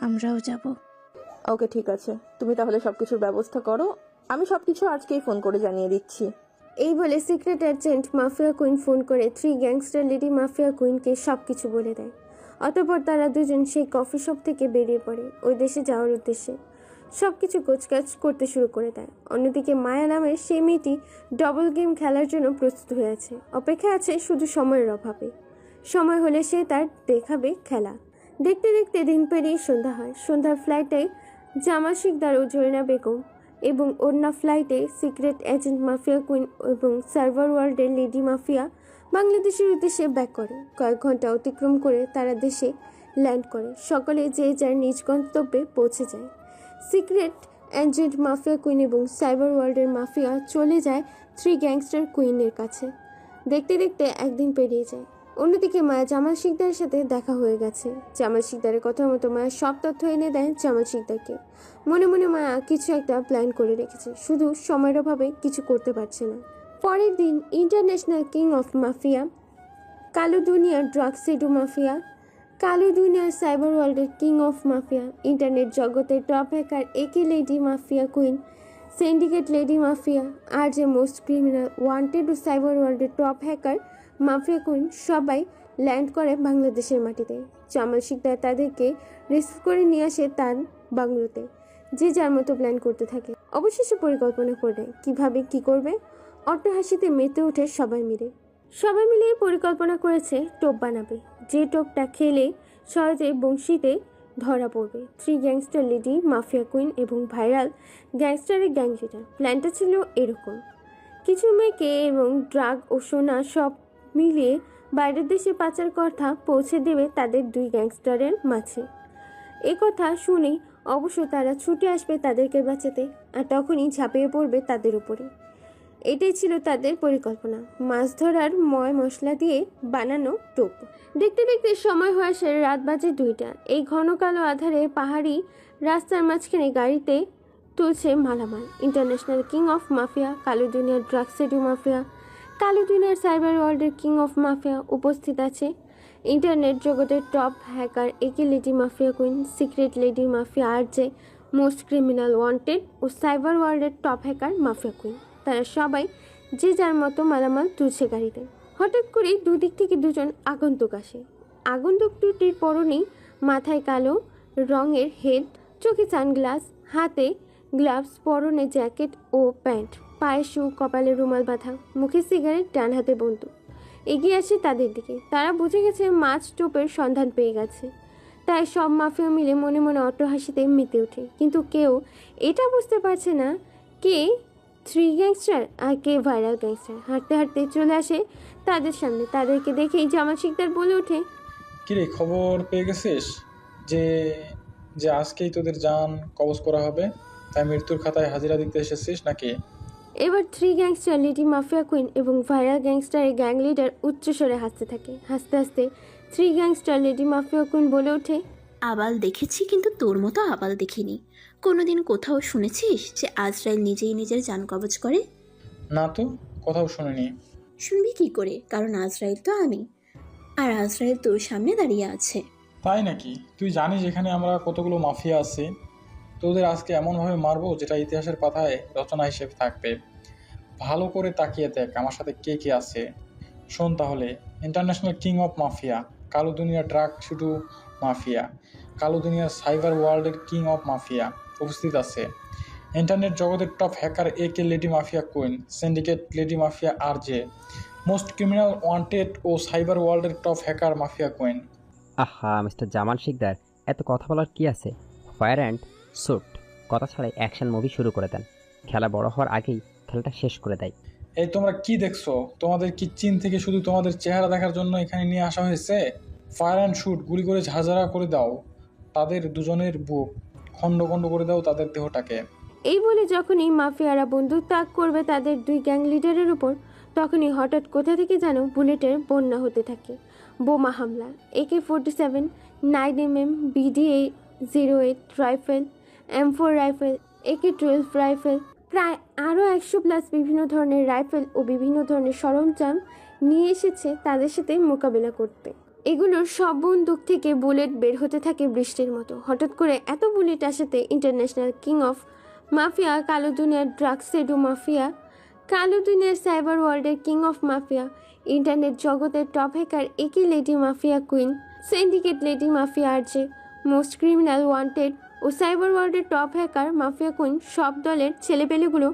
আমরাও যাব। ওকে, ঠিক আছে, তুমি তাহলে সবকিছুর ব্যবস্থা করো, আমি সবকিছু আজকেই ফোন করে জানিয়ে দিচ্ছি। এই বলে secret agent mafia queen phone করে 3 গ্যাংস্টার লেডি মাফিয়া কুইনকে সব কিছু বলে দেয়। অতঃপর তারা দুজন সেই কফি শপ থেকে বেরিয়ে পড়ে ওই দেশে যাওয়ার উদ্দেশ্যে। সব কিছু গোছগাছ করতে শুরু করে দেয়। অন্যদিকে মায়া নামের সেই মেয়েটি ডবল গেম খেলার জন্য প্রস্তুত হয়ে আছে, অপেক্ষা আছে শুধু সময়ের অভাবে। সময় হলে সে তার দেখাবে খেলা। দেখতে দেখতে দিন পেরিয়ে সন্ধ্যা হয়। সন্ধ্যার ফ্লাইটে জামাল শিকদার ও জরিনা বেগম এবং অন্য ফ্লাইটে সিক্রেট এজেন্ট মাফিয়া কুইন এবং সার্ভার ওয়ার্ল্ডের লেডি মাফিয়া বাংলাদেশের উদ্দেশ্যে ব্যাক করে। কয়েক ঘন্টা অতিক্রম করে তারা দেশে ল্যান্ড করে। সকলে যে যার নিজ গন্তব্যে পৌঁছে যায়। সিক্রেট এজেন্ট মাফিয়া কুইন এবং সাইবার ওয়ার্ল্ডের মাফিয়া চলে যায় 3 গ্যাংস্টার কুইনের কাছে। দেখতে দেখতে একদিন পেরিয়ে যায়। অন্যদিকে মায়া জামাল শিকদারের সাথে দেখা হয়ে গেছে। জামাল শিকদারের কথা মতো মায়া সব তথ্য এনে দেয় জামাল শিকদারকে। মনে মনে মায়া কিছু একটা প্ল্যান করে রেখেছে, শুধু সময়ের অভাবে কিছু করতে পারছে না। পরের দিন ইন্টারন্যাশনাল কিং অফ মাফিয়া, কালো দুনিয়ার ড্রাগ সেডু মাফিয়া, কালো দুনিয়ার সাইবার ওয়ার্ল্ডের কিং অফ মাফিয়া, ইন্টারনেট জগতের টপ হ্যাকার একে lady mafia queen, syndicate lady mafia, আর যে মোস্ট ক্রিমিনাল ওয়ান্টেড ও সাইবার ওয়ার্ল্ডের টপ হ্যাকার মাফিয়া কুইন সবাই ল্যান্ড করে বাংলাদেশের মাটিতে। জামাল শিকদার তাদেরকে রিসিভ করে নিয়ে আসে তার বাংলোতে। যে যার মতো প্ল্যান করতে থাকে। অবশেষে পরিকল্পনা করে কিভাবে কি করবে। অট্টহাসিতে মেতে ওঠে সবাই মিলে পরিকল্পনা করেছে টোপ বানাবে, যে টোপটা খেলে সহজে বংশীতে ধরা পড়বে। 3 গ্যাংস্টার লেডি মাফিয়া কুইন এবং ভাইরাল গ্যাংস্টারের গ্যাং লিডার। প্ল্যানটা ছিল এরকম: কিছু মেয়েকে এবং ড্রাগ ও সোনা সব মিলিয়ে বাইরের দেশে পাচার কথা পৌঁছে দেবে তাদের 2 গ্যাংস্টারের মাঝে। এ কথা শুনেই অবশ্য তারা ছুটে আসবে তাদেরকে বাঁচাতে, আর তখনই ঝাঁপিয়ে পড়বে তাদের উপরে। এটাই ছিল তাদের পরিকল্পনা, মাছ ধরার ময় মশলা দিয়ে বানানো টোপ। দেখতে দেখতে সময় হয়ে আসে রাত বাজে 2টা। এই ঘন কালো আধারে পাহাড়ি রাস্তার মাঝখানে গাড়িতে তুলছে মালামাল ইন্টারন্যাশনাল কিং অফ মাফিয়া, কালো দুনিয়ার ড্রাগ সেডু মাফিয়া, কালো দুনিয়ার সাইবার ওয়ার্ল্ডের কিং অফ মাফিয়া। উপস্থিত আছে ইন্টারনেট জগতের টপ হ্যাকার একে lady mafia queen, secret lady mafia, আর যে মোস্ট ক্রিমিনাল ওয়ান্টেড ও সাইবার ওয়ার্ল্ডের টপ হ্যাকার মাফিয়া কুইন। তারা সবাই যে যার মতো মালামাল তুলছে গাড়িতে। হঠাৎ করে দুদিক থেকে দুজন আগন্তুক আসে। আগন্তুক দুটির পরনেই মাথায় কালো রঙের হেড, চোখে সানগ্লাস, হাতে গ্লাভস, পরনে জ্যাকেট ও প্যান্ট, পায়ে শু, কপালে রুমাল বাঁধা, মুখে সিগারেট, ডান হাতে বন্দুক। এগিয়ে আসে তাদের দিকে। তারা বুঝে গেছে মাছ টোপের সন্ধান পেয়ে গেছে। তাই সব মাফিয়া মিলে মনে মনে অট্টহাসিতে মেতে ওঠে। কিন্তু কেউ এটা বুঝতে পারছে না কে 3 গ্যাংস্টার আর কে ভাইরাল গ্যাংস্টার। হাঁটতে হাঁটতে চলে আসে তাদের সামনে। তাদেরকে দেখেই জামাল শিকদার বলে ওঠে, কিরে, খবর পেয়ে গেছিস যে যে আজকেই তোদের জান কবজ করা হবে? তাই মৃত্যুর খাতায় হাজিরা দিতে এসেছিস নাকি? এবার 3 গ্যাংস্টার লেডি মাফিয়া কুইন এবং ভাইরাল গ্যাংস্টারের গ্যাং লিডার উচ্চস্বরে হাসতে থাকে। হাসতে হাসতে 3 গ্যাংস্টার লেডি মাফিয়া কুইন বলে ওঠে, আবাল দেখেছি কিন্তু তোর মতো আবাল দেখিনি। কোনোদিন কোথাও শুনেছিস যে আজরাইল নিজেই নিজের জান কবজ করে? না তো, কোথাও শুনিনি। শুনবি কি করে, কারণ আজরাইল তো আমি, আর আজরাইল তোর সামনে দাঁড়িয়ে আছে। তাই নাকি? তুই জানিস এখানে আমরা কতগুলো মাফিয়া আছি? তোদের আজকে এমনভাবে মারবো যেটা ইতিহাসের পাতায় রচনা হিসেবে থাকবে। ভালো করে তাকিয়ে দেখ আমার সাথে কে কে আছে। শোন তাহলে, ইন্টারন্যাশনাল কিং অফ মাফিয়া, কালো দুনিয়ার ড্রাগ শুধু মাফিয়া, কালো দুনিয়ার সাইবার ওয়ার্ল্ডের কিং অফ মাফিয়া উপস্থিত আছে। ইন্টারনেট জগতের টপ হ্যাকার একে lady mafia queen, syndicate lady mafia আর জে, মোস্ট ক্রিমিনাল ওয়ান্টেড ও সাইবার ওয়ার্ল্ডের টপ হ্যাকার মাফিয়া কুইন। আহা মিস্টার জামাল শিকদার, এত কথা বলার কি আছে? ফায়ার অ্যান্ড শুট, কথা ছাড়াই অ্যাকশন মুভি শুরু করে দেন। খেলা বড় হওয়ার আগেই খেলাটা শেষ করে দেয়। এই তোমরা কি দেখছো? তোমাদের কি চীন থেকে শুধু তোমাদের চেহারা দেখার জন্য এখানে নিয়ে আসা হয়েছে? ফায়ার অ্যান্ড শুট, গুলি করে ঝাঁঝরা করে দাও তাদের দুজনের বুক, খণ্ড খণ্ড করে দাও তাদের দেহটাকে। এই বলে যখনই মাফিয়ারা বন্দুক তাক করবে তাদের দুই গ্যাং লিডারের উপর, তখনই হঠাৎ কোথা থেকে যেন বুলেটের বন্যা হতে থাকে। বোমা হামলা, AK-47, 9mm, BD-08 rifle, M4 rifle, AK-12 rifle, প্রায় আরও 100+ বিভিন্ন ধরনের রাইফেল ও বিভিন্ন ধরনের সরঞ্জাম নিয়ে এসেছে তাদের সাথে মোকাবেলা করতে। এগুলোর সব বন্দুক থেকে বুলেট বের হতে থাকে বৃষ্টির মতো। হঠাৎ করে এত বুলেট আসাতে ইন্টারন্যাশনাল কিং অফ মাফিয়া, কালো দুনিয়ার ড্রাগস সেডু মাফিয়া, কালো দুনিয়ার সাইবার ওয়ার্ল্ডের কিং অফ মাফিয়া, ইন্টারনেট জগতের টপ হ্যাকার একে lady mafia queen, syndicate lady mafia আরজে, মোস্ট ক্রিমিনাল ওয়ান্টেড ও সাইবার ওয়ার্ল্ডের টপ হ্যাকার মাফিয়া কুইন, সব দলের ছেলেপেলেগুলো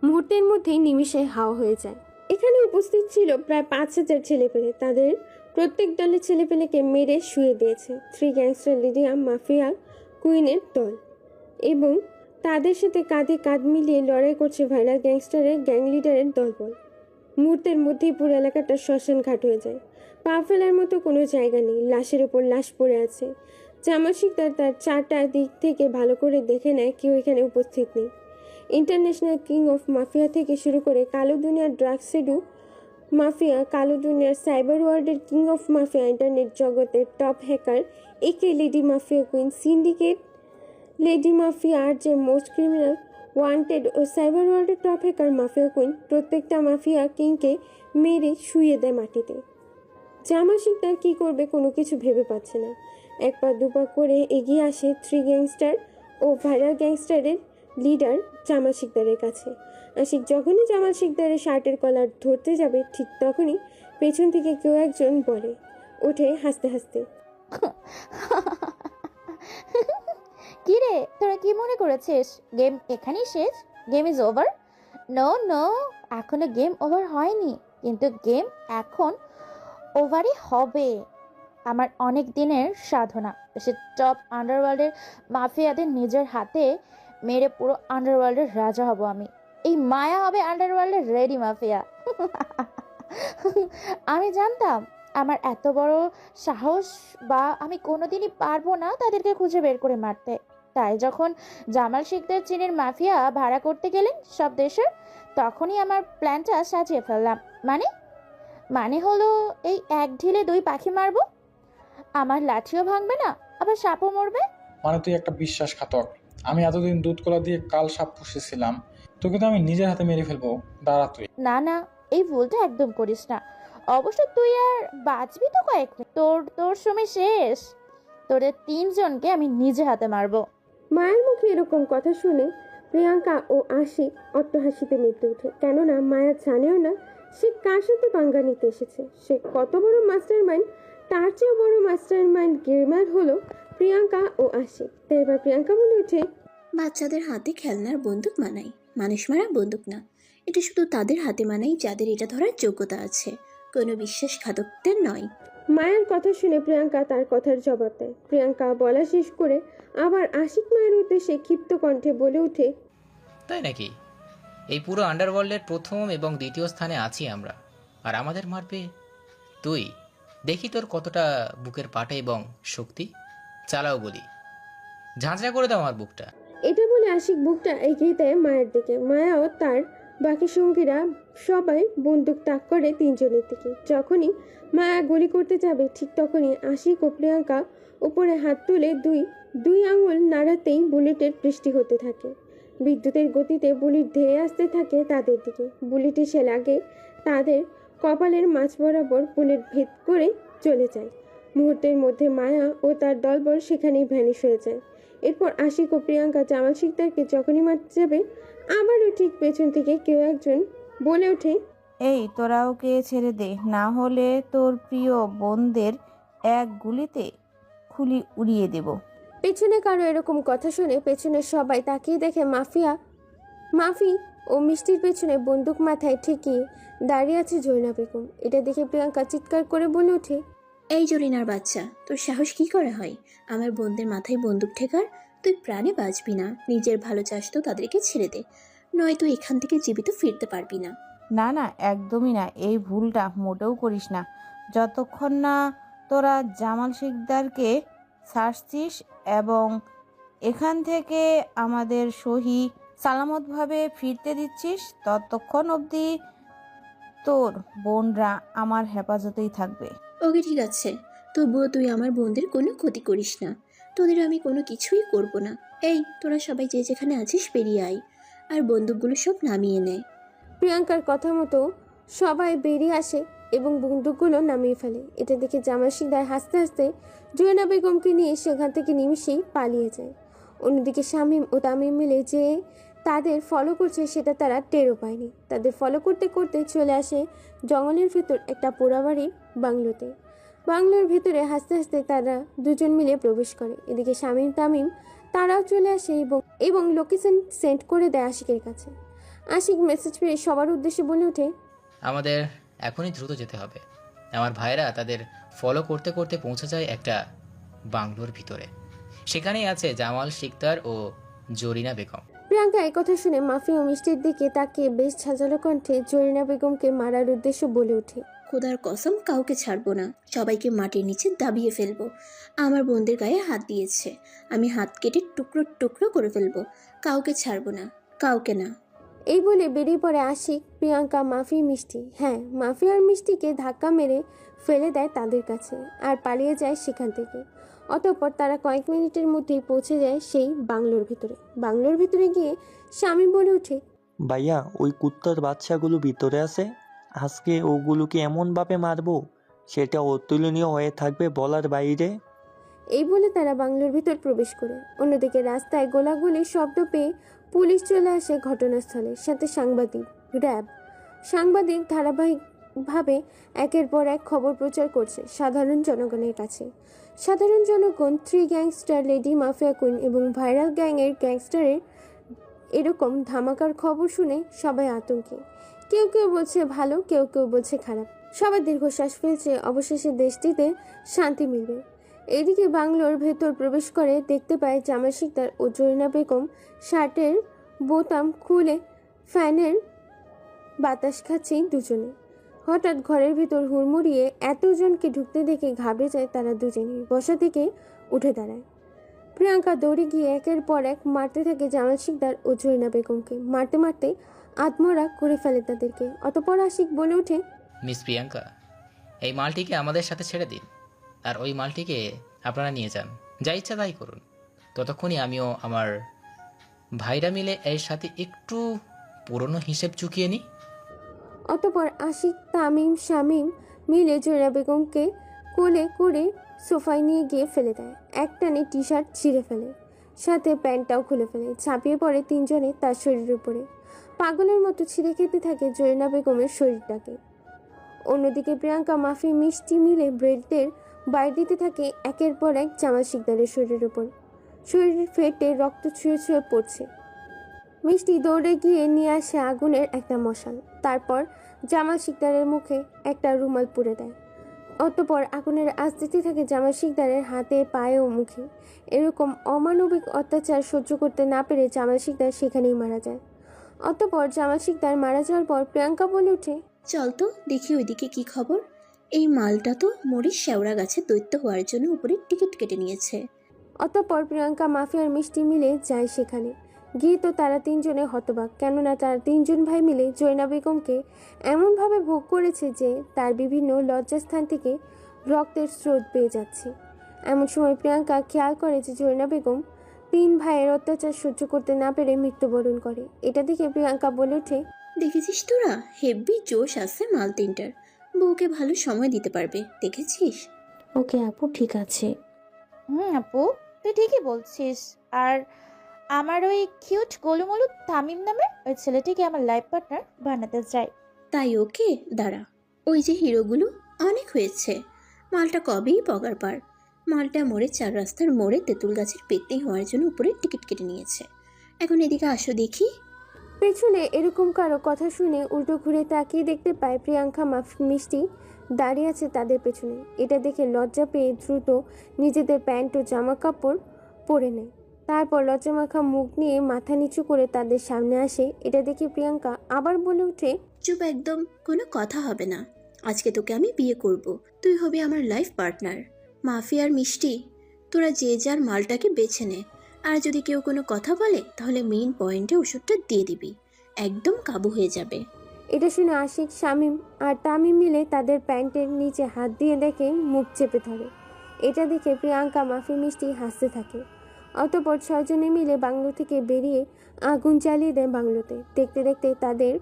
মুহূর্তের মধ্যেই নিমিষে হাওয়া হয়ে যায়। এখানে উপস্থিত ছিল প্রায় 5000 ছেলেপেলে। তাদের প্রত্যেক দলের ছেলেপেলেকে মেরে শুয়ে দিয়েছে 3 গ্যাংস্টার লেডি মাফিয়া কুইনের দল, এবং তাদের সাথে কাঁধে কাঁধ মিলিয়ে লড়াই করছে ভাইরাল গ্যাংস্টারের গ্যাং লিডারের দলবল। মুহূর্তের মধ্যেই পুরো এলাকাটা শ্মশান ঘাট হয়ে যায়। পা ফেলার মতো কোনো জায়গা নেই, লাশের উপর লাশ পড়ে আছে। জামাল শিকদার তার 4টা দিক থেকে ভালো করে দেখে নেয় কেউ এখানে উপস্থিত নেই। ইন্টারন্যাশনাল কিং অফ মাফিয়া থেকে শুরু করে কালো দুনিয়ার ড্রাগ সেডু মাফিয়া, কালো দুনিয়ার সাইবার ওয়ার্ল্ডের কিং অফ মাফিয়া, ইন্টারনেট জগতের টপ হ্যাকার একে lady mafia queen, syndicate lady mafia আরজে, মোস্ট ক্রিমিনাল ওয়ান্টেড ও সাইবার ওয়ার্ল্ডের টপ হ্যাকার মাফিয়া কুইন প্রত্যেকটা মাফিয়া কিংকে মেরে শুয়ে দেয় মাটিতে। জামাল শিকদার কী করবে কোনো কিছু ভেবে পাচ্ছে না। এক পা দুপা করে এগিয়ে আসে 3 গ্যাংস্টার ও ভাইরাল গ্যাংস্টারের লিডার জামাল শিকদারের কাছে। আশিক যখনই জামাল শিকদারের শার্টের কলার ধরতে যাবে ঠিক তখনই পেছন থেকে কেউ একজন বলে ওঠে হাসতে হাসতে, কি রে, তোরা কি মনে করেছিস গেম এখানেই শেষ? Game is over? No no, এখনো গেম ওভার হয়নি, কিন্তু গেম এখন ওভারই হবে। আমার অনেক দিনের সাধনা, সে টপ আন্ডারওয়ার্ল্ডের মাফিয়াদের নিজের হাতে মেরে পুরো আন্ডারওয়ার্ল্ডের রাজা হব আমি। এই মায়া হবে আন্ডারওয়ার্ল্ডের রেডি মাফিয়া। আমি জানতাম আমার এত বড় সাহস বা আমি কোনোদিনই পারবো না তাদেরকে খুঁজে বের করে মারতে। তাই যখন জামাল শিকদার চীনের মাফিয়া ভাড়া করতে গেলেন সব দেশের, তখনই আমার প্ল্যানটা সাজিয়ে ফেললাম। মানে হলো এই এক ঢিলে 2 পাখি মারবো। আমার লাঠিও ভাঙবে না, আবার সাপও মরবে। মানে তুই একটা বিশ্বাসঘাতক। আমি এতদিন দুধ কলা দিয়ে কাল সাপ পুষেছিলাম, তোকে তো আমি নিজের হাতে মেরে ফেলবো। দাঁড়া তুই। না না, এই ভুলটা একদম করিস না। অবশ্য তুই আর বাঁচবি তো কয়েকদিন, তোর সময় শেষ। তোদের 3 জনকে আমি নিজে হাতে মারবো। মায়ের মুখে এরকম কথা শুনে প্রিয়াঙ্কা ও আশিক অট্টহাসিতে মেতে ওঠে। কেননা মায়া জানেও না সে কার সাথে পাঙ্গা নিতে এসেছে। সে কত বড় মাস্টার মাইন্ড, তার চেয়েও বড় মাস্টার মাইন্ড গেমার হলো প্রিয়াঙ্কা ও আশিক। তাই এবার প্রিয়াঙ্কা বলে ওঠে, বাচ্চাদের হাতে খেলনার বন্দুক মানাই, মানুষ মারা বন্দুক না। এটা শুধু তাদের হাতে মানাই যাদের এটা ধরার যোগ্যতা আছে, কোনো বিশ্বাসঘাতকদের নয়। মায়ের কথা শুনে প্রিয়াঙ্কা তার কথার জবাব দেয়। প্রিয়াঙ্কা বলা শেষ করে আবার আশিক মায়ের উদ্দেশ্যে ক্ষিপ্ত কণ্ঠে বলে ওঠে, তাই নাকি? এই পুরো আন্ডারওয়ার্ল্ডের প্রথম এবং দ্বিতীয় স্থানে আছি আমরা, আর আমাদের মারবে তুই? দেখি তোর কতটা বুকের পাটে এবং শক্তি। চালাও বলি, ঝাঁঝরা করে দাও আমার বুকটা। এটা বলে আশিক বুকটা এগিয়ে দেয় মায়ের দিকে। মায়াও তার বাকি সঙ্গীরা সবাই বন্দুক তাক করে 3 জনের দিকে। যখনই মায়া গুলি করতে যাবে ঠিক তখনই আশিক ও প্রিয়াঙ্কা উপরে হাত তুলে দুই আঙুল নাড়াতেই বুলেটের বৃষ্টি হতে থাকে। বিদ্যুতের গতিতে বুলেট ধেয়ে আসতে থাকে তাদের দিকে। বুলেট এসে লাগে তাদের কপালের মাঝ বরাবর, বুলেট ভেদ করে চলে যায়। মুহূর্তের মধ্যে মায়া ও তার দলবল সেখানেই ভ্যানিশ হয়ে যায়। এরপর আশিক ও প্রিয়াঙ্কা জামাল শিকদারকে যখনই মারতে যাবে আবারও ঠিক পেছন থেকে কেউ একজন বলে ওঠে, এই তোরা ওকে ছেড়ে দে, না হলে তোর প্রিয় বোনদের এক গুলিতে খুলি উড়িয়ে দেব। পেছনে কারো এরকম কথা শুনে পেছনে সবাই তাকিয়ে দেখে মাফি ও মিষ্টির পেছনে বন্দুক মাথায় ঠেকিয়ে দাঁড়িয়ে আছে জরিনা বেগম। এটা দেখে প্রিয়াঙ্কা চিৎকার করে বলে ওঠে, এই জরিনার বাচ্চা, তোর সাহস কি করে হয় আমার বোনদের মাথায় বন্দুক ঠেকার? তুই প্রাণে বাঁচবি না, নিজের ভালো চাস তো তাদেরকে ছেড়ে দে, নয়তো এখান থেকে জীবিত ফিরতে পারবি না। না না, একদমই না, এই ভুলটা মোটেও করিস না। যতক্ষণ না তোরা জামাল শিকদারকে ছাড়ছিস এবং এখান থেকে আমাদের সহি সালামতভাবে ফিরতে দিচ্ছিস ততক্ষণ অবধি তোর বোনরা আমার হেফাজতেই থাকবে। ওকে ঠিক আছে, তবুও তুই আমার বোনদের কোনো ক্ষতি করিস না। তোদের আমি কোনো কিছুই করব না। এই তোরা সবাই যে যেখানে আছিস বেরিয়ে আয়, আর বন্দুকগুলো সব নামিয়ে নেয়। প্রিয়াঙ্কার কথা মতো সবাই বেরিয়ে আসে এবং বন্দুকগুলো নামিয়ে ফেলে। এটা দেখে জামাল শিকদার হাসতে হাসতে জুয়েনা বেগমকে নিয়ে সেখান থেকে নিমিশেই পালিয়ে যায়। অন্যদিকে শামীম ও তামিম মিলে যে তাদের ফলো করছে সেটা তারা টেরও পায়নি। তাদের ফলো করতে করতে চলে আসে জঙ্গলের ভেতর একটা পোড়াবাড়ির বাংলোতে। বাংলোর ভেতরে হাসতে হাসতে তারা দুজন মিলে প্রবেশ করে। এদিকে শামীম তামিম তারাও চলে আসে এবং লোকেশন সেন্ড করে দেয় আশিকের কাছে। আশিক মেসেজ পেয়ে সবার উদ্দেশ্যে বলে ওঠে, আমাদের এখনই দ্রুত যেতে হবে। আমার ভাইরা তাদের ফলো করতে করতে পৌঁছে যায় একটা বাংলোর ভিতরে। সেখানেই আছে জামাল শিকদার ও জরিনা বেগম। প্রিয়াঙ্কা এই কথা শুনে মাফি ও মিষ্টির দিকে তাকিয়ে বেশ ঝাঁঝালো কণ্ঠে জরিনা বেগমকে মারার উদ্দেশ্য বলে ওঠে, খোদার কসম কাউকে ছাড়বো না, সবাইকে মাটির নিচে দাবিয়ে ফেলবো। আমার বোনদের গায়ে হাত দিয়েছে, আমি হাত কেটে টুকরো টুকরো করে ফেলবো। কাউকে ছাড়বো না, কাউকে না। এই বলে বেরিয়ে পড়ে আশিক, প্রিয়াঙ্কা, মাফি, মিষ্টি। হ্যাঁ, মাফি আর মিষ্টিকে ধাক্কা মেরে ফেলে দেয় তাদের কাছে আর পালিয়ে যায় সেখান থেকে। অতঃপর তারা কয়েক মিনিটের মধ্যেই পৌঁছে যায় সেই বাংলোর ভিতরে। বাংলোর ভিতরে গিয়ে স্বামী বলে ওঠে, ভাইয়া ওই কুত্তার বাচ্চাগুলো ভিতরে আছে, আজকে ওগুলোকে এমনভাবে মারবো সেটা অতুলনীয় হয়ে থাকবে বলার বাইরে। এই বলে তারা বাংলোর ভিতর প্রবেশ করে। অন্যদিকে রাস্তায় গোলাগুলির শব্দ পেয়ে পুলিশ চলে আসে ঘটনাস্থলে, সাথে সাংবাদিক, র্যাব। সাংবাদিক ধারাবাহিকভাবে একের পর এক খবর প্রচার করছে সাধারণ জনগণের কাছে। সাধারণ জনগণ 3 গ্যাংস্টার, লেডি মাফিয়া কুইন এবং ভাইরাল গ্যাংয়ের গ্যাংস্টারের এরকম ধামাকার খবর শুনে সবাই আতঙ্কে। কেউ কেউ বলছে ভালো, কেউ কেউ বলছে খারাপ। সবাই দীর্ঘশ্বাস ফেলছে, অবশেষে দেশটিতে শান্তি মিলবে। এদিকে বাংলোর ভেতর প্রবেশ করে দেখতে পায় জামাল শিকদার ও জরিনা বেগম শার্টের বোতাম খুলে ফ্যানের বাতাস খাচ্ছে দুজনে। হঠাৎ ঘরের ভেতর হুড়মুড়িয়ে এতজনকে ঢুকতে দেখে ঘাবড়ে যায় তারা দুজনেই। বসা থেকে উঠে দাঁড়ায়। প্রিয়াঙ্কা দৌড়ে গিয়ে একের পর এক মারতে থাকে জামাল শিকদার ও জরিনা বেগমকে। মারতে মারতে আত্মরা করে ফেলে তাদেরকে। অতঃপর আশিক বলে ওঠে, মিস প্রিয়াঙ্কা, এই মালটিকে আমাদের সাথে ছেড়ে দিন, আর ওই মালটিকে আপনারা নিয়ে যান, যা ইচ্ছা তাই করুন। ততক্ষণই আমিও আমার ভাইরা মিলে এর সাথে একটু পুরনো হিসেব চুকিয়ে নিই। অতঃপর আশিক, তামিম, শামীম মিলে জরিনা বেগমকে কোলে করে সোফায় নিয়ে গিয়ে ফেলে দেয়। একটানে টি শার্ট ছিঁড়ে ফেলে, সাথে প্যান্টটাও খুলে ফেলে। ঝাঁপিয়ে পড়ে তিনজনে তার শরীরের উপরে। পাগলের মতো ছিঁড়ে খেতে থাকে জরিনা বেগমের শরীরটাকে। অন্যদিকে প্রিয়াঙ্কা, মাফি, মিষ্টি মিলে ব্রেডের বাইর দিতে থাকে একের পর এক জামাল শিকদারের শরীরের উপর। শরীর ফেটে রক্ত ছুঁয়ে ছুঁয়ে পড়ছে। মিষ্টি দৌড়ে গিয়ে নিয়ে আসে আগুনের একটা মশাল, তারপর জামাল শিকদারের মুখে একটা রুমাল পুড়ে দেয়। অতঃপর আগুনের আঁচ দিতে থাকে জামাল শিকদারের হাতে, পায়ে ও মুখে। এরকম অমানবিক অত্যাচার সহ্য করতে না পেরে জামাল শিকদার সেখানেই মারা যায়। অতঃপর জামাল শিকদার মারা যাওয়ার পর প্রিয়াঙ্কা বলে ওঠে, চল তো দেখি ওইদিকে কি খবর। এই মালটা তো মরিচ শেওড়া গাছে দৈত্য হওয়ার জন্য উপরে টিকিট কেটে নিয়েছে। অতঃপর প্রিয়াঙ্কা, মাফি আর মিষ্টি মিলে যায় সেখানে। গিয়ে তো তারা তিনজনে হতবাক, কেননা তারা তিনজন ভাই মিলে জরিনা বেগমকে এমনভাবে ভোগ করেছে যে তার বিভিন্ন লজ্জাস্থান থেকে রক্তের স্রোত বেয়ে যাচ্ছে। এমন সময় প্রিয়াঙ্কা খেয়াল করে যে জরিনা বেগম 3 ভাইয়ের অত্যাচার সহ্য করতে না পেরে মৃত্যুবরণ করে। এটা দেখে প্রিয়াঙ্কা বলে ওঠে, দেখেছিস তোরা, হেব্বি জোশ আছে মাল তিনটার। বউকে ভালো সময় দিতে পারবে, দেখেছিস? ওকে আপু, ঠিক আছে। আপু তুই ঠিকই বলছিস। আর আমার ওই কিউট গোলুমলু তামিম নামের ওই ছেলেটিকে আমার লাইফ পার্টনার বানাতে চাই। তাই ওকে দাঁড়া, ওই যে হিরোগুলো অনেক হয়েছে, মালটা কবেই পগার পার। মালটা মোড়ে 4 রাস্তার মোড়ে তেঁতুল গাছের পেতে হওয়ার জন্য উপরে টিকিট কেটে নিয়েছে। এখন এদিকে আসো দেখি। পেছনে এরকম কারো কথা শুনে উল্টো ঘুরে তাকিয়ে দেখতে পায় প্রিয়াঙ্কা, মিষ্টি দাঁড়িয়ে আছে তাদের পেছনে। এটা দেখে লজ্জা পেয়ে দ্রুত নিজেদের প্যান্ট ও জামা কাপড় পরে নেয়। তারপর লজ্জামাখা মুখ নিয়ে মাথা নিচু করে তাদের সামনে আসে। এটা দেখে প্রিয়াঙ্কা আবার বলে ওঠে, চুপ একদম, কোনো কথা হবে না। আজকে তোকে আমি বিয়ে করব, তুই হবি আমার লাইফ পার্টনার। মাফি আর মিষ্টি, তোরা যে যার মালটাকে বেছে নে, আর যদি কেউ কোনো কথা বলে তাহলে মেইন পয়েন্টে ওষুধটা দিয়ে দিবি, একদম কাবু হয়ে যাবে। এটা শুনে আশিক, শামীম আর তামিম মিলে তাদের প্যান্টের নিচে হাত দিয়ে দেখে মুখ চেপে ধরে। এটা দেখে প্রিয়াঙ্কা, মাফি, মিষ্টি হাসতে থাকে। অতঃপর 6 জনে মিলে বাংলো থেকে বেরিয়ে আগুন জ্বালিয়ে দেয় বাংলোতে। দেখতে দেখতে তাদের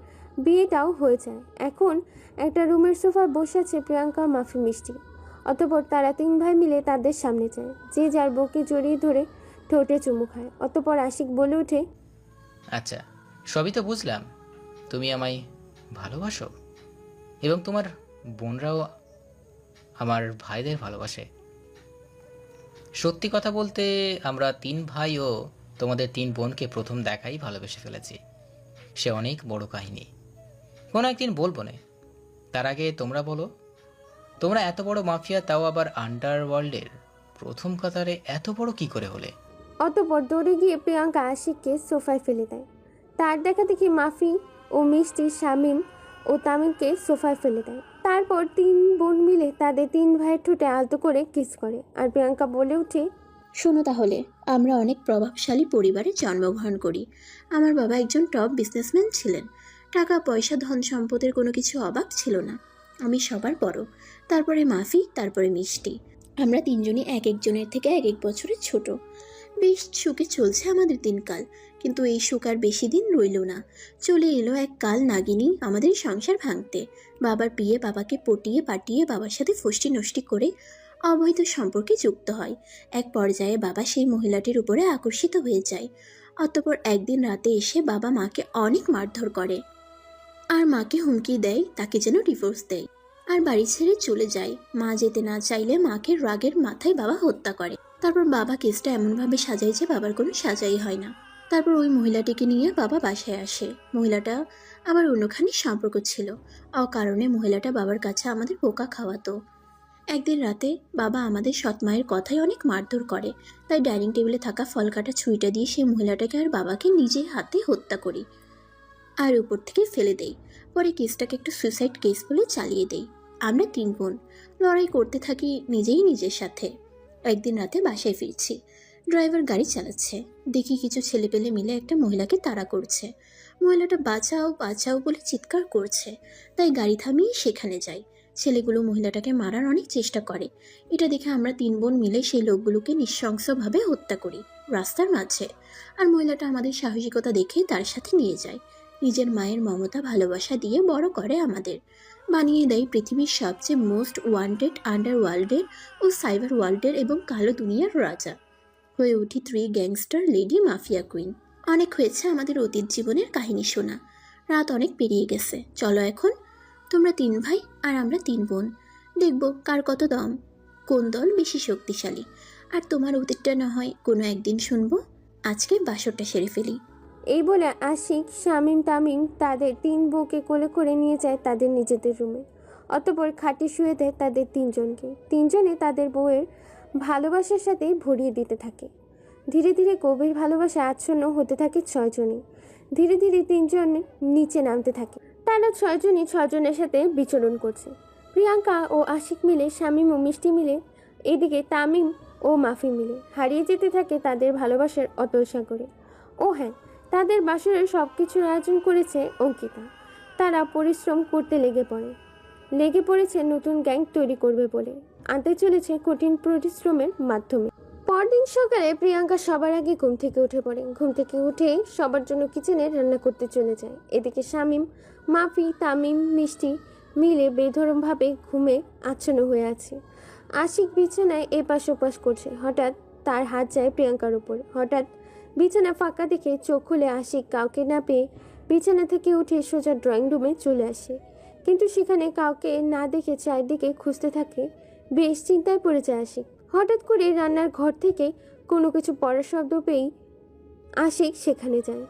বিয়েটাও হয়ে যায়। এখন একটা রুমের সোফায় বসে আছে প্রিয়াঙ্কা, মাফি, মিষ্টি। অতঃপর তারা 3 ভাই মিলে তাদের সামনে যায়, যে যার বউকে জড়িয়ে ধরে ঠোঁটে চুমু খায়। অতঃপর আশিক বলে ওঠে, আচ্ছা, সবই তো বুঝলাম, তুমি আমায় ভালোবাসো এবং তোমার বোনরাও আমার ভাইদের ভালোবাসে। সত্যি কথা বলতে আমরা 3 ভাই ও তোমাদের 3 বোনকে প্রথম দেখাই ভালোবেসে ফেলেছি। সে অনেক বড় কাহিনী, কোনো একদিন বলবো না। তার আগে তোমরা বলো, তোমরা এত বড় মাফিয়া, তাও আবার আন্ডারওয়ার্ল্ডের প্রথম কাতারে এত বড় কি করে হলে? অতঃপর দৌড়ে গিয়ে প্রিয়াঙ্কা আশিককে সোফায় ফেলে দেয়। তার দেখা দেখি মাফি ও মিষ্টি শামীম ও তামিমকে সোফায় ফেলে দেয়। তারপর 3 বোন মিলে তাদের 3 ভাইয়ের ঠোঁটে আলতো করে কিস করে। আর প্রিয়াঙ্কা বলে ওঠে, শোনো তাহলে, আমরা অনেক প্রভাবশালী পরিবারে জন্মগ্রহণ করি। আমার বাবা একজন টপ বিজনেসম্যান ছিলেন। টাকা পয়সা ধন সম্পদের কোনো কিছু অভাব ছিল না। আমি সবার বড়, তারপরে মাফি, তারপরে মিষ্টি। আমরা 3 জনই এক একজনের থেকে এক এক বছরের ছোট। বেশ সুখে চলছে আমাদের দিনকাল, কিন্তু এই সুখ আর বেশি দিন রইল না। চলে এলো এক কাল নাগিনী আমাদের সংসার ভাঙতে। বাবার বিয়ে বাবাকে পটিয়ে পাটিয়ে বাবার সাথে ফষ্টি নষ্টি করে অবৈধ সম্পর্কে যুক্ত হয়। এক পর্যায়ে বাবা সেই মহিলাটির উপরে আকর্ষিত হয়ে যায়। অতঃপর একদিন রাতে এসে বাবা মাকে অনেক মারধর করে আর মাকে হুমকি দেয় তাকে যেন ডিভোর্স দেয়, আর বাড়ি ছেড়ে চলে যায়। মা যেতে না চাইলে মাকে রাগের মাথায় বাবা হত্যা করে। তারপর বাবা কেসটা এমনভাবে সাজায় যে বাবার কোনো সাজাই হয় না। তারপর ওই মহিলাটিকে নিয়ে বাবা বাসায় আসে। মহিলাটা আবার অন্যখানি সম্পর্ক ছিল। অকারণে মহিলাটা বাবার কাছে আমাদের বোকা খাওয়াতো। একদিন রাতে বাবা আমাদের সৎমায়ের কথায় অনেক মারধর করে, তাই ডাইনিং টেবিলে থাকা ফল কাটা ছুরিটা দিয়ে সেই মহিলাটাকে আর বাবাকে নিজে হাতে হত্যা করি আর উপর থেকে ফেলে দেই। পরে কেসটাকে একটু সুইসাইড কেস বলে চালিয়ে দেই। আমরা 3 বোন লড়াই করতে থাকি নিজেই নিজের সাথে। একদিন রাতে বাসায় ফিরছি, ড্রাইভার গাড়ি চালাচ্ছে। দেখি কিছু ছেলেপেলে মিলে একটা মহিলাকে তাড়া করছে। মহিলাটা বাঁচাও বাঁচাও বলে চিৎকার করছে, তাই গাড়ি থামিয়ে সেখানে যাই। ছেলেগুলো মহিলাটাকে মারার অনেক চেষ্টা করে। এটা দেখে আমরা 3 বোন মিলে সেই লোকগুলোকে নৃশংসভাবে হত্যা করি রাস্তার মাঝে। আর মহিলাটা আমাদের সাহসিকতা দেখে তার সাথে নিয়ে যায়। নিজের মায়ের মমতা ভালোবাসা দিয়ে বড় করে আমাদের, বানিয়ে দেয় পৃথিবীর সবচেয়ে মোস্ট ওয়ান্টেড আন্ডারওয়ার্ল্ডের ও সাইবার ওয়ার্ল্ডের এবং কালো দুনিয়ার রাজা। হয়ে উঠি 3 গ্যাংস্টার লেডি মাফিয়া কুইন। অনেক হয়েছে আমাদের অতীত জীবনের কাহিনী শোনা, রাত অনেক পেরিয়ে গেছে। চলো এখন, তোমরা 3 ভাই আর আমরা 3 বোন, দেখব কার কত দম, কোন দল বেশি শক্তিশালী। আর তোমার অতীতটা না হয় কোনো একদিন শুনবো। আজকে বাসরটা সেরে ফেলি। এই বলে আশিক, শামীম, তামিম তাদের 3 বউকে কোলে করে নিয়ে যায় তাদের নিজেদের রুমে। অতঃপর খাটে শুয়ে দেয় তাদের 3 জনকে। 3 জনে তাদের বউয়ের ভালোবাসার সাথে ভরিয়ে দিতে থাকে। ধীরে ধীরে গভীর ভালোবাসা আচ্ছন্ন হতে থাকে 6 জনই। ধীরে ধীরে 3 জন নিচে নামতে থাকে। তারা 6 জনই 6 জনের সাথে বিচরণ করছে। প্রিয়াঙ্কা ও আশিক মিলে, শামীম ও মিষ্টি মিলে, এদিকে তামিম ও মাফি মিলে হারিয়ে যেতে থাকে তাদের ভালোবাসার অতল সাগরে। ও হ্যাঁ, তাদের বাসরের সব কিছুর আয়োজন করেছে অঙ্কিতা। তারা পরিশ্রম করতে লেগে পড়েছে নতুন গ্যাং তৈরি করবে বলে। আনতে চলেছে কঠিন পরিশ্রমের মাধ্যমে। পরদিন সকালে প্রিয়াঙ্কা সবার আগে ঘুম থেকে উঠে পড়ে। ঘুম থেকে উঠে সবার জন্য কিচেনে রান্না করতে চলে যায়। এদিকে শামীম, মাফি, তামিম, মিষ্টি মিলে বেধরমভাবে ঘুমে আচ্ছন্ন হয়ে আছে। আশিক বিছানায় এপাশ ওপাশ করছে। হঠাৎ তার হাত যায় প্রিয়াঙ্কার উপর। হঠাৎ বিছানা ফাঁকা দেখে চোখ খুলে আশিক কাউকে না পেয়ে বিছানা থেকে উঠে সোজা ড্রয়িং রুমে চলে আসে। কিন্তু সেখানে কাউকে না দেখে চারদিকে খুঁজতে থাকে। বেশ চিন্তায় পড়ে যায় আশিক। হঠাৎ করে রান্নার ঘর থেকে কোনো কিছু পড়ার শব্দ পেয়েই আশিক সেখানে যায়।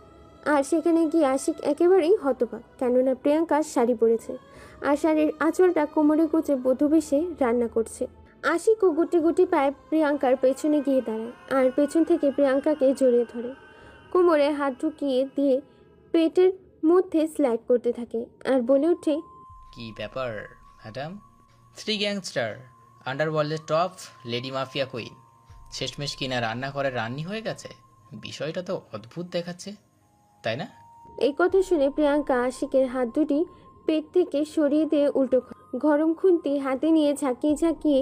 আর সেখানে গিয়ে আশিক একেবারেই হতবাক, কেননা প্রিয়াঙ্কার শাড়ি পরেছে আর শাড়ির আঁচলটা কোমরে গুজে বধূ বেশে রান্না করছে। আশিকও গুটি গুটি পায়ে প্রিয়াঙ্কার পেছনে গিয়ে দাঁড়ায় আর পেছন থেকে প্রিয়াঙ্কাকে জড়িয়ে ধরে কোমরে হাত ঢুকিয়ে দিয়ে পেটের মধ্যে স্লাইড করতে থাকে আর বলে ওঠে, কি ব্যাপার ম্যাডাম? 3 গ্যাংস্টার আন্ডারওয়ার্ল্ডের টপ লেডি মাফিয়া কুইন শেষমেশ কিনা রান্না করে রান্নি হয়ে গেছে? বিষয়টা তো অদ্ভুত দেখাচ্ছে, তাই না? এই কথা শুনে প্রিয়াঙ্কা আশিকের হাত দুটি পেট থেকে সরিয়ে দিয়ে উল্টো গরম খুন্তি হাতে নিয়ে ঝাঁকিয়ে ঝাঁকিয়ে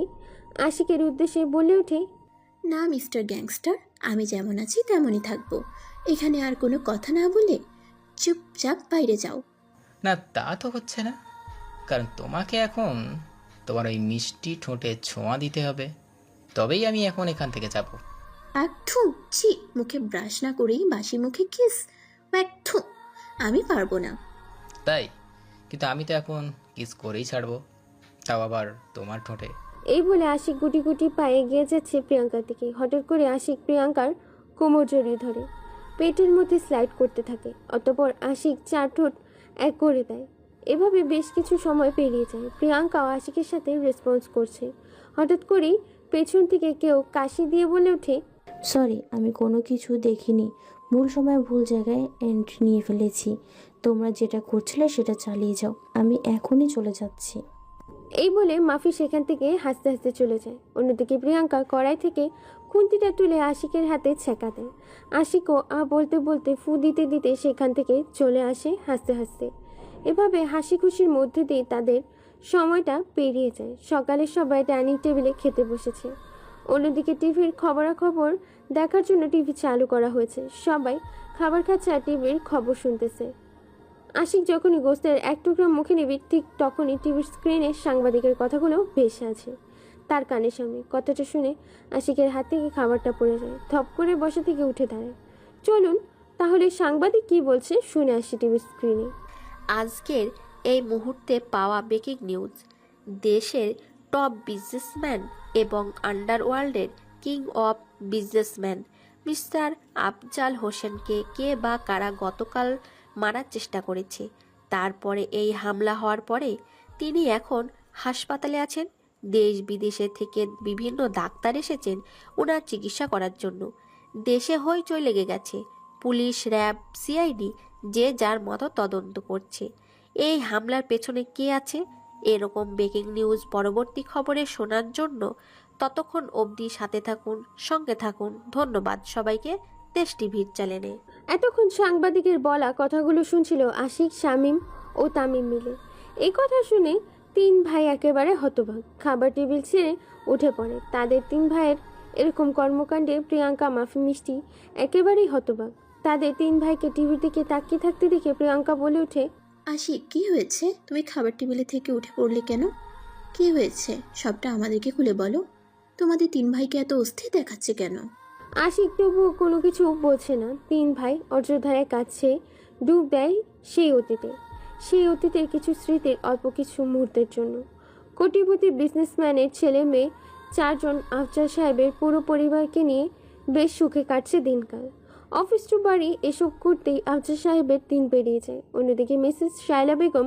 আশিকের উদ্দেশ্যে বলে ওঠে, না মিস্টার গ্যাংস্টার, আমি যেমন আছি তেমনই থাকবো। এখানে আর কোনো কথা না বলে চুপচাপ বাইরে যাও। না, তা তো হচ্ছে না, কারণ তোমাকে এখন তোমার ওই মিষ্টি ঠোঁটে ছোঁয়া দিতে হবে, তবেই আমি এখন এখান থেকে যাব। একটু ছি, মুখে ব্রাশ না করেই বাসি মুখে কিস, একটু আমি পারবো না। তাই? কিন্তু আমি তো এখন কিস করেই ছাড়বো, তাও আবার তোমার ঠোঁটে। এই বলে আশিক গুটি গুটি পায়ে এগিয়ে যাচ্ছে প্রিয়াঙ্কার দিকে। হঠাৎ করে আশিক প্রিয়াঙ্কার কোমর জড়িয়ে ধরে পেটের মধ্যে স্লাইড করতে থাকে। অতঃপর আশিক 4 ঠোঁট এক করে দেয়। এভাবে বেশ কিছু সময় পেরিয়ে যায়। প্রিয়াঙ্কাও আশিকের সাথে রেসপন্স করছে। হঠাৎ করেই পেছন থেকে কেউ কাশি দিয়ে বলে ওঠে, সরি, আমি কোনো কিছু দেখিনি, ভুল সময় ভুল জায়গায় এন্ট্রি নিয়ে ফেলেছি। তোমরা যেটা করছিলে সেটা চালিয়ে যাও, আমি এখনই চলে যাচ্ছি। এই বলে মাফি সেখান থেকে হাসতে হাসতে চলে যায়। অন্যদিকে প্রিয়াঙ্কা কড়াই থেকে খুন্তিটা তুলে আশিকের হাতে ছেঁকা দেয়। আশিকও বলতে বলতে ফু দিতে দিতে সেখান থেকে চলে আসে হাসতে হাসতে। এভাবে হাসি খুশির মধ্যে দিয়ে তাদের সময়টা পেরিয়ে যায়। সকালে সবাই ডাইনিং টেবিলে খেতে বসেছে। অন্যদিকে টিভির খবরাখবর দেখার জন্য টিভি চালু করা হয়েছে। সবাই খাবার খাচ্ছে আর টিভির খবর শুনতেছে। আশিক যখনই গোস্তের এক টুকরো মুখে নেবে, ঠিক তখনই টিভির স্ক্রিনে সাংবাদিকের কথাগুলো ভেসে আছে তার কানের সামনে। কথাটা শুনে আশিকের হাত থেকে খাবারটা পড়ে যায়। থপ করে বসা থেকে উঠে দাঁড়ায়। চলুন তাহলে সাংবাদিক কি বলছে শুনে আসি টিভির স্ক্রিনে। আজকের এই মুহূর্তে পাওয়া ব্রেকিং নিউজ। দেশের টপ বিজনেসম্যান এবং আন্ডারওয়ার্ল্ডের king of businessman mister Afzal হোসেনকে কে বা কারা গতকাল মারার চেষ্টা করেছে। তারপরে এই হামলা হওয়ার পরে তিনি এখন হাসপাতালে আছেন। দেশ বিদেশে থেকে বিভিন্ন ডাক্তার এসেছেন ওনার চিকিৎসা করার জন্য। দেশে হইচই লেগে গেছে। পুলিশ, র্যাব, সিআইডি যে যার মতো তদন্ত করছে এই হামলার পেছনে কে আছে। এরকম ব্রেকিং নিউজ পরবর্তী খবরে শোনার জন্য ততক্ষণ অবধি সাথে থাকুন, সঙ্গে থাকুন। ধন্যবাদ সবাইকে দেশ টিভির চ্যানেলে। এতক্ষণ সাংবাদিকের বলা কথাগুলো শুনছিল আশিক, শামীম ও তামিম মিলে। এই কথা শুনে 3 ভাই একেবারে হতবাক। খাবার টেবিল ছেড়ে উঠে পড়ে। তাদের 3 ভাইয়ের এরকম কর্মকাণ্ডে প্রিয়াঙ্কা, মাফি, মিষ্টি একেবারেই হতবাক। তাদের 3 ভাইকে টিভির দিকে তাকিয়ে থাকতে দেখে প্রিয়াঙ্কা বলে ওঠে, আশিক, কি হয়েছে? তুমি খাবার টেবিলে থেকে উঠে পড়লে কেন? কি হয়েছে সবটা আমাদেরকে খুলে বলো। তোমাদের 3 ভাইকে এত অস্থির দেখাচ্ছে কেন? আশিক তবুও কোনো কিছু বোঝে না। 3 ভাই অযোধ্যায় কাছে ডুব দেয় সেই অতীতে। সেই অতীতের কিছু স্মৃতির অল্প কিছু মুহূর্তের জন্য। কোটিপতি বিজনেসম্যানের ছেলে মেয়ে 4 জন আফজাল সাহেবের পুরো পরিবারকে নিয়ে বেশ সুখে কাটছে দিনকাল। অফিস টু বাড়ি এসব করতেই আফজাল সাহেবের দিন পেরিয়ে যায়। অন্যদিকে মিসেস শায়লা বেগম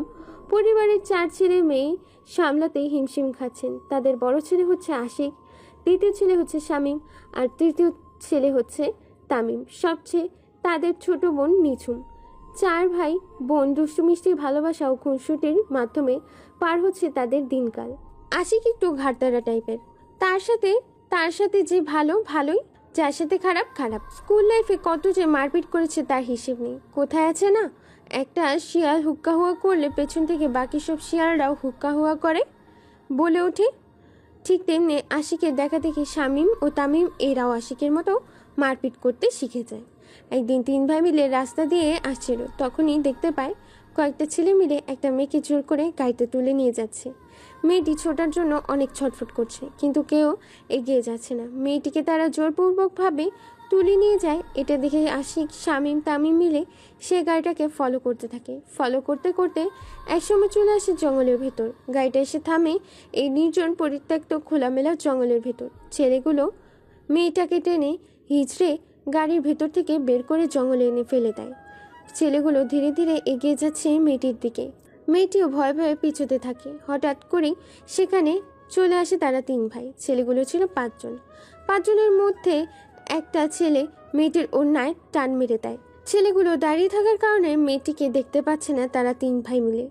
পরিবারের 4 ছেলে মেয়ে সামলাতেই হিমশিম খাচ্ছেন। তাদের বড় ছেলে হচ্ছে আশিক, দ্বিতীয় ছেলে হচ্ছে শামীম, আর তৃতীয় ছেলে হচ্ছে তামিম। সবচেয়ে তাদের ছোট বোন নিঝুম। 4 ভাই বোন দুষ্টু মিষ্টির ভালোবাসা ও খুনসুটির মাধ্যমে পার হচ্ছে তাদের দিনকাল। আশিক একটু ঘাড়তারা টাইপের। তার সাথে যে ভালোই, যার সাথে খারাপ। স্কুল লাইফে কত যে মারপিট করেছে তার হিসেব নেই। কোথায় আছে না, একটা শিয়াল হুক্কা হুয়া করলে পেছন থেকে বাকি সব শিয়ালরাও হুক্কা হুয়া করে বলে ওঠে। ঠিক তেমনি আশিকের দেখা দেখি শামীম ও তামিম এরাও আশিকের মতো মারপিট করতে শিখে যায়। একদিন 3 ভাই মিলে রাস্তা দিয়ে আসছিল। তখনই দেখতে পায় কয়েকটা ছেলে মিলে একটা মেয়েকে জোর করে গাড়িতে তুলে নিয়ে যাচ্ছে। মেয়েটি ছোটার জন্য অনেক ছটফট করছে, কিন্তু কেউ এগিয়ে যাচ্ছে না। মেয়েটিকে তারা জোরপূর্বকভাবে তুলে নিয়ে যায়। এটা দেখে আশিক, শামীম, তামিম মিলে সে গাড়িটাকে ফলো করতে থাকে। ফলো করতে করতে একসময় চলে আসে জঙ্গলের ভেতর। গাড়িটা এসে থামে এই নির্জন পরিত্যক্ত খোলামেলা জঙ্গলের ভেতর। ছেলেগুলো মেয়েটাকে টেনে হিচড়ে গাড়ির ভেতর থেকে বের করে জঙ্গলে এনে ফেলে দেয়। ছেলেগুলো ধীরে ধীরে এগিয়ে যাচ্ছে মেয়েটির দিকে। মেয়েটিও ভয়ে ভয়ে পিছুতে থাকে। হঠাৎ করেই সেখানে চলে আসে তারা 3 ভাই। ছেলেগুলো ছিল 5 জন। 5 জনের মধ্যে একটা ছেলে মেয়েটির ওড়নায় টান মেরে দেয়। ছেলেগুলো দাঁড়িয়ে থাকার কারণে মেয়েটিকে দেখতে পাচ্ছে না তারা তিন ভাই মিলে।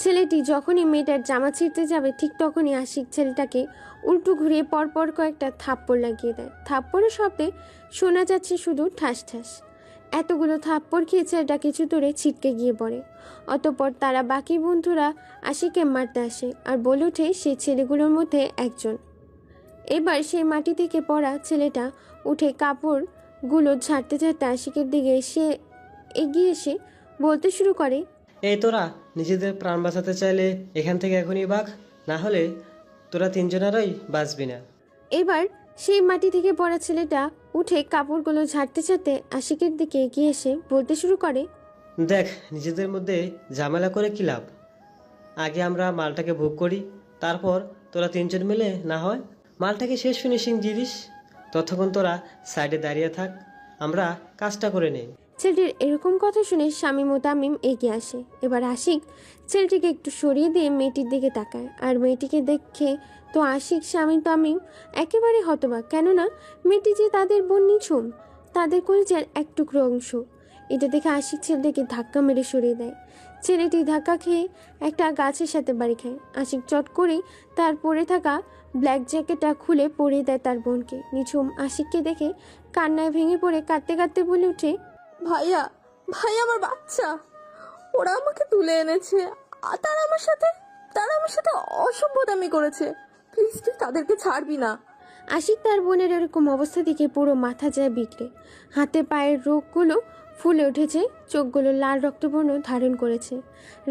ছেলেটি যখনই মেয়েটার জামা ছিঁড়তে যাবে ঠিক তখনই আশিক ছেলেটাকে উল্টো ঘুরিয়ে পরপর কয়েকটা থাপ্পড় লাগিয়ে দেয়। থাপ্পড়ের শব্দে শোনা যাচ্ছে শুধু ঠাস ঠাস। এতগুলো থাপ্পড় খেয়ে ছেলেটা কিছু দূরে ছিটকে গিয়ে পড়ে। অতঃপর তারা বাকি বন্ধুরা আশিককে মারতে আসে আর বলে ওঠে সেই ছেলেগুলোর মধ্যে একজন। এবার সেই মাটি থেকে পড়া ছেলেটা উঠে কাপড়গুলো ঝাড়তে ঝাড়তে আশিকের দিকে এগিয়ে এসে বলতে শুরু করে, এই তোরা নিজেদের প্রাণ বাঁচাতে চাইলে এখান থেকে এখনই ভাগ, না হলে তোরা তিনজনেরই বাঁচবি না। এবার সেই মাটি থেকে পড়া ছেলেটা উঠে কাপড়গুলো ঝাড়তে ঝাড়তে আশিকের দিকে এগিয়ে এসে বলতে শুরু করে, দেখ নিজেদের মধ্যে ঝামেলা করে কি লাভ, আগে আমরা মালটাকে ভোগ করি, তারপর তোরা তিনজন মিলে না হয় মালটাকে শেষ ফিনিশিং দিস। ততক্ষণ তোরা সাইডে দাঁড়িয়ে থাক, আমরা কাজটা করে নেই। ছেলেটির এরকম কথা শুনে শামীম ও তামিম এগিয়ে আসে। এবার আশিক ছেলেটিকে একটু সরিয়ে দিয়ে মেয়েটির দিকে তাকায়, আর মেয়েটিকে দেখে তো আশিক শামীম তামিম একেবারে হতবাক, কেননা মেয়েটি যে তাদের বোন নিঝুম, তাদের কলিজার এক টুকরো অংশ। এটা দেখে আশিক ছেলেটিকে ধাক্কা মেরে সরিয়ে দেয়। ছেলেটি ধাক্কা খেয়ে একটা গাছের সাথে বাড়ি খায়। আশিক চট করেই তার পরে থাকা ব্ল্যাক জ্যাকেটটা খুলে পরিয়ে দেয় তার বোনকে। নিঝুম আশিককে দেখে কান্নায় ভেঙে পড়ে কাঁদতে কাঁদতে বলে ওঠে, ভাইয়া ভাইয়া আমার বাচ্চা, ওরা আমাকে তুলে এনেছে আর তারা আমার সাথে অসভ্যতামি করেছে, প্লিজ তুই তাদেরকে ছাড়বি না। আশিক তার বোনের এরকম অবস্থা দেখে পুরো মাথা যায় বিগড়ে। হাতে পায়ের রোগগুলো ফুলে উঠেছে, চোখগুলো লাল রক্তবর্ণ ধারণ করেছে।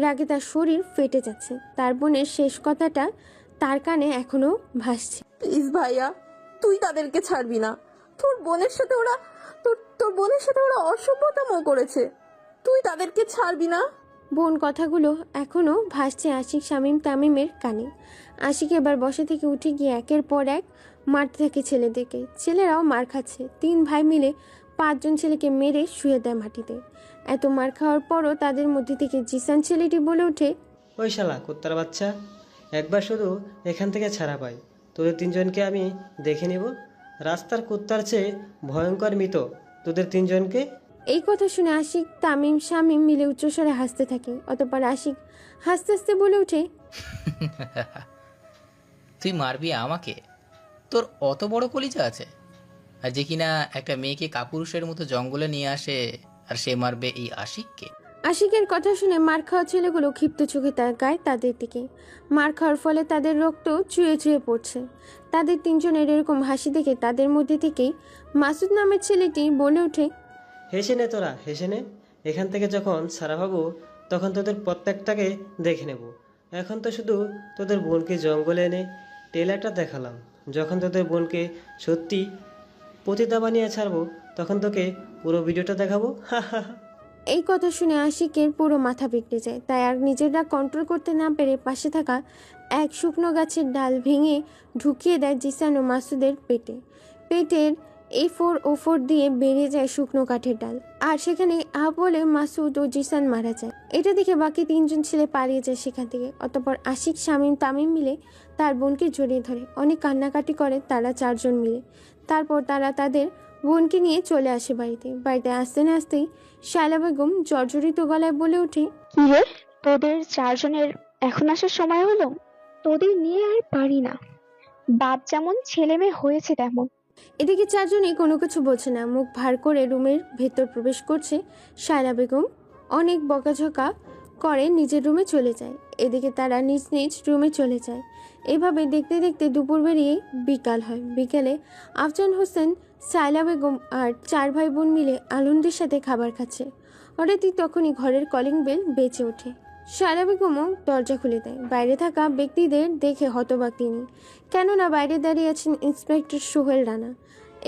রাগে তার শরীর ফেটে যাচ্ছে। তার বোনের শেষ কথাটা তার কানে এখনো ভাসছে, প্লিজ ভাইয়া তুই তাদেরকে ছাড়বি না, তোর বোনের সাথে ওরা অসভ্যতামো করেছে, তুই তাদেরকে ছাড়বি না। বোন কথাগুলো এখনো ভাসছে আশিক শামীম তামিমের কানে। আশিক এবার বসা থেকে উঠে গিয়ে একের পর এক মারতে থাকে ছেলেদেরকে। ছেলেরাও মার খাচ্ছে। তিন ভাই মিলে 5 জন ছেলেকে মেরে শুয়ে দেয় মাটিতে। এত মার খাওয়ার পরও তাদের মধ্যে থেকে জিসান ছেলেটি বলে ওঠে, ওই শালা কুত্তার বাচ্চা, একবার শুধু এখান থেকে ছাড়া পাই, তোদের তিনজনকে আমি দেখে নেব। রাস্তার কুত্তার চেয়ে ভয়ঙ্কর মৃত তোদের তিনজনকে। এই কথা শুনে আশিক তামিম শামীম মিলে উচ্চস্বরে হাসতে থাকে। অতঃপর আশিক হাসতে হাসতে বলে ওঠে, তুই মারবি আমাকে? তোর অত বড় কলিজা আছে? আর যে কিনা একটা মেয়েকে কাপুরুষের মতো জঙ্গলে নিয়ে আসে, আর সে মারবে এই আশিককে? আশিকের কথা শুনে মার খাওয়া ছেলেগুলো ক্ষিপ্ত চোখে তাকায় তাদের দিকে। মার খাওয়ার ফলে তাদের রক্ত চুয়ে চুয়ে পড়ছে। তাদের তিনজনের এরকম হাসি দেখে তাদের মধ্যে থেকেই মাসুদ নামের ছেলেটি বলে ওঠে, হেসে নে তোরা, হেসে নে। এখান থেকে যখন ছাড়া পাবো তখন তোদের প্রত্যেকটাকে দেখে নেব। এখন তো শুধু তোদের বোনকে জঙ্গলে এনে টেলারটা দেখালাম, যখন তোদের বোনকে সত্যি পতিতা বানিয়ে ছাড়বো তখন তোকে পুরো ভিডিওটা দেখাবো। এই কথা শুনে আশিকের পুরো মাথা বিগড়ে যায়। তাই আর নিজের রাগ কন্ট্রোল করতে না পেরে পাশে থাকা এক শুকনো গাছের ডাল ভেঙে ঢুকিয়ে দেয় জিসান ও মাসুদের পেটে। পেটের A4 দিয়ে বেরিয়ে যায় শুকনো কাঠের ডাল, আর সেখানে বলে মাসুদ ও জিসান মারা যায়। এটা দেখে বাকি 3 জন ছেলে পালিয়ে যায় সেখান থেকে। অতঃপর আশিক শামীম তামিম মিলে তার বোনকে জড়িয়ে ধরে। অনেক কান্নাকাটি করে তারা 4 জন মিলে। তারপর তারা তাদের বোনকে নিয়ে চলে আসে বাড়িতে আসতে না আসতেই শায়লা বেগম জর্জরিত গলায় বলে ওঠে, কি রে, তোদের 4 জনের এখন আসার সময় হলো? তোদের নিয়ে আর পারি না, বাপ যেমন ছেলে মেয়ে হয়েছে তেমন। এদিকে 4 জনই কোনো কিছু বলছে না। মুখ ভার করে রুমের ভেতর প্রবেশ করছে শায়লা বেগম। অনেক বকাঝকা করে নিজের রুমে চলে যায়। এদিকে তারা নিজ নিজ রুমে চলে যায়। এভাবে দেখতে দেখতে দুপুর বেরিয়ে বিকাল হয়। বিকেলে আফজান হোসেন, শায়লা বেগম আর 4 ভাই বোন মিলে আনন্দের সাথে খাবার খাচ্ছে। হঠাৎই তখনই ঘরের কলিং বেল বেজে ওঠে। শায়লা বেগমও দরজা খুলে দেয়। বাইরে থাকা ব্যক্তিদের দেখে হতবাক তিনি, কেননা বাইরে দাঁড়িয়ে আছেন ইন্সপেক্টর সোহেল রানা।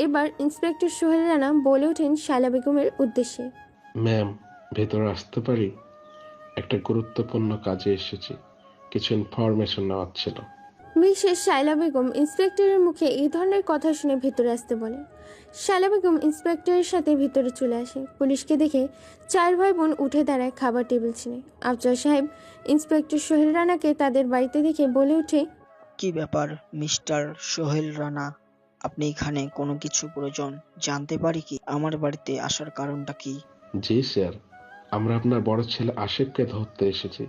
এবার ইন্সপেক্টর সোহেল রানা বলে ওঠেন শায়লা বেগমের উদ্দেশ্যে, ম্যাম, ভেতরে আসতে পারি? একটা গুরুত্বপূর্ণ কাজে এসেছি, কিছু ইনফরমেশন নেওয়ার ছিল। বিশেষ শায়লা বেগম ইন্সপেক্টরের মুখে এই ধরনের কথা শুনে ভেতরে আসতে বলে। শায়লা বেগম ইন্সপেক্টরের সাথে ভিতরে চলে আসে। পুলিশকে দেখে 4 ভাই বোন উঠে দাঁড়ায় খাবার টেবিল ছিনে। আফজাল সাহেব ইন্সপেক্টর সোহেল রানাকে তাদের বাড়িতে দেখে বলে ওঠে, কি ব্যাপার মিস্টার সোহেল রানা, আপনি এখানে? কোনো কিছু প্রয়োজন জানতে পারি কি? আমার বাড়িতে আসার কারণটা কি? জি স্যার, আমরা আপনার বড় ছেলে আশিককে ধরতে এসেছি।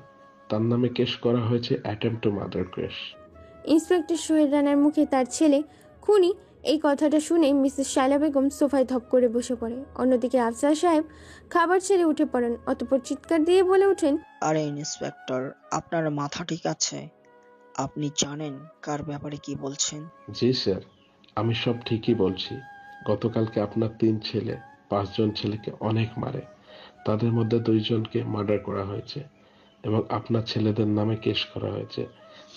তার নামে কেস করা হয়েছে attempt to murder case. Inspector Sohel রানার মুখে তার ছেলে খুনি এই কথাটা শুনে মিসেস শায়লা বেগম সোফায় ধপ করে বসে পড়ে। অন্যদিকে আফজাল সাহেব খাবার ছেড়ে উঠে পড়েন, অতঃপর চিৎকার দিয়ে বলে ওঠেন, আরে ইন্সপেক্টর, আপনার মাথা ঠিক আছে? আপনি জানেন কার ব্যাপারে কি বলছেন? জি স্যার, আমি সব ঠিকই বলছি। গতকালকে আপনার 3 ছেলে 5 জন ছেলেকে অনেক মারে। তাদের মধ্যে 2 জনকে মার্ডার করা হয়েছে এবং আপনার ছেলেদের নামে কেস করা হয়েছে।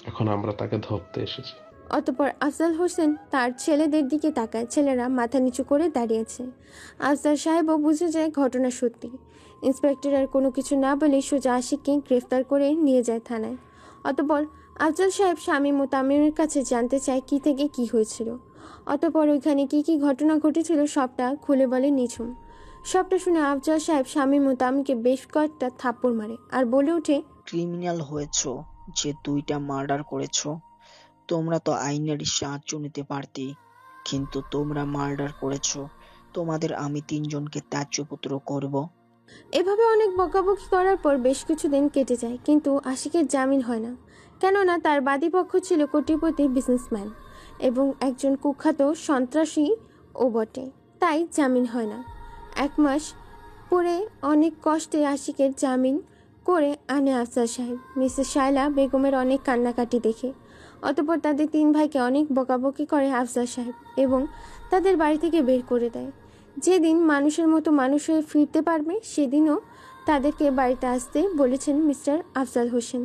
এখন আমরা তাকে ধরতে এসেছি। অতঃপর আফজাল হোসেন তার ছেলেদের দিকে তাকায়। ছেলেরা মাথা নিচু করে দাঁড়িয়েছে। আফজাল সাহেবও বুঝে যায় ঘটনা সত্যি। ইন্সপেক্টর আর কোনো কিছু না বলে সোজা আশিককে গ্রেফতার করে নিয়ে যায় থানায়। অতঃপর আফজাল সাহেব শামীম ও তামিমের কাছে জানতে চায় কি থেকে কি হয়েছিল। অতঃপর ওইখানে কি কি ঘটনা ঘটেছিল সবটা খুলে বলে নিঝুম। সবটা শুনে আফজাল সাহেব শামীম ও তামিমকে বেশ কয়েকটা থাপ্পড় মারে আর বলে ওঠে, ক্রিমিনাল হয়েছো যে 2টা মার্ডার করেছো। তোমরা তো আইনের সাহায্য নিতে পারতে, কিন্তু তোমরা মার্ডার করেছো। তোমাদের আমি 3 জনকে ত্যায্যপুত্র করব। এভাবে অনেক বকাবকি করার পর বেশ কিছুদিন কেটে যায়, কিন্তু আশিকের জামিন হয় না। কেননা তার বাদীপক্ষ ছিল কোটিপতি বিজনেসম্যান এবং একজন কুখ্যাত সন্ত্রাসী ও বটে, তাই জামিন হয় না। 1 মাস পরে অনেক কষ্টে আশিকের জামিন করে আনে আফজাল সাহেব। মিসেস শায়লা বেগমের অনেক কান্নাকাটি দেখে অতঃপর তাদের 3 ভাইকে অনেক বকাবকি করে আফজাল সাহেব এবং তাদের বাড়ি থেকে বের করে দেয়। যেদিন মানুষের মতো মানুষ হয়ে ফিরতে পারবে সেদিনও তাদেরকে বাড়িতে আসতে বলেছেন মিস্টার আফজাল হোসেন।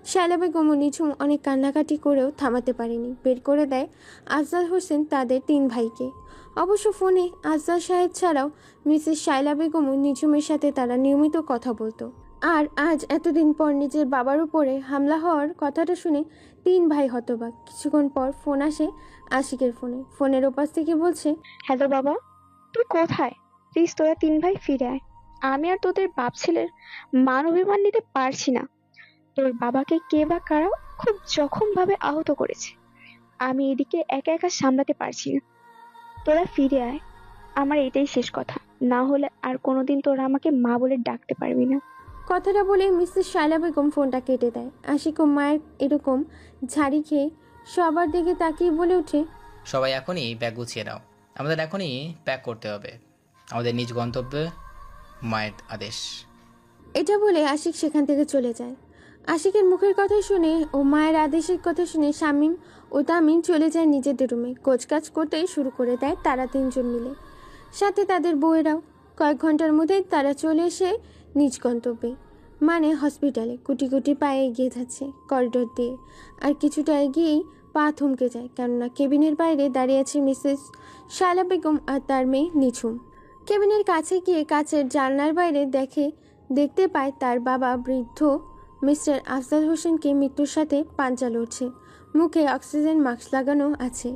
শায়লা বেগম ও নিঝুম অনেক কান্নাকাটি করেও থামাতে পারেনি, বের করে দেয় আফজাল হোসেন তাদের 3 ভাইকে। অবশ্য ফোনে আফজাল সাহেব ছাড়াও মিসেস শায়লা বেগম ও নিঝুমের সাথে তারা নিয়মিত কথা বলতো। আর আজ এতদিন পর নিজের বাবার উপরে হামলা হওয়ার কথাটা শুনে 3 ভাই হতবাক। কিছুক্ষণ পর ফোন আসে আশিকের ফোনে। ফোনের ওপাশ থেকে বলছে, হ্যালো বাবা, তুই কোথায়? প্লিজ তোরা 3 ভাই ফিরে আয়। আমি আর তোদের বাপ ছেলের মান অভিমান নিতে পারছি না। তোর বাবাকে কে বা কারা খুব জখমভাবে আহত করেছে। আমি এদিকে একা একা সামলাতে পারছি না। তোরা ফিরে আয়, আমার এটাই শেষ কথা। না হলে আর কোনোদিন তোরা আমাকে মা বলে ডাকতে পারবি না। কথাটা বলে মিসেস শায়লা বেগম ফোনটা কেটে দেয়। আশিক ও মায়ের এরকম ঝাড়ি খেয়ে সবার দিকে তাকিয়ে বলে ওঠে, সবাই এখনই ব্যাগ গুছিয়ে নাও, আমাদের এখনই প্যাক করতে হবে, আমাদের নিজ গন্তব্যে মায়ের আদেশ। এটা বলে আশিক সেখান থেকে চলে যায়। আশিকের মুখের কথা শুনে ও মায়ের আদেশের কথা শুনে শামীম ও তামিম চলে যায় নিজেদের রুমে। কোচকাজ করতে শুরু করে দেয় তারা 3 জন মিলে, সাথে তাদের বউয়েরাও। কয়েক ঘন্টার মধ্যেই তারা চলে এসে নিজ গন্তব্যে, মানে হসপিটালে। কুটি কুটি পায়ে এগিয়ে যাচ্ছে করিডোর দিয়ে, আর কিছুটা এগিয়েই পা থমকে যায়, কেননা কেবিনের বাইরে দাঁড়িয়ে আছে মিসেস শায়লা বেগম আর তার মেয়ে নিঝুম। কেবিনের কাছে গিয়ে কাচের জানলার বাইরে দেখতে পায় তার বাবা বৃদ্ধ মিস্টার আফজাল হোসেনকে মৃত্যুর সাথে পাঞ্জা লড়ছে। মুখে অক্সিজেন মাস্ক লাগানো আছে।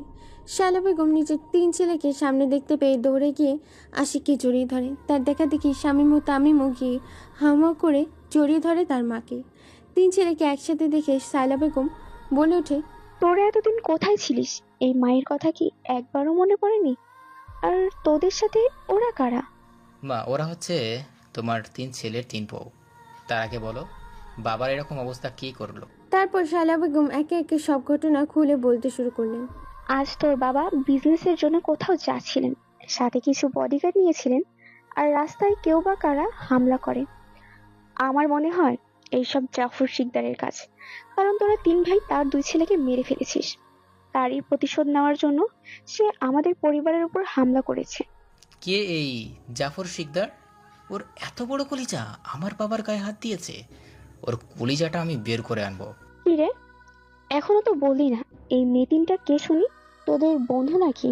শায়লা বেগম নিজের 3 ছেলেকে সামনে দেখতে পেয়ে দৌড়ে গিয়ে আশিককে জড়িয়ে ধরে। তার দেখা দেখি শামীম ও তামিমও গিয়ে হাওয়া করে জড়িয়ে ধরে তার মাকে। 3 ছেলেকে একসাথে দেখে শায়লা বেগম বলে ওঠে, তোরা এতদিন কোথায় ছিলিস? এই মায়ের কথা কি একবারও মনে পড়েনি? আর তোদের সাথে ওরা কারা? মা, ওরা হচ্ছে তোমার 3 ছেলের 3 বউ। তার আগে বলো, বাবার এরকম অবস্থা কি করলো? তারপর শায়লা বেগম একে একে সব ঘটনা খুলে বলতে শুরু করলেন। আজ তোর বাবা বিজনেসের জন্য কোথাও যাচ্ছিলেন, সাথে কিছু বডিগার্ড নিয়েছিলেন, আর রাস্তায় কেউ বা কারা হামলা করে। আমার মনে হয় এইসব জাফর শিকদারের কাজ, কারণ তোরা 3 ভাই তার 2 ছেলেকে মেরে ফেলেছিস। তারই প্রতিশোধ নেওয়ার জন্য সে আমাদের পরিবারের উপর হামলা করেছে। কে এই জাফর শিকদার? ওর এত বড় কলিজা আমার বাবার গায়ে হাত দিয়েছে। ওর কলিজাটা আমি বের করে আনবো। কি রে, এখনো তো বললি না এই মেয়ে 3টা কে শুনি? তোদের বন্ধু নাকি?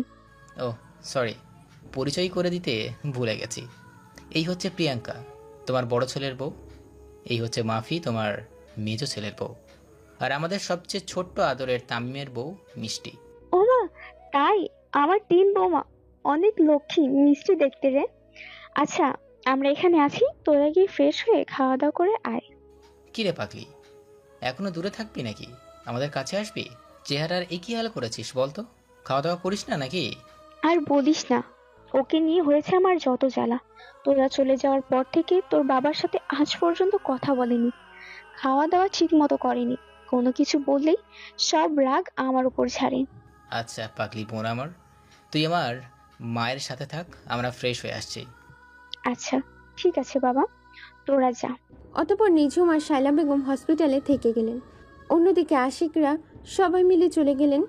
ও সরি, পরিচয় করে দিতে ভুলে গেছি। এই হচ্ছে প্রিয়াঙ্কা, তোমার বড় ছেলের বউ। এই হচ্ছে মাফি, তোমার মেজো ছেলের বউ। আর আমাদের সবচেয়ে ছোট্ট আদরের তামিমের বউ মিষ্টি। ও মা, তাই? আমার 3 বৌমা অনেক লক্ষ্মী মিষ্টি দেখতে রে। আচ্ছা, আমরা এখানে আছি, তোরা গিয়ে ফ্রেশ হয়ে খাওয়া দাওয়া করে আয়। কিরে পাগলি, এখনো দূরে থাকবি নাকি? আমাদের কাছে আসবি? চেহারার একই হাল করেছিস বলতো? খাওয়া দাওয়া করিস না নাকি? আর বলিস না, ওকে নিয়ে হয়েছে আমার যত জ্বালা। তোরা চলে যাওয়ার পর থেকে তোর বাবার সাথে আজ পর্যন্ত কথা বলেনি, খাওয়া দাওয়া ঠিক মতো করেনি, কোনো কিছু বললেই সব রাগ আমার উপর ছাড়ে। আচ্ছা পাগলি বোন আমার, তুই আমার মায়ের সাথে থাক, আমরা ফ্রেশ হয়ে আসছি। আচ্ছা ঠিক আছে বাবা, তোরা যা। অতপর নিঝুম আর শায়লা বেগম হসপিটালে থেকে গেলেন। অন্যদিকে আশিকরা সবাই মিলে চলে গেলেন।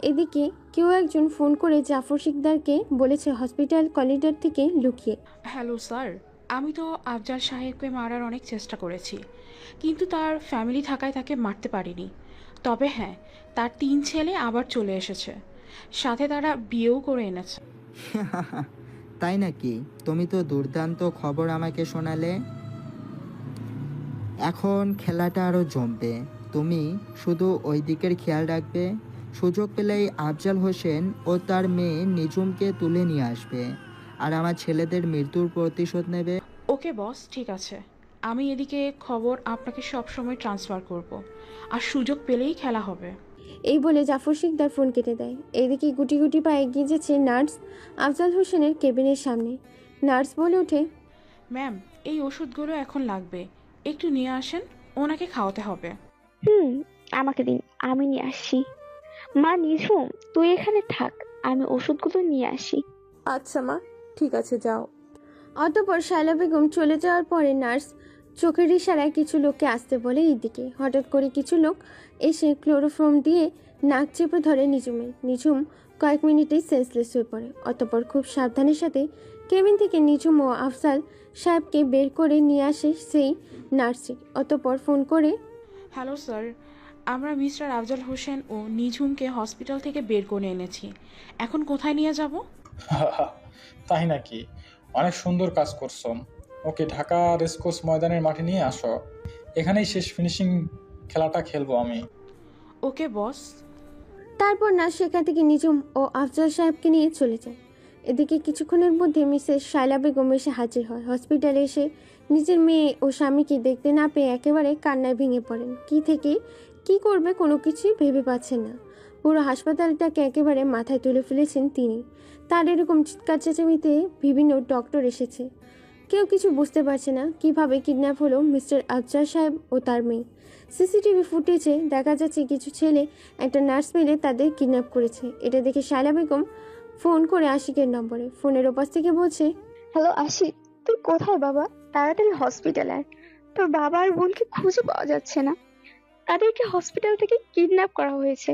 এদিকে কেউ একজন ফোন করে জাফর শিকদারকে বলেছে হসপিটাল করিডর থেকে লুকিয়ে। হ্যালো স্যার, আমি তো আফজাল সাহেবকে মারার অনেক চেষ্টা করেছি, কিন্তু তার ফ্যামিলি থাকায় তাকে মারতে পারিনি। তবে হ্যাঁ, তার 3 ছেলে আবার চলে এসেছে, সাথে তারা বিয়েও করে এনেছে। তাই নাকি? তুমি তো দুর্দান্ত খবর আমাকে শোনালে। এখন খেলাটা আরও জমবে। তুমি শুধু ওই দিকের খেয়াল রাখবে। সুযোগ পেলেই আফজাল হোসেন ও তার মেয়ে নিঝুমকে তুলে নিয়ে আসবে, আর আমার ছেলেদের মৃত্যুর প্রতিশোধ নেবে। ওকে বস, ঠিক আছে। আমি এদিকে খবর আপনাকে সব সময় ট্রান্সফার করব, আর সুযোগ পেলেই খেলা হবে। এই বলে জাফর শিকদার ফোন কেটে দেয়। এদিকে গুটি গুটি পায়ে এগিয়ে যাচ্ছে নার্স আফজাল হোসেনের কেবিনের সামনে। নার্স বলে ওঠে, ম্যাম এই ওষুধগুলো এখন লাগবে, একটু নিয়ে আসেন, ওনাকে খাওয়াতে হবে। আমাকে দিন, আমি নিয়ে আসি। মা নিঝুম, তুই এখানে থাক, আমি ওষুধগুলো নিয়ে আসি। আচ্ছা মা, ঠিক আছে যাও। অতপর শায়লা বেগম চলে যাওয়ার পরে নার্স চোখের ইশারায় কিছু লোককে আসতে বলে। এইদিকে হঠাৎ করে কিছু লোক এসে ক্লোরোফর্ম দিয়ে নাক চেপে ধরে নিঝুমের। নিঝুম কয়েক মিনিটেই সেন্সলেস হয়ে পড়ে। অতপর খুব সাবধানের সাথে কেবিন থেকে নিঝুম ও আফজাল সাহেবকে বের করে নিয়ে আসে সেই নার্সিং। অতপর ফোন করে, হ্যালো স্যার, আমরা মিস্টার আফজাল হোসেন ও নিঝুমকে হসপিটাল থেকে বের করে এনেছি, এখন কোথায় নিয়ে যাব? তাই নাকি? অনেক সুন্দর কাজ করছো। ওকে ঢাকা রেসকোর্স ময়দানের মাঠে নিয়ে আসো, এখানেই শেষ ফিনিশিং খেলাটা খেলবো আমি। ওকে বস। তারপর নার্স সেখান থেকে নিঝুম ও আফজাল সাহেবকে নিয়ে চলে যায়। এদিকে কিছুক্ষণের মধ্যে মিসেস শায়লা বেগম এসে হাজির হয়। হসপিটালে এসে নিজের মেয়ে ও স্বামীকে দেখতে না পেয়ে একেবারে কান্নায় ভেঙে পড়েন। কি থেকে কি করবে কোনো কিছুই ভেবে পাচ্ছেন না। পুরো হাসপাতালটাকে একেবারে মাথায় তুলে ফেলেছেন তিনি। তার এরকম চিৎকার চেঁচামেচিতে বিভিন্ন ডক্টর এসেছে, কেউ কিছু বুঝতে পারছে না কিভাবে কিডন্যাপ হলো মিস্টার আফজাল সাহেব ও তার মেয়ে। সিসিটিভি ফুটেজে দেখা যাচ্ছে কিছু ছেলে একটা নার্স মিলে তাদের কিডন্যাপ করেছে। এটা দেখে শায়লা বেগম ফোন করে আশিকের নম্বরে। ফোনের ওপাশ থেকে বলছে, হ্যালো আশিক, তুই কোথায় বাবা? তাড়াতাড়ি হসপিটালে আয়, তোর বাবা আর বোনকে খুঁজে পাওয়া যাচ্ছে না, তাদেরকে হসপিটাল থেকে কিডন্যাপ করা হয়েছে।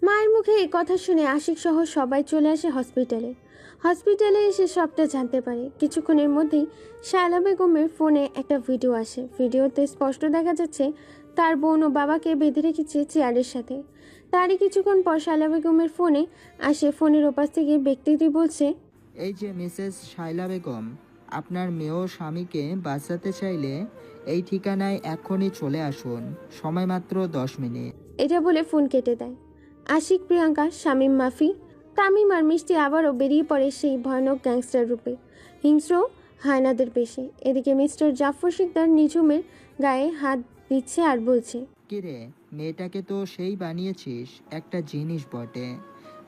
মায়ের মুখে এই কথা শুনে আশিক সহ সবাই চলে আসে হসপিটালে। হসপিটালে এসে সবটা জানতে পারে। কিছুক্ষণের মধ্যেই শায়লা বেগমের ফোনে একটা ভিডিও আসে। ভিডিওতে স্পষ্ট দেখা যাচ্ছে তার বোন ও বাবাকে বেঁধে রেখেছে চেয়ারের সাথে। তারই কিছুক্ষণ পর শায়লা বেগমের ফোনে আসে। ফোনের ওপাশ থেকে ব্যক্তিটি বলছে, এই যে মিসেস শায়লা বেগম, আপনার মেয়ে ও স্বামীকে বাঁচাতে চাইলে এই ঠিকানায় এখনই চলে আসুন, সময় মাত্র 10 মিনিট। এটা বলে ফোন কেটে দেয়। আশিক, প্রিয়াঙ্কা, শামীম, মাফি, তামিম আর মিষ্টি আবারও বেরিয়ে পড়ে সেই ভয়ানক গ্যাংস্টার রূপে, হিংস্র হায়নাদের বেশে। এদিকে মিস্টার জাফর শিকদার নিঝুমের গায়ে হাত দিচ্ছে আর বলছে, কিরে, মেয়েটাকে তো সেই বানিয়েছিস, একটা জিনিস বটে।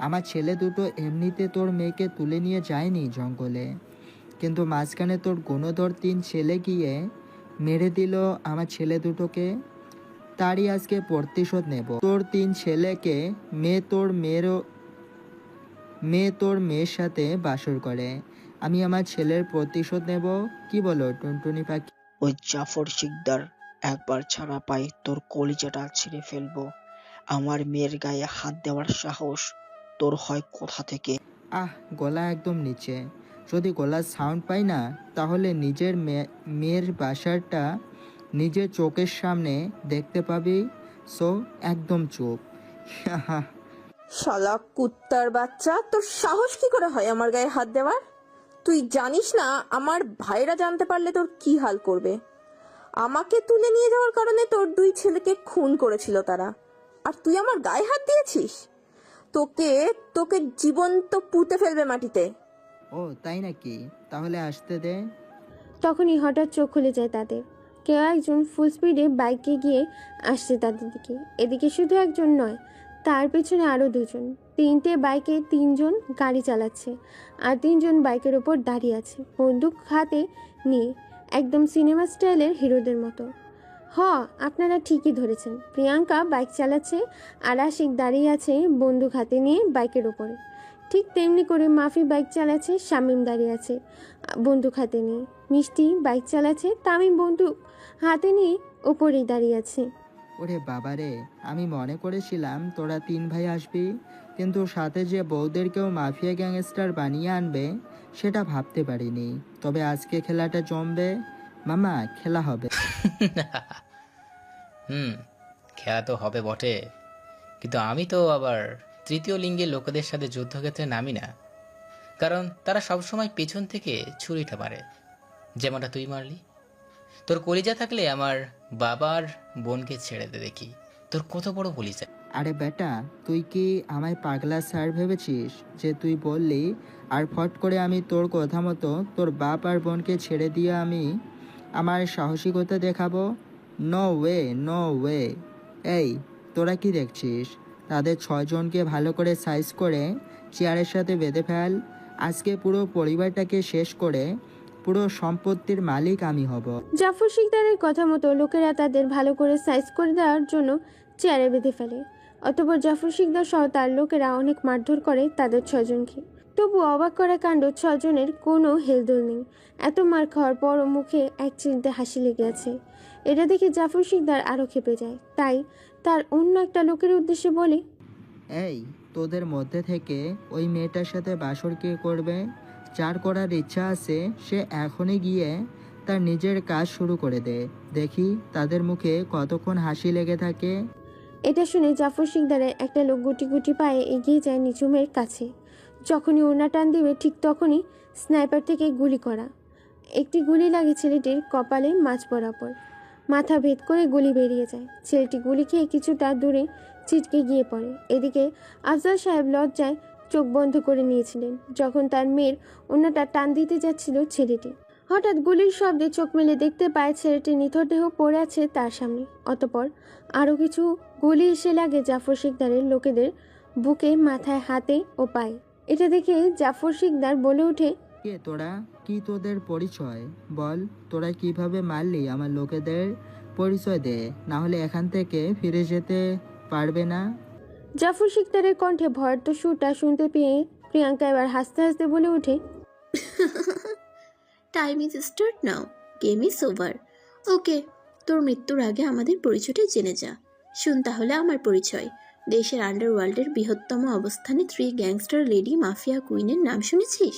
আমার ছেলে দুটো এমনিতে তোর মেয়েকে তুলে নিয়ে যায়নি জঙ্গলে, কিন্তু মাঝখানে তোর গুণধর 3 ছেলে গিয়ে মেরে দিল আমার ছেলে দুটোকে। তারই আজকে প্রতিশোধ নেব। তোর 3 ছেলেকে মেয়ে তোর মেয়ের সাথে বাসর করে, আমি আমার ছেলের প্রতিশোধ নেব। কি বলো টুনটুনি পাখি? ওই জাফর শিকদার একবার ছাড়া পাই তোর কলিজাটা ছিঁড়ে ফেলবো। আমার মেয়ের গায়ে হাত দেওয়ার সাহস তোর হয় কোথা থেকে? গলা একদম নিচে। যদি গলার সাউন্ড পাই না, তাহলে নিজের মেয়ের বাসারটা নিজের চোখের সামনে দেখতে পাবি। সো একদম চুপ। শালা কুত্তার বাচ্চা, তোর সাহস কি করে হয় আমার গায়ে হাত দেওয়ার? তুই জানিস না আমার ভাইরা জানতে পারলে তোর কি হাল করবে? আমাকে তুলে নিয়ে যাওয়ার কারণে তোর 2 ছেলেকে খুন করেছিল তারা, আর তুই আমার গায়ে হাত দিয়েছিস? তোকে জীবন্ত পুঁতে ফেলবে মাটিতে। ও তাই নাকি? তাহলে আসতে দে। তখনই হঠাৎ চোখ খুলে যায় তাদের। কেউ একজন ফুল স্পিডে বাইকে গিয়ে আসছে তাদের দিকে। এদিকে শুধু একজন নয়, তার পেছনে আরও 2জন। তিনটে বাইকে তিনজন গাড়ি চালাচ্ছে আর তিনজন বাইকের ওপর দাঁড়িয়ে আছে বন্দুক হাতে নিয়ে, একদম সিনেমা স্টাইলের হিরোদের মতো। আপনারা ঠিকই ধরেছেন, প্রিয়াঙ্কা বাইক চালাচ্ছে আর আশিক দাঁড়িয়ে আছে বন্দুক হাতে নিয়ে বাইকের ওপরে। ঠিক তেমনি করে মাফি বাইক চালাচ্ছে, শামীম দাঁড়িয়ে আছে বন্দুক হাতে নিয়ে, মিষ্টি বাইক চালাচ্ছে, তামিম বন্দুক হাতে নিয়ে ওপরেই দাঁড়িয়ে আছে। ওরে বাবারে, আমি মনে করেছিলাম তোরা 3 ভাই আসবি, কিন্তু সাথে যে বউদেরকেও মাফিয়া গ্যাংস্টার বানিয়ে আনবে সেটা ভাবতে পারিনি। তবে আজকে খেলাটা জমবে মামা, খেলা হবে। খেলা তো হবে বটে, কিন্তু আমি তো আবার তৃতীয় লিঙ্গের লোকেদের সাথে যুদ্ধক্ষেত্রে নামি না, কারণ তারা সবসময় পেছন থেকে ছুরিটা মারে, যেমনটা তুই মারলি। তোর কলিজা থাকলে আমার বাবার বোনকে ছেড়ে দে দেখি, তোর কত বড় কলিজা। আরে বেটা, তুই কি আমায় পাগলা স্যার ভেবেছিস যে তুই বললি আর ফট করে আমি তোর কথা মতো তোর বাপ আর বোনকে ছেড়ে দিয়ে আমি আমার সাহসিকতা দেখাবো? No way, no way. এই তোরা কি দেখছিস? তাদের 6 জনকে ভালো করে সাইজ করে চেয়ারের সাথে বেঁধে ফেল। আজকে পুরো পরিবারটাকে শেষ করে পুরো সম্পত্তির মালিক আমি হব। জাফর শিকদারের কথা মতো লোকেরা তাদের ভালো করে সাইজ করে দেওয়ার জন্য চেয়ারে বেঁধে ফেলে। অতঃপর জাফর শিকদার সহ তার লোকেরা অনেক মারধর করে তাদের 6 জনকে। তবু অবাক করা কাণ্ড, 6 জনের কোনো হেলদোল নেই। এত মার খাওয়ার পরও মুখে এক চিলতে হাসি লেগে আছে। এটা দেখে জাফর শিকদার আরও ক্ষেপে যায়, তাই তার অন্য একটা লোকের উদ্দেশ্যে বলে, এই তোদের মধ্যে থেকে ওই মেয়েটার সাথে বাসর কে করবে? যার করার ইচ্ছা আছে সে এখনই গিয়ে তার নিজের কাজ শুরু করে দে, দেখি তাদের মুখে কতক্ষণ হাসি লেগে থাকে। এটা শুনে জাফর শিকদারের একটা লোক গুটি গুটি পায়ে এগিয়ে যায় নিঝুমের কাছে। যখনই ওড়না টান দিবে ঠিক তখনই স্নাইপার থেকে গুলি করা। একটি গুলি লাগে ছেলেটির কপালে মাঝ বরাবর, মাথা ভেদ করে গুলি বেরিয়ে যায়। ছেলেটি গুলি খেয়ে কিছুটা দূরে ছিটকে গিয়ে পড়ে। এদিকে আফজাল সাহেব লজ্জায় চোখ বন্ধ করে নিয়েছিলেন যখন তার মেয়ের ওড়নাটা টান দিতে যাচ্ছিল ছেলেটি। হঠাৎ গুলির শব্দে চোখ মেলে দেখতে পায় ছেলেটির নিথর দেহ পড়ে আছে তার সামনে। অতঃপর আরও কিছু গুলি এসে লাগে জাফর শিকদারের লোকেদের বুকে, মাথায়, হাতে ও পায়ে। এটা দেখে জাফর শিকদার বলে ওঠে, কে তোরা? কি তোদের পরিচয়? বল, তোরা কিভাবে মারলি আমার লোকেদের? পরিচয় দে, না হলে এখান থেকে ফিরে যেতে পারবে না। জাফর শিকদারের কণ্ঠে ভয়ের তো সুরটা শুনতে পেয়ে প্রিয়াঙ্কা এবার হাসতে হাসতে বলে ওঠে, time is start now, game is over. Okay, তোর মৃত্যুর আগে আমাদের পরিচয়টা জেনে যা। শুন তাহলে আমার পরিচয়। দেশের আন্ডারওয়ার্ল্ডের বৃহত্তম অবস্থানে 3 গ্যাংস্টার লেডি মাফিয়া কুইনের নাম শুনেছিস?